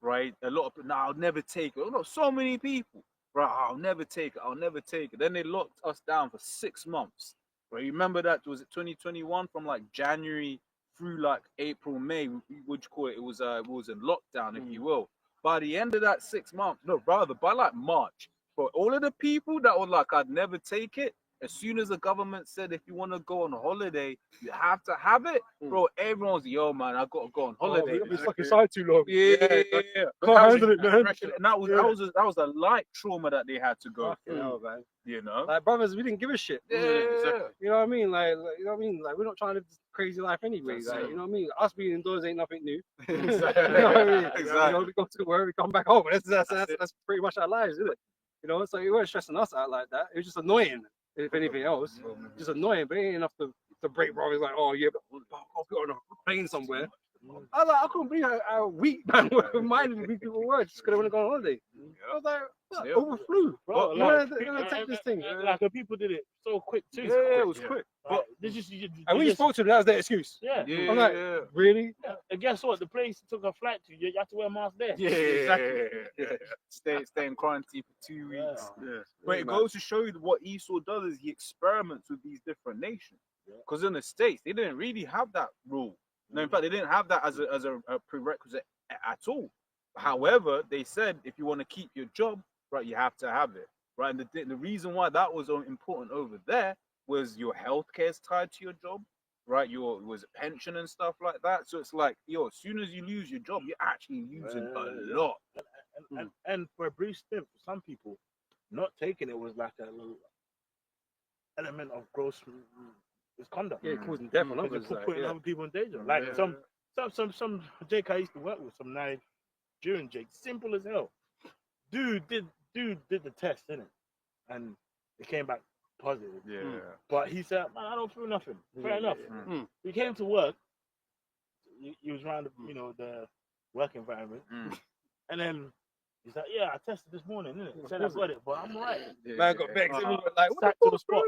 right? A lot of people, I'll never take it. Oh, no, so many people, right? I'll never take it. Then they locked us down for 6 months, right? You remember that? Was it 2021 from like January through like April, May? Would you call it? It was in lockdown, if you will. By the end of that 6 months, no, rather by like March, for all of the people that were like, I'd never take it. As soon as the government said, if you want to go on holiday, you have to have it, bro. Everyone's, yo, man, I got to go on holiday. We've been stuck inside too long. Yeah. Can't handle it, man. And that was a light trauma that they had to go through. Hell, man. You know, Like brothers, we didn't give a shit. Yeah. You know what I mean? Like you know what I mean? Like we're not trying to live this crazy life anyway. Like, you know what I mean? Us being indoors ain't nothing new. Exactly. You know what I mean? Exactly. You know, we go to work, we come back home. That's pretty much our lives, isn't it? You know, so it weren't stressing us out like that. It was just annoying, if anything else. Just annoying, but it ain't enough to break brothers like, oh yeah, but I'll go on a plane somewhere. I was like, I couldn't believe how weak man minded these people were just because they want to go on holiday. I was like, what? Overflew, Bro, you like, want to take this thing? Like the people did it so quick too. Yeah, it was quick. But And when you spoke to them, that was their excuse. Yeah. Yeah. I'm like, really? And guess what? The place you took a flight to, you have to wear a mask there. Yeah, Exactly. Stay in quarantine for 2 weeks. Yeah. But it goes to show you what Esau does is he experiments with these different nations. Because in the States, they didn't really have that rule. No, in fact, they didn't have that as a prerequisite at all. However, they said if you want to keep your job, right, you have to have it, right? And the reason why that was important over there was your healthcare is tied to your job, right? Was a pension and stuff like that. So it's like, as soon as you lose your job, you're actually losing a lot. And for a brief stint, for some people, not taking it was like a little element of gross misconduct. Yeah, causing death on others. Putting other people in danger. Like some Jake I used to work with, some Nigerian Jake, simple as hell. Dude did the test, didn't it? And it came back positive. Yeah. But he said, man, I don't feel nothing. Fair enough. He came to work. He was around the work environment. And then he's like, yeah, I tested this morning, didn't it? He said I got it, but I'm alright. Man got vexed. Everyone was like, what Sacked to the spot.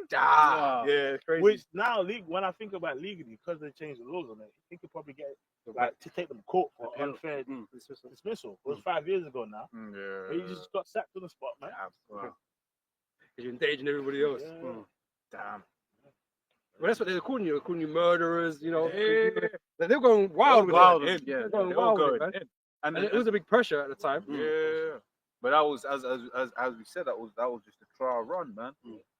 Yeah, it's crazy. Which now, when I think about legally, because they changed the laws on it, he could probably get to take them to court for unfair dismissal. It was 5 years ago now. But he just got sacked to the spot, man. Because you're endangering everybody else. Yeah. Damn. Well, that's what they're calling you. They're calling you murderers, you know. They're going wild with it. Yeah, They're going wild with it, man. And it was a big pressure at the time. Yeah. But that was as we said, that was just a trial run, man.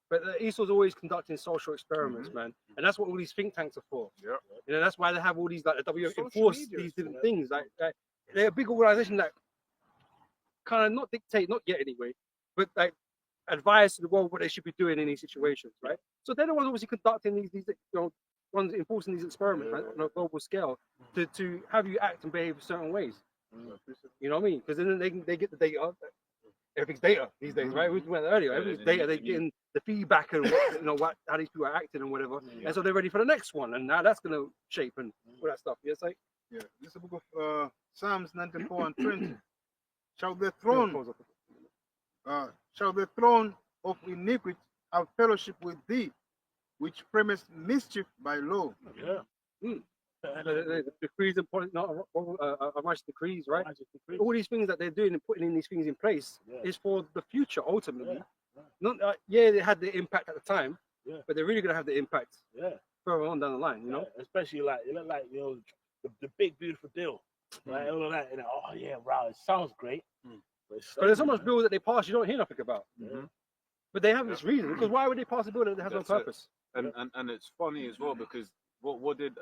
But Esau's always conducting social experiments, man, and that's what all these think tanks are for. Yeah. You know, that's why they have all these like the WF Social enforce media, these different things. Like they're a big organization that kind of not dictate, not yet anyway, but like advise to the world what they should be doing in these situations, right? So they're the ones obviously conducting these you know, ones enforcing these experiments right, on a global scale to have you act and behave certain ways. You know what I mean? Because then they get the data. Everything's data these days, right? We went earlier. Everything's data. They're getting the feedback and what, you know how these people are acting and whatever, and so they're ready for the next one. And now that's gonna shape and all that stuff. Yeah, it's like Yeah, this is the book of Psalms 94 and 20. Shall the throne of iniquity have fellowship with thee, which framest mischief by law? Yeah. the decrees and righteous decrees, right? All these things that they're doing and putting in these things in place is for the future ultimately. Not they had the impact at the time, but they're really gonna have the impact further on down the line. You know, especially like you know the big beautiful deal, right? All of that, and oh yeah, wow, it sounds great. But there's so much bills that they pass you don't hear nothing about. But they have this reason, because why would they pass a bill that has no purpose? And it's funny as well because what did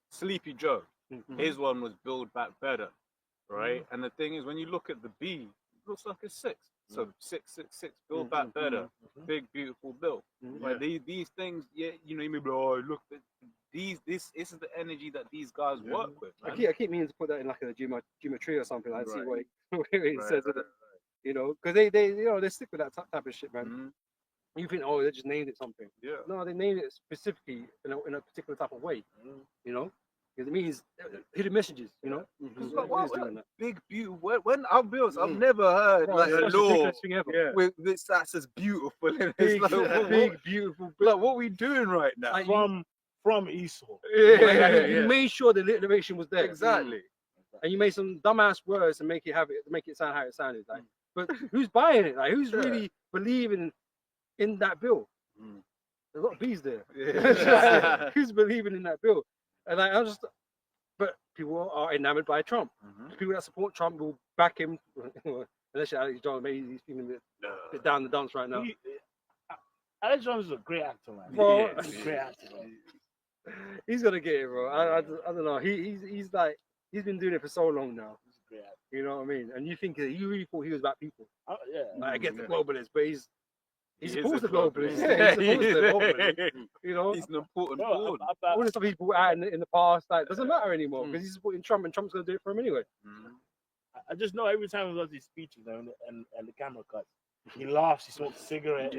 Sleepy Joe? His one was Build Back Better, right? And the thing is, when you look at the B, it looks like a 6. So 666, Build Back Better, big beautiful bill. Like these things, you know, you may be like, oh, look, this is the energy that these guys work with. I keep meaning to put that in like a geometry or something. Like see what it says. You know, because they you know they stick with that type of shit, man. You think, oh, they just named it something. Yeah. No, they named it specifically in a particular type of way. You know, because it means hidden messages. You know, big beautiful. When I'll be honest, I've never heard like a law with this that's as beautiful. Big, big beautiful. Like what we doing right now? Like, from Esau. You made sure the alliteration was there. Exactly. And you made some dumbass words to make it sound how it sounded. Like, but who's buying it? Like, who's really believing in that bill? There's a lot of bees there. Who's believing in that bill? And like, but people are enamored by Trump. People that support Trump will back him. Unless Alex Jones, maybe he's feeling a bit down the dumps right now. Alex Jones is a great actor, man. Bro, he's a great actor, bro. He's gonna get it, bro. I don't know. He's like he's been doing it for so long now. He's a great actor. You know what I mean? And you think he really thought he was about people. Like, I get the globalist, but he's supposed to globalist. Yeah, he's supposed to globalist. You know, he's an important all the stuff he's brought out in the past, like doesn't matter anymore because he's supporting Trump and Trump's gonna do it for him anyway. I just know every time he does these speeches and the camera cuts, he laughs, he smokes a cigarette.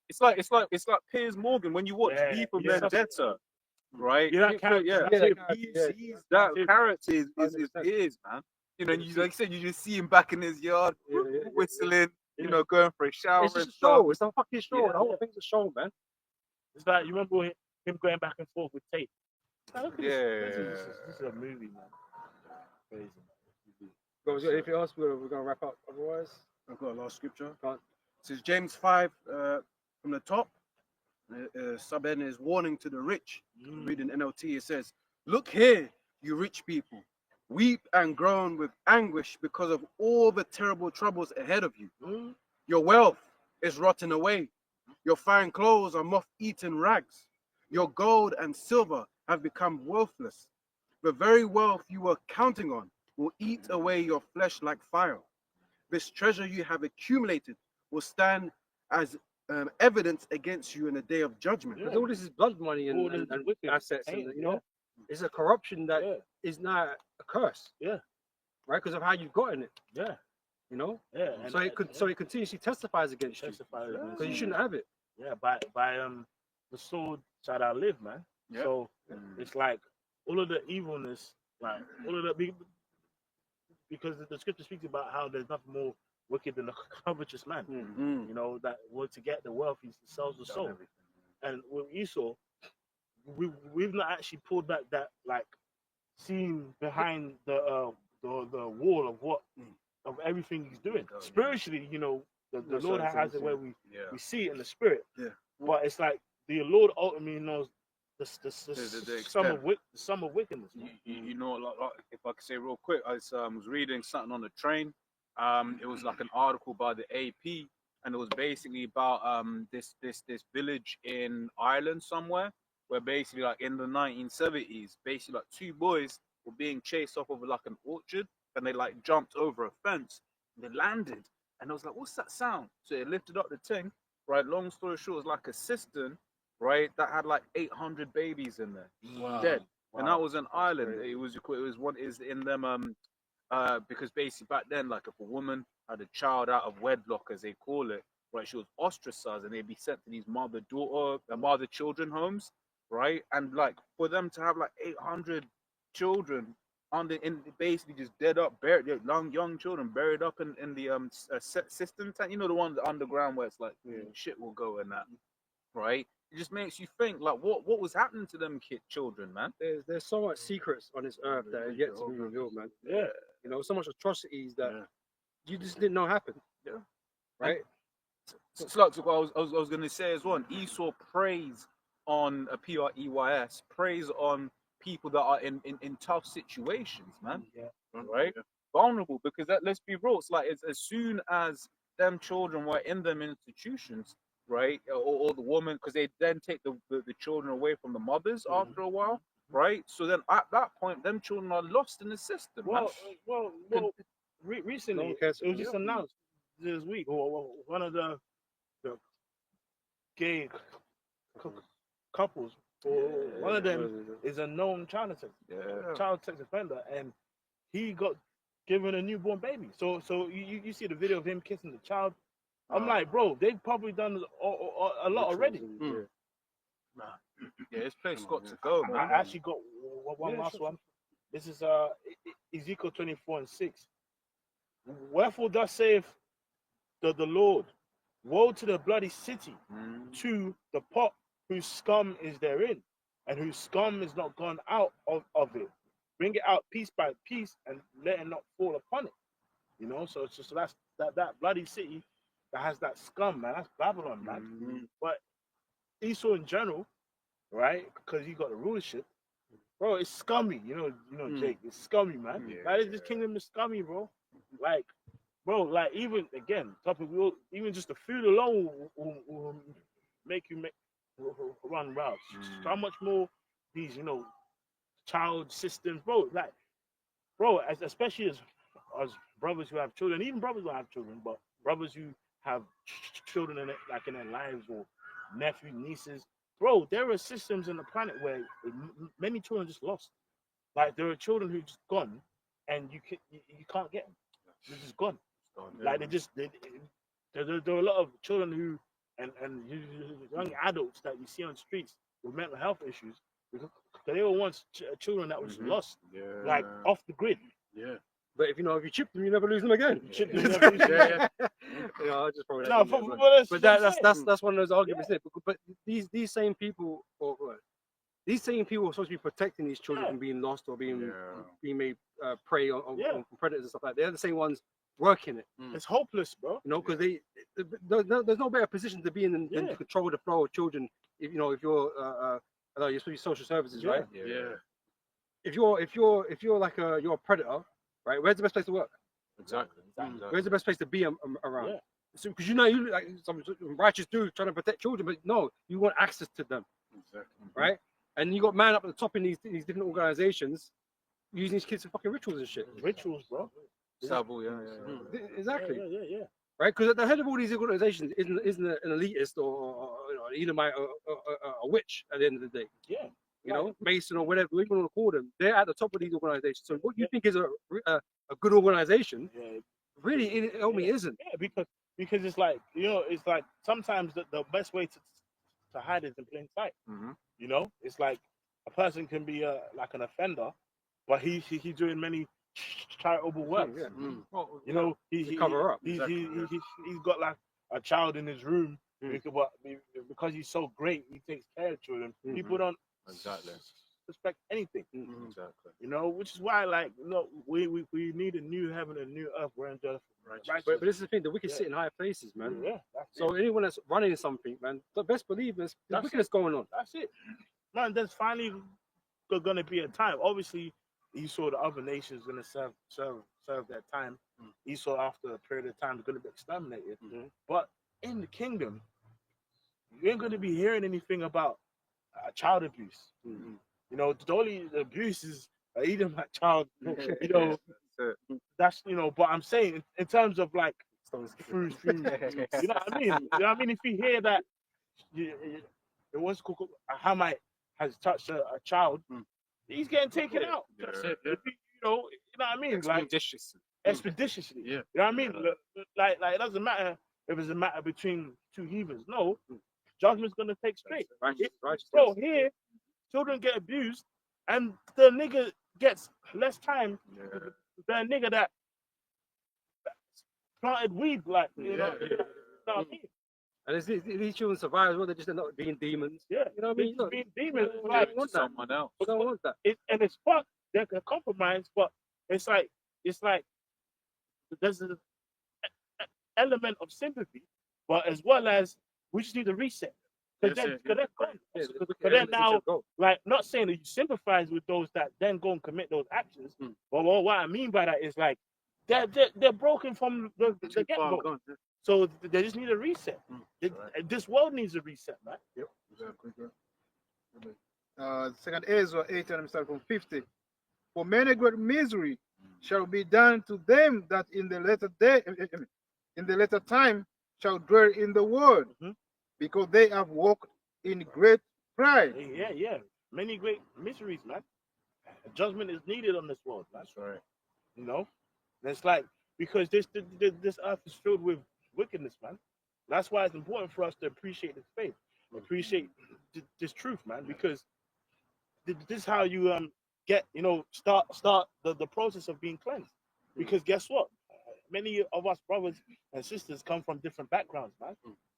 It's like Piers Morgan when you watch V for Vendetta, right? That character is man. You know, you like you said, you just see him back in his yard whistling, you know, going for a shower. It's just a show. It's a fucking show. The whole thing's a show, man. It's like you remember him going back and forth with Tate. Like, this is a movie, man. Crazy. But was there anything else? We're gonna wrap up. Otherwise, I've got a last scripture. This is James 5 from the top. Subheading is warning to the rich. Reading NLT, it says, "Look here, you rich people. Weep and groan with anguish because of all the terrible troubles ahead of you. Your wealth is rotting away. Your fine clothes are moth-eaten rags. Your gold and silver have become worthless. The very wealth you were counting on will eat away your flesh like fire. This treasure you have accumulated will stand as evidence against you in the day of judgment." All this is blood money and assets, and you know, it's a corruption that is not a curse. Right, because of how you've gotten it. You know. So it continuously testifies against you. Because you shouldn't have it. By the sword shall I live, man. So it's like all of the evilness, like all of the because the scripture speaks about how there's nothing more wicked than a covetous man. You know, that want to get the wealth, he sells the soul. And with Esau, we've not actually pulled back that like scene behind the wall of everything he's doing. Spiritually, you know, the Lord has it where we see it in the spirit. But it's like the Lord ultimately knows the sum of wickedness. You know, like, if I could say real quick, I was reading something on the train, It was like an article by the AP, and it was basically about this village in Ireland somewhere, where basically like in the 1970s, basically like two boys were being chased off of like an orchard, and they like jumped over a fence, and they landed, and I was like, what's that sound? So it lifted up the thing, right? Long story short, it was like a cistern, right, that had like 800 babies in there, dead. And that was an island. It was one is in them because basically back then, like if a woman had a child out of wedlock, as they call it, right, she was ostracized and they'd be sent to these mother children homes, right? And like for them to have like 800 children basically just dead up, buried, young children buried up in the cistern tank, you know, the ones underground where it's like shit will go in that, right? It just makes you think like what was happening to them children, man. There's so much secrets on this earth that are yet to be revealed, man. Yeah. You know, so much atrocities that you just didn't know happened. Yeah. Right? So like what I was gonna say as well, Esau preys on a preys, preys on people that are in tough situations, man. Yeah. Right? Vulnerable, because let's be real, it's like as soon as them children were in them institutions, right, or the woman, because they then take the children away from the mothers after a while, right? So then at that point, them children are lost in the system. Well, recently it was just announced this week. One of the gay couples, one of them is a known child sex offender, and he got given a newborn baby. So you see the video of him kissing the child. I'm like, bro, they've probably done a lot already. Yeah, this place got to go, man. I actually got one last one. This is Ezekiel 24:6. Wherefore thus saith the Lord, woe to the bloody city, to the pot whose scum is therein, and whose scum is not gone out of it. Bring it out piece by piece, and let it not fall upon it. You know, so that's that bloody city that has that scum, man. That's Babylon, man. But Esau in general, right? Because he got the rulership, bro. It's scummy, you know, Jake. It's scummy, man. Like this kingdom is scummy, bro. Like, bro, like even again, even just the food alone will make you run routes. How much more these, child systems, bro? Like, bro, especially as brothers who have children, even brothers who have children, but brothers who have children in their lives, or nephews, nieces, bro. There are systems on the planet where many children just lost. Like there are children who just gone, and you can't get them. They're just gone. Like there are a lot of children who and young adults that you see on streets with mental health issues because they were once children that was lost, like off the grid. Yeah. But if you chip them, you never lose them again. I just probably but that's one of those arguments. But these same people, these same people are supposed to be protecting these children from being lost or being made prey on predators and stuff like that. They're the same ones working it. It's hopeless, bro. You know, because there's no better position to be in than to control the flow of children. If you're supposed to be social services, right? Yeah. If you're like you're a predator, right? Where's the best place to work? Exactly. Where's the best place to be around? Yeah. So, because you like some righteous dude trying to protect children, but no, you want access to them. Exactly. Right? And you got man up at the top in these different organizations using these kids for fucking rituals and shit. Rituals, bro. Sabu, Exactly. Yeah. Right? Because at the head of all these organizations isn't an elitist or an Edomite or a witch at the end of the day. Yeah. You know, Mason or whatever you want to call them, they're at the top of these organizations. So what you think is a good organization, really, it only isn't. Yeah, because it's like, it's like sometimes the best way to hide is in plain sight. You know, it's like a person can be like an offender, but he's doing many charitable works. You know, he cover up. He's got like a child in his room because he's so great. He takes care of children. People don't suspect anything. Exactly. You know, which is why, like, we need a new heaven and a new earth where angels righteous. But this is the thing: the wicked sit in higher places, man. Yeah. So anyone that's running something, man, the best believe there's wickedness going on. That's it, man. There's finally going to be a time. Obviously, you saw the other nations going to serve serve their time. Esau, after a period of time, is going to be exterminated. But in the kingdom, you ain't going to be hearing anything about child abuse. You know, the only abuse is eating my child. You know, that's, you know. But I'm saying in terms of like through you know what I mean. You know what I mean. If you hear that, it was Hamite has touched a child, he's getting taken out. If you know what I mean. Expeditiously. Yeah. You know what I mean. Like it doesn't matter if it's a matter between two heathens. No, judgment's gonna take straight. Bro, here children get abused, and the nigga gets less time than a nigga that planted weed, like you know what I mean? And these children survive as well. They're just not being demons. Yeah, You know what I mean? being demons, They like don't want that. Someone else. They don't want that. and it's fucked. They can compromise, but it's like there's an element of sympathy, but as well as we just need to reset. Because then now, like, not saying that you sympathize with those that then go and commit those actions, but what I mean by that is like they're broken from the get-go. So they just need a reset. This world needs a reset, man. Second Ezra 8, and I'm starting from 50. For many great misery shall be done to them that in the latter time shall dwell in the world, because they have walked in great pride. Yeah. Many great miseries, man. Judgment is needed on this world, man. That's right. You know, and it's like because this earth is filled with wickedness, man. That's why it's important for us to appreciate this faith, appreciate this truth, man. Because this is how you get, you know, start the process of being cleansed. Because guess what? Many of us brothers and sisters come from different backgrounds, man.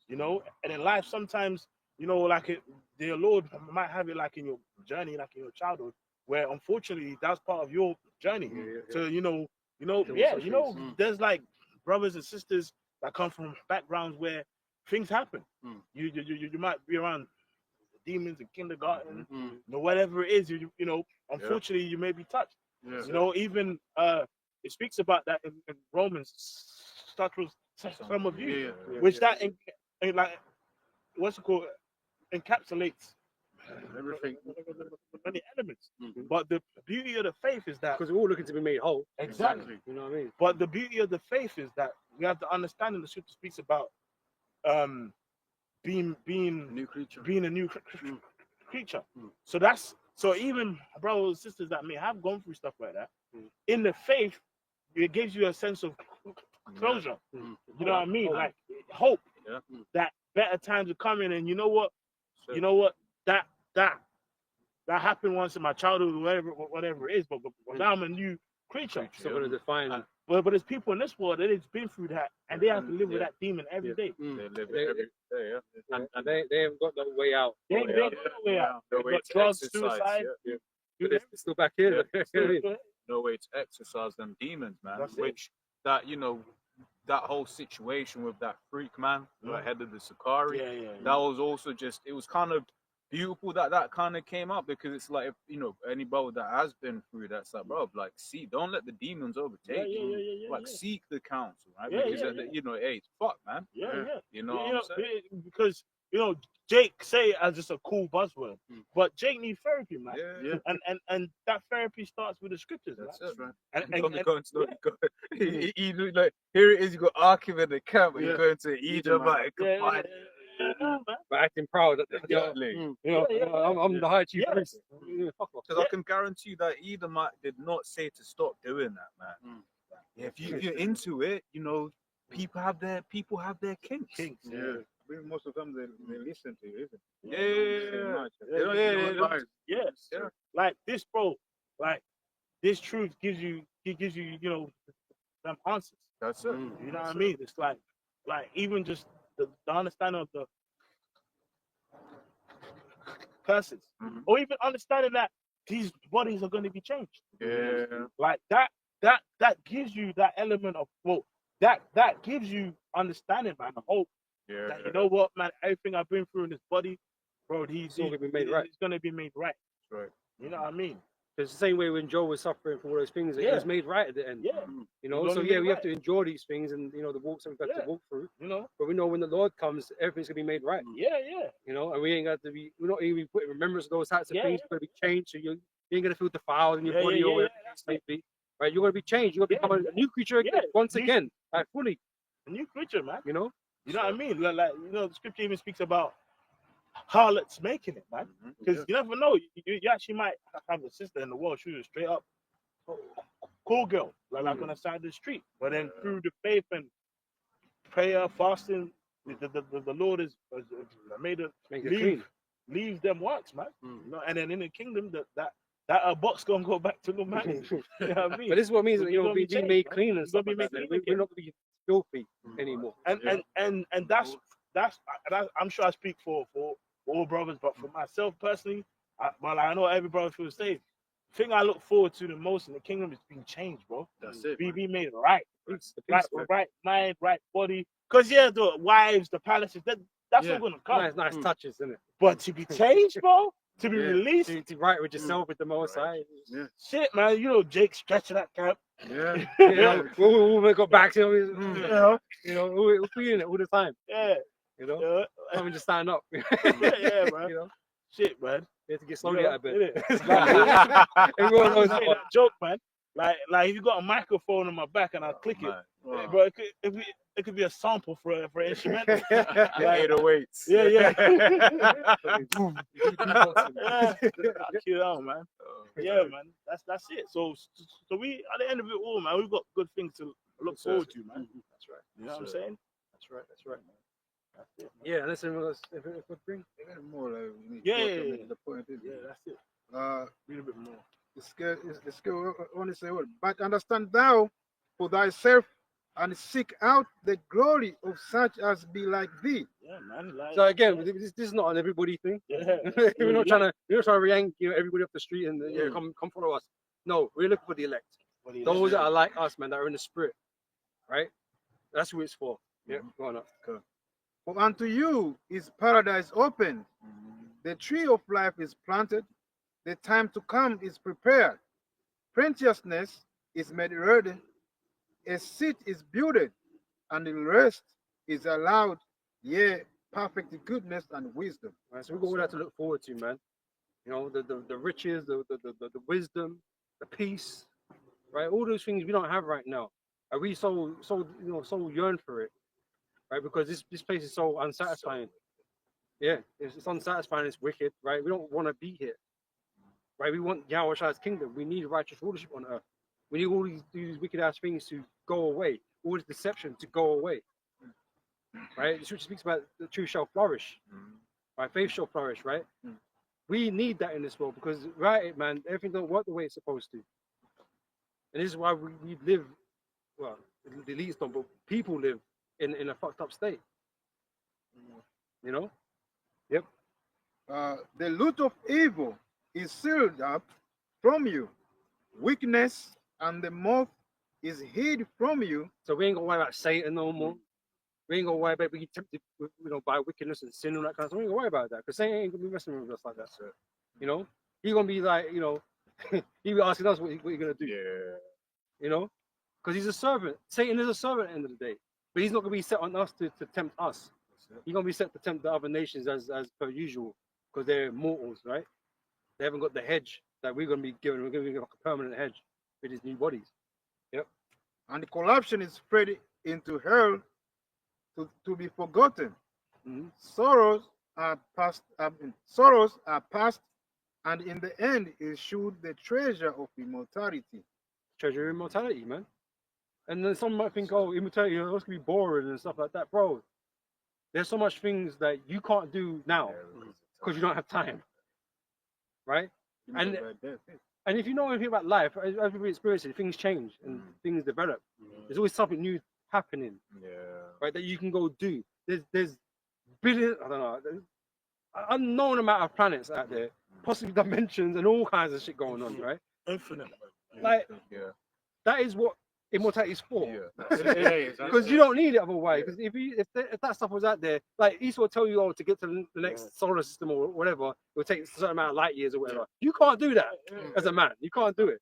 You know, and in life sometimes, you know, like the Lord might have it like in your journey, like in your childhood, where unfortunately that's part of your journey. So there's like brothers and sisters that come from backgrounds where things happen. You might be around demons in kindergarten, you know, whatever it is, you know, unfortunately you may be touched. You know, even it speaks about that in Romans, such was some of you, which that like what's it called, encapsulates everything, many elements. But the beauty of the faith is that because we're all looking to be made whole. Exactly. You know what I mean? But the beauty of the faith is that we have to understand, and the scripture speaks about being a new creature. So even brothers and sisters that may have gone through stuff like that, in the faith, it gives you a sense of closure. You know what I mean? Like hope that better times are coming, and you know what? That happened once in my childhood, whatever it is, but now I'm a new creature. So going to define. But there's people in this world that has been through that, and they have to live with that demon every day. They live it every day, and they haven't got no way out. They ain't got no way out. No way got to drugs, exercise, suicide. But they're still back here. No way to exercise them demons, man. That's Which that, you know, that whole situation with that freak man, the head of the Sakari, that was also just, it was kind of beautiful that kind of came up, because it's like, if, you know, anybody that has been through that's like, bro, like, see, don't let the demons overtake you. Like, seek the counsel, right? Because you know, hey, it's fuck, man. You know what I'm saying? Because, you know, Jake say it as just a cool buzzword, but Jake needs therapy, man. And that therapy starts with the scriptures. That's right. And like, here it is, you got Arkham in the camp, and you're going to Edomite and but acting proud. You know, I'm the high chief priest. Because I can guarantee you that Edomite did not say to stop doing that, man. If you're into it, you know, people have their kinks. Most of them they listen to you, isn't it? Yes. Like this, bro. Like this truth gives you, you know, them answers. That's it. You know what I mean? It's like even just the understanding of the curses, or even understanding that these bodies are going to be changed. Like that gives you that element of that gives you understanding, man, the hope. That, you know what, man, everything I've been through in this body, bro, he's going to be made right. It's going to be made right. Right. You know what I mean? It's the same way when Job was suffering for all those things, it Yeah. was made right at the end. Yeah. You know, It's so only yeah, made we have right. to endure these things and the walks that we've got Yeah. to walk through. You know. But we know when the Lord comes, everything's gonna be made right. Yeah. Yeah. You know, and we ain't got to be. We're not even putting remembrance of those types of Yeah, things. We're gonna be changed, so you ain't gonna feel defiled in your Yeah, body yeah, or yeah, whatever yeah, it may be. Right? You're gonna be changed. You're gonna Yeah. become a new creature Yeah. once New- again, like fully. A new creature, man. You know. You know what I mean? Like you know, the scripture even speaks about harlots making it, man. Because you never know. You actually might have a sister in the world. She was straight up cool girl, like on the side of the street. But then through the faith and prayer, fasting, the Lord has made her Make it clean. leave them works, man. You know, and then in the kingdom, that box gonna go back to normality. You know what I mean? But this is what it means, We're you know, gonna be being changed, made man. clean and We're stuff gonna be like that. made Man. clean We're not gonna be filthy anymore. And that's I'm sure I speak for all brothers, but for myself personally, I know every brother feels the same. The thing I look forward to the most in the kingdom is being changed, bro. That's it. Be made right. Peace, the Right, peace, man. right mind, right body. Because yeah, the wives, the palaces, that's Yeah. all gonna come. Nice touches, isn't it? But to be changed, bro, to be Yeah. released, To right with yourself, with the Most High. Yeah. shit, man. You know, Jake stretching that camp. Yeah. You know, we got back to You know, we're feeling it all the time. yeah, You know, yeah, having to stand up. yeah, man. You know, Shit, man. we have to get slowly out of bed. innit? Everyone knows I'm that saying one. that joke, man. Like if you got a microphone on my back and I click it, Oh. bro, it could be a sample for an instrumental. The 808s. Yeah, yeah. Beatboxing. Yeah, chill out, man. Yeah, man. That's it. So we at the end of it all, man, we've got good things to look forward to, man. That's right. You know what I'm saying? That's right. That's right. Yeah, listen, if we bring. More like we need Yeah, to yeah, work on yeah. the point, isn't Yeah, it? that's it. Read a bit more. The skill only say what, but understand thou for thyself and seek out the glory of such as be like thee. Yeah, man. Like, So again, this is not an everybody thing. yeah. we're not trying to rank everybody off the street and come follow us. No, we're looking for the elect. What do you Those like? that are like us, man, that are in the spirit, right? That's who it's for. Yeah, go on up. For unto you is paradise opened, the tree of life is planted, the time to come is prepared, plenteousness is made ready, a seat is builded, and the rest is allowed, yea, perfect goodness and wisdom. Right, so we've got all that to look forward to, man. You know, the riches, the wisdom, the peace, right? All those things we don't have right now. Are we so yearn for it, right? Because this place is so unsatisfying. Yeah, it's unsatisfying. It's wicked, right? We don't want to be here, right? We want Yahweh Shai's kingdom. We need righteous rulership on earth. We need all these wicked ass things to go away. All this deception to go away, right? The scripture speaks about the truth shall flourish, right? Faith shall flourish, right? We need that in this world because, right, man, everything don't work the way it's supposed to. And this is why we live, well, the elites don't, but people live in a fucked up state. You know? Yep. The loot of evil is sealed up from you. Weakness and the moth is hid from you. So we ain't gonna worry about Satan no more. We ain't gonna worry about being tempted, by wickedness and sin and that kind of stuff. We ain't gonna worry about that because Satan ain't gonna be messing with us like that. You know, he gonna be like, he be asking us what you gonna do. Yeah. You know, because he's a servant. Satan is a servant at the end of the day, but he's not gonna be set on us to tempt us. He's gonna be set to tempt the other nations as per usual because they're mortals, right? They haven't got the hedge that we're gonna be given. We're gonna be given a permanent hedge with his new bodies. Yep. And the corruption is spread into hell to be forgotten. Sorrows are past, and in the end is shewed the treasure of immortality. Treasure of immortality, man. And then some might think, oh, immortality, it's gonna be boring and stuff like that, bro. There's so much things that you can't do now because you don't have time, right? And if you know anything about life, as we experience it, things change and things develop. There's always something new happening, right? That you can go do. There's billions, I don't know, there's an unknown amount of planets out there, possibly dimensions and all kinds of shit going on, right? Infinite. Like that is what immortality is for. Exactly. Because you don't need it otherwise. Because if that stuff was out there, like Esau will tell you, oh, to get to the next solar system or whatever, it'll take a certain amount of light years or whatever. You can't do that as a man. You can't do it.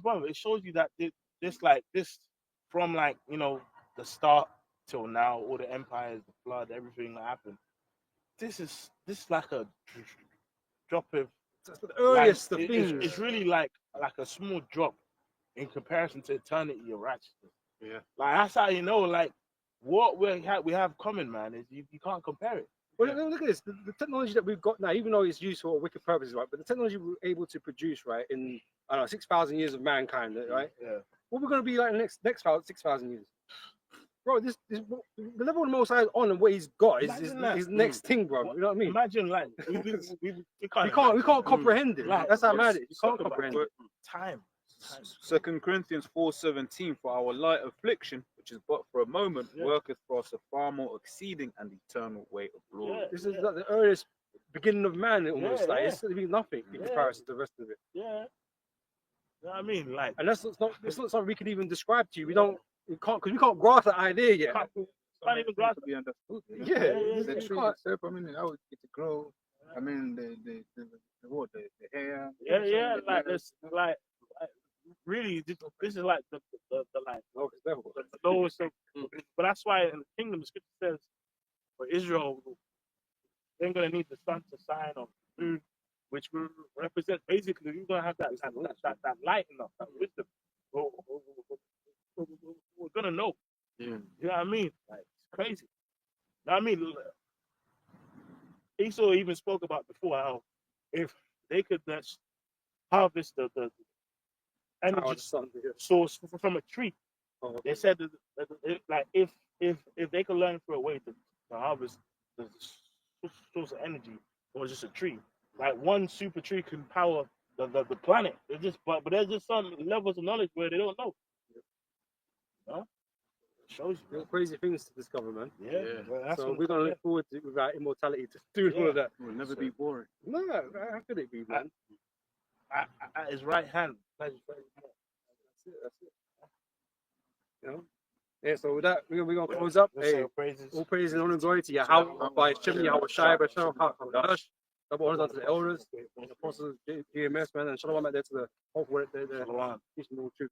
Brother, it shows you that this from like, you know, the start till now, all the empires, the flood, everything that happened. This is like a drop of That's the earliest like, of things. It's really like a small drop in comparison to eternity of righteousness. Yeah. Like that's how you know, like what we have coming, man, is you can't compare it. Well, look at this. The technology that we've got now, even though it's used for wicked purposes, right? But the technology we're able to produce, right, in I don't know 6,000 years of mankind, right? Yeah. What we're going to be like in the next 6,000 years, bro? This the level of the Most High is on and what he's got is his next thing, bro. You know what I mean? Imagine like we can't comprehend it. Like, that's how mad it is. You can't comprehend it. Time. 2 Corinthians 4:17, for our light affliction, which is but for a moment, worketh for us a far more exceeding and eternal weight of glory. Yeah. This is like the earliest beginning of man, almost. Yeah, like yeah. it's going to be nothing in comparison to the rest of it. Yeah. You know what I mean? Like, And it's not something we can even describe to you. We can't because we can't grasp that idea yet. can't even grasp to be understood. Yeah, The you tree can't. itself, I mean, how it grow. I mean, the hair. yeah, like this, like really, this is like the like the lowest of, but that's why in the kingdom, the scripture says for Israel, they're gonna need the sun to shine on food, which will represent basically you're gonna have that light enough, that wisdom. We're gonna know. Yeah. You know what I mean? Like it's crazy. You know what I mean? Esau even spoke about before how if they could just harvest the energy source from a tree, they said that like if they could learn for a way to harvest the source of energy, it was just a tree. Like one super tree can power the planet. It's just but there's just some levels of knowledge where they don't know. You know? It shows you. There's crazy things to discover, man. Yeah. Well, that's So what- we're gonna look forward to with our immortality to doing all of that. It will never be boring. No, how could it be, man? at his right hand. That's it. You know? Yeah, so with that, we're gonna close up. Let's say Hey, praises. all praise and honor and glory to Yahweh by Shem Yahweh Shai B'Shem HaKadosh. Double honors unto the elders, the apostles, GMS, man, and shalom out there to the whole the teaching all truth.